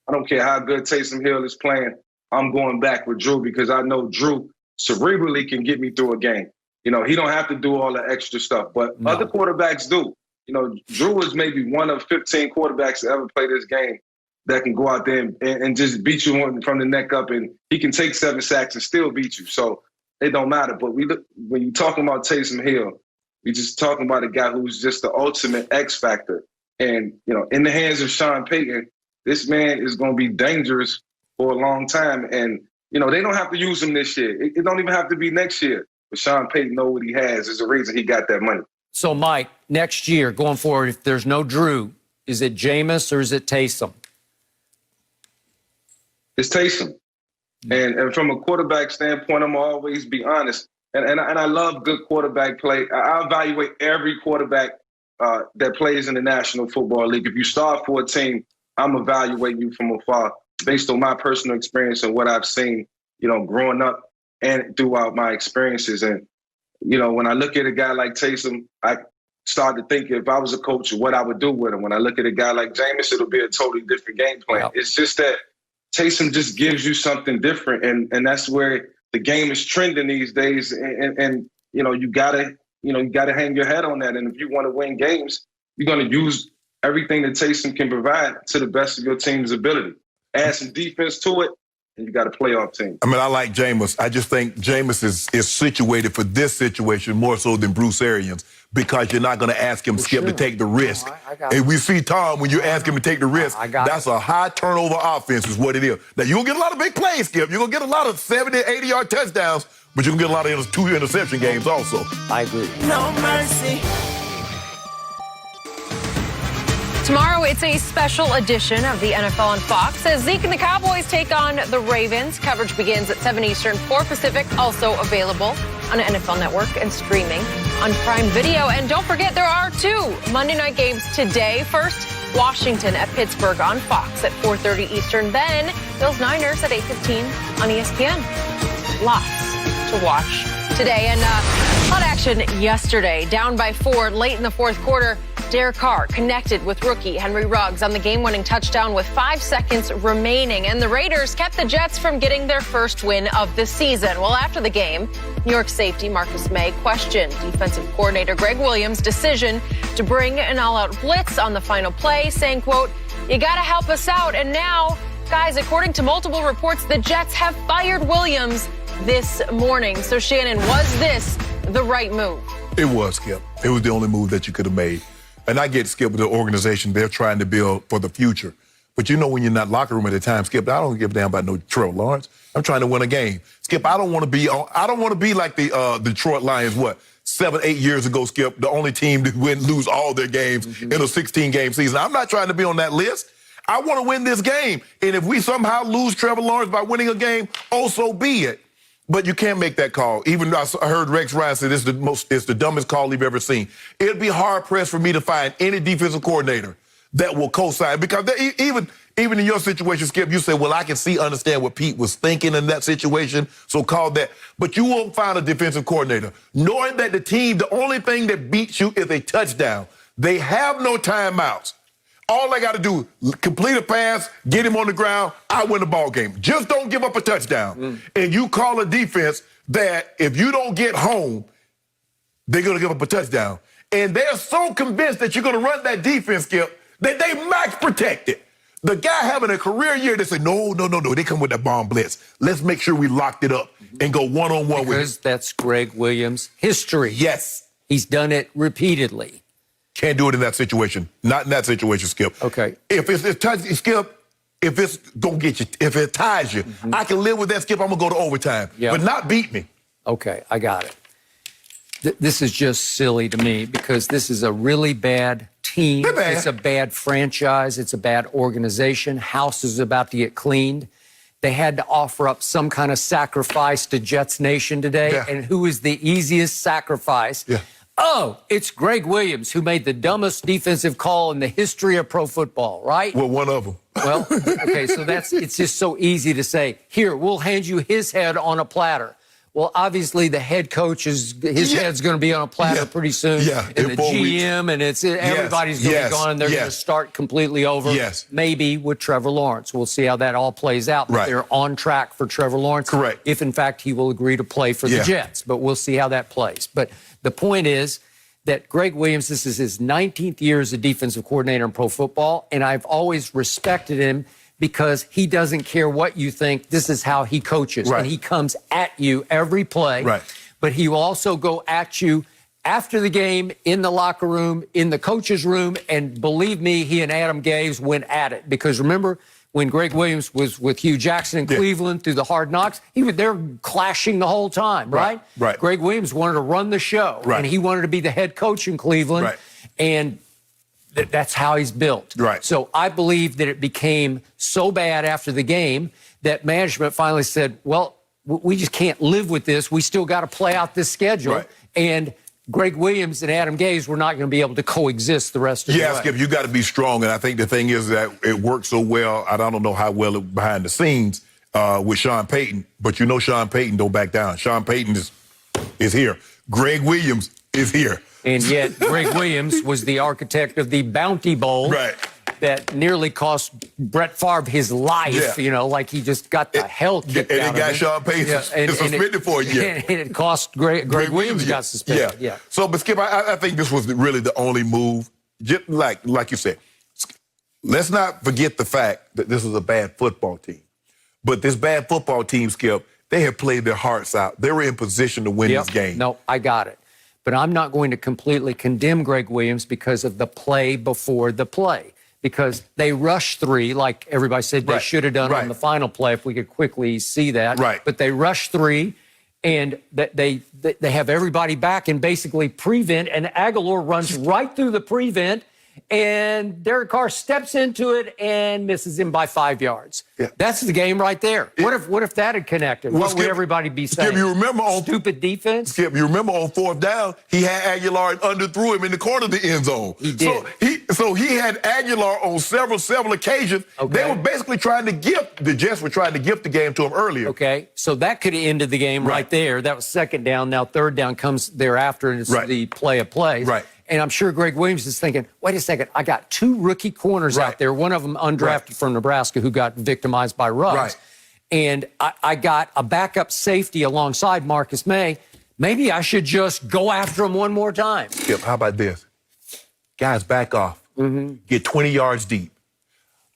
I don't care how good Taysom Hill is playing. I'm going back with Drew because I know Drew cerebrally can get me through a game. You know, he don't have to do all the extra stuff, but other quarterbacks do. You know, Drew is maybe one of 15 quarterbacks to ever play this game that can go out there and just beat you from the neck up, and he can take 7 sacks and still beat you. So it don't matter. But when you're talking about Taysom Hill, you're just talking about a guy who's just the ultimate X factor. And, you know, in the hands of Sean Payton, this man is going to be dangerous for a long time. And, you know, they don't have to use him this year. It don't even have to be next year. But Sean Payton knows what he has. There's a reason he got that money. So, Mike, next year, going forward, if there's no Drew, is it Jameis or is it Taysom? It's Taysom. And from a quarterback standpoint, I'm always be honest. And I love good quarterback play. I evaluate every quarterback that plays in the National Football League. If you start for a team, I'm evaluating you from afar based on my personal experience and what I've seen, you know, growing up and throughout my experiences. And, you know, when I look at a guy like Taysom, I start to think if I was a coach, what I would do with him. When I look at a guy like Jameis, it'll be a totally different game plan. Wow. It's just that Taysom just gives you something different, and that's where the game is trending these days. And you know, you gotta hang your head on that. And if you want to win games, you're gonna use everything that Taysom can provide to the best of your team's ability. Add some defense to it, and you got a playoff team. I mean, I like Jameis. I just think Jameis is situated for this situation more so than Bruce Arians, because you're not going to ask him, Skip, to take the risk. And we see Tom, when you ask him to take the risk, that's a high turnover offense is what it is. Now, you're going to get a lot of big plays, Skip. You're going to get a lot of 70, 80-yard touchdowns, but you're going to get a lot of 2 interception games also. I agree. No mercy. Tomorrow, it's a special edition of the NFL on Fox as Zeke and the Cowboys take on the Ravens. Coverage begins at 7 Eastern, 4 Pacific, also available on NFL Network and streaming on Prime Video. And don't forget, there are 2 Monday night games today. First, Washington at Pittsburgh on Fox at 4:30 Eastern. Then, Bills-Niners at 8:15 on ESPN. Lots to watch today. And hot action yesterday. Down by 4 late in the fourth quarter. Derek Carr connected with rookie Henry Ruggs on the game-winning touchdown with 5 seconds remaining. And the Raiders kept the Jets from getting their first win of the season. Well, after the game, New York safety Marcus May questioned defensive coordinator Gregg Williams' decision to bring an all-out blitz on the final play, saying, quote, "You got to help us out." And now, guys, according to multiple reports, the Jets have fired Williams this morning. So, Shannon, was this the right move? It was, Skip. It was the only move that you could have made. And I get, Skip, with the organization they're trying to build for the future. But you know, when you're not locker room at the time, Skip, I don't give a damn about no Trevor Lawrence. I'm trying to win a game. Skip, I don't want to be like the Detroit Lions, 7, 8 years ago, Skip, the only team to lose all their games in a 16-game season. I'm not trying to be on that list. I want to win this game. And if we somehow lose Trevor Lawrence by winning a game, oh, so be it. But you can't make that call. Even I heard Rex Ryan say it's the dumbest call he's ever seen. It'd be hard-pressed for me to find any defensive coordinator that will co-sign. Because even in your situation, Skip, you say, well, I can understand what Pete was thinking in that situation, so call that. But you won't find a defensive coordinator, knowing that the only thing that beats you is a touchdown. They have no timeouts. All they got to do is complete a pass, get him on the ground, I win the ball game. Just don't give up a touchdown. And you call a defense that if you don't get home, they're going to give up a touchdown. And they're so convinced that you're going to run that defense, Skip, that they max protect it. The guy having a career year, they say, no. They come with that bomb blitz. Let's make sure we locked it up and go one-on-one with it. Because that's Gregg Williams' history. Yes. He's done it repeatedly. Can't do it in that situation. Not in that situation, Skip. Okay. If Skip, if it's going to get you, if it ties you, I can live with that, Skip. I'm going to go to overtime. Yep. But not beat me. Okay, I got it. This is just silly to me because this is a really bad team. They're bad. It's a bad franchise. It's a bad organization. House is about to get cleaned. They had to offer up some kind of sacrifice to Jets Nation today. Yeah. And who is the easiest sacrifice? Yeah. Oh, it's Gregg Williams, who made the dumbest defensive call in the history of pro football, right? Well, one of them. Well, okay, so it's just so easy to say, here, we'll hand you his head on a platter. Well, obviously, the head coach his head's going to be on a platter pretty soon. Yeah, and the in 4 GM, weeks. and everybody's going to be gone, and they're going to start completely over. Yes. Maybe with Trevor Lawrence. We'll see how that all plays out. But Right. they're on track for Trevor Lawrence. Correct. If, in fact, he will agree to play for the Jets. But we'll see how that plays. But the point is that Gregg Williams, this is his 19th year as a defensive coordinator in pro football, and I've always respected him because he doesn't care what you think. This is how he coaches. Right. And he comes at you every play. Right. But he will also go at you after the game, in the locker room, in the coach's room. And believe me, he and Adam Gase went at it. Because remember, when Gregg Williams was with Hugh Jackson in Cleveland through the Hard Knocks, they're clashing the whole time, right? Right. Gregg Williams wanted to run the show. Right. And he wanted to be the head coach in Cleveland. Right. And that's how he's built. Right. So I believe that it became so bad after the game that management finally said, well, we just can't live with this. We still got to play out this schedule. Right. And Gregg Williams and Adam Gase were not going to be able to coexist the rest of the way. Yeah, Skip, you got to be strong. And I think the thing is that it worked so well. I don't know how well it behind the scenes with Sean Payton, but you know Sean Payton don't back down. Sean Payton is here. Gregg Williams is here. And yet Gregg Williams was the architect of the Bounty Bowl. Right. That nearly cost Brett Favre his life, like he just got the hell kicked out of him. And it got Sean Payton suspended for a year. And it cost Gregg Williams got suspended. Yeah. So, but Skip, I think this was really the only move. Just like you said, let's not forget the fact that this was a bad football team. But this bad football team, Skip, they had played their hearts out. They were in position to win this game. No, I got it. But I'm not going to completely condemn Gregg Williams because of the play before the play. Because they rushed 3, like everybody said they should have done on the final play, if we could quickly see that. Right. But they rushed 3, and they have everybody back and basically prevent, and Aguilar runs right through the prevent, and Derek Carr steps into it and misses him by 5 yards. Yeah. That's the game right there. What if that had connected? What would everybody be saying? Skip, you remember on stupid defense? Skip, you remember on 4th down, he had Aguilar and underthrew him in the corner of the end zone. He did. So he had Aguilar on several occasions. Okay. They were basically trying to gift, the Jets were trying to gift the game to him earlier. Okay, so that could have ended the game right there. That was 2nd down. Now 3rd down comes thereafter, and it's the play of plays. Right. And I'm sure Gregg Williams is thinking, wait a second, I got 2 rookie corners out there, one of them undrafted from Nebraska who got victimized by Ruggs. Right. And I got a backup safety alongside Marcus May. Maybe I should just go after him one more time. Skip, how about this? Guys, back off. Get 20 yards deep.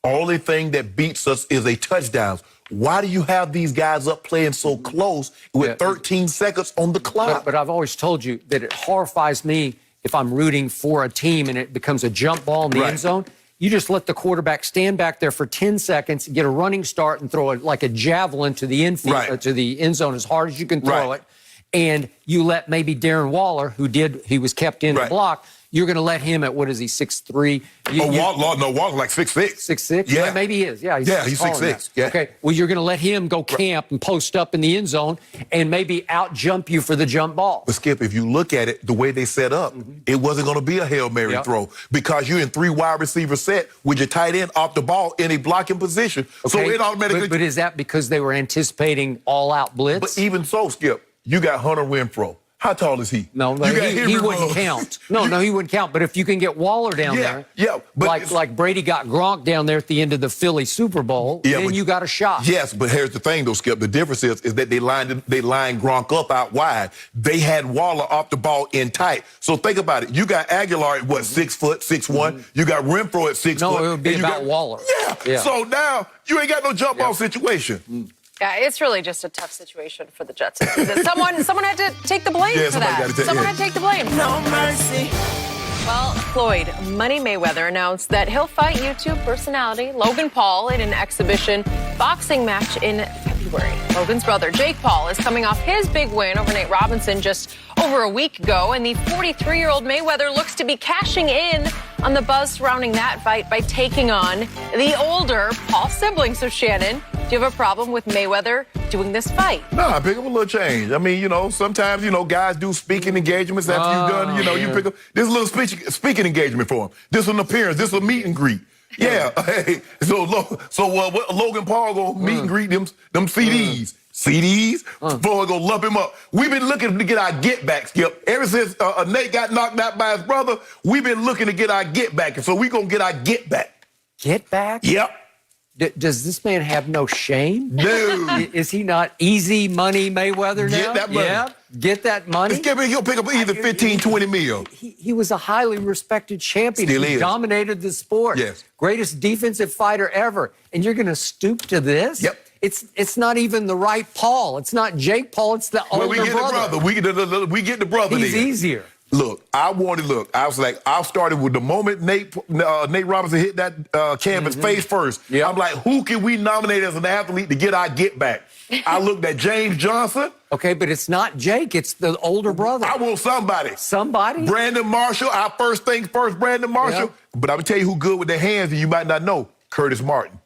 Only thing that beats us is a touchdown. Why do you have these guys up playing so close with 13 seconds on the clock? But I've always told you that it horrifies me if I'm rooting for a team and it becomes a jump ball in the end zone. You just let the quarterback stand back there for 10 seconds, get a running start, and throw it like a javelin to the infield, to the end zone as hard as you can throw it. And you let maybe Darren Waller, he was kept in the block. You're going to let him at, what is he, 6'3"? Waller's like 6'6". 6'6"? Yeah. Well, maybe he is. Yeah, he's 6'6". Yeah. Okay, well, you're going to let him go camp and post up in the end zone and maybe out-jump you for the jump ball. But, Skip, if you look at it, the way they set up, it wasn't going to be a Hail Mary throw because you're in 3 wide receiver set with your tight end off the ball in a blocking position. Okay. So it automatically... But is that because they were anticipating all-out blitz? But even so, Skip, you got Hunter Renfrow. How tall is he? No, You got he Henry wouldn't Ruggs. count. No, he wouldn't count. But if you can get Waller down there, but like Brady got Gronk down there at the end of the Philly Super Bowl, then you got a shot. Yes, but here's the thing, though, Skip. The difference is that they lined Gronk up out wide. They had Waller off the ball in tight. So think about it. You got Aguilar at what, 6 foot, 6'1"? You got Renfro at 6 foot. No, it would be about Waller. Yeah. So now you ain't got no jump off situation. Yeah, it's really just a tough situation for the Jets. Someone had to take the blame for that. Someone had to take the blame. No mercy. Well, Floyd Mayweather announced that he'll fight YouTube personality Logan Paul in an exhibition boxing match in February. Logan's brother, Jake Paul, is coming off his big win over Nate Robinson just over a week ago, and the 43-year-old Mayweather looks to be cashing in on the buzz surrounding that fight by taking on the older Paul sibling. So, Shannon, do you have a problem with Mayweather doing this fight? No, I pick up a little change. I mean, sometimes, guys do speaking engagements after you've done, you pick up this little speaking engagement for him. This is an appearance. This is a meet and greet. Yeah. Hey, so what Logan Paul gonna meet and greet them CDs. CDs? Before I go lump him up. We've been looking to get our get back, Skip. Ever since Nate got knocked out by his brother, we've been looking to get our get back. And so we're going to get our get back. Get back? Yep. Does this man have no shame? No. Is he not easy money Mayweather now? Get that money. Yeah. Get that money. He'll pick up either 15, 20 mil. He was a highly respected champion. Still He is. dominated the sport. Yes. Greatest defensive fighter ever. And you're going to stoop to this? Yep. It's not even the right Paul. It's not Jake Paul. It's the older brother. We get the brother. He's easier. Look, I was like, I started with the moment Nate Robinson hit that canvas face first. Yep. I'm like, who can we nominate as an athlete to get our get back? I looked at James Johnson. Okay, but it's not Jake. It's the older brother. I want somebody. Somebody? Brandon Marshall, our first things first, Brandon Marshall. Yep. But I'm going to tell you who good with their hands and you might not know. Curtis Martin.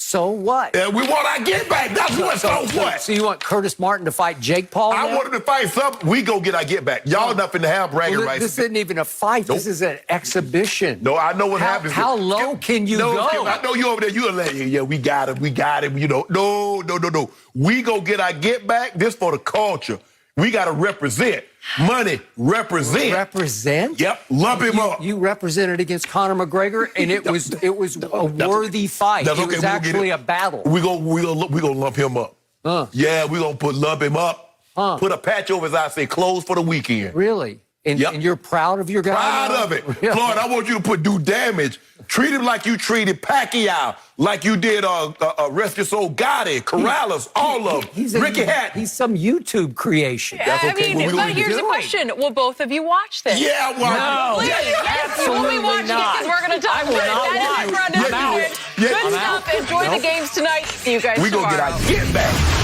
So what? And we want our get back. That's what. So you want Curtis Martin to fight Jake Paul now? I wanted to fight something. We go get our get back. Y'all nothing to have bragging rights. This isn't even a fight. Nope. This is an exhibition. No, I know what happens. How low can you go? Skip, I know you over there. You're like, yeah, we got him. No. We go get our get back. This for the culture. We got to represent. Money, represent. Represent? Yep, lump him up. You represented against Conor McGregor, and it was a worthy fight. That's It okay, was we'll actually a battle. We gonna lump him up. Yeah, we gonna lump him up. Put a patch over his eye, say closed for the weekend. Really? And you're proud of your guy? Proud of it. Yeah. Floyd, I want you to do damage. Treat him like you treated Pacquiao, like you did Rescue Gotti, Corrales, all of them. Ricky Hatton. He's some YouTube creation. That's okay. But here's the question. Will both of you watch this? Yeah, well, No. Absolutely Absolutely not. We're going to talk I will not watch. Good stuff. Enjoy the games tonight. See you guys We tomorrow. gonna get our get back.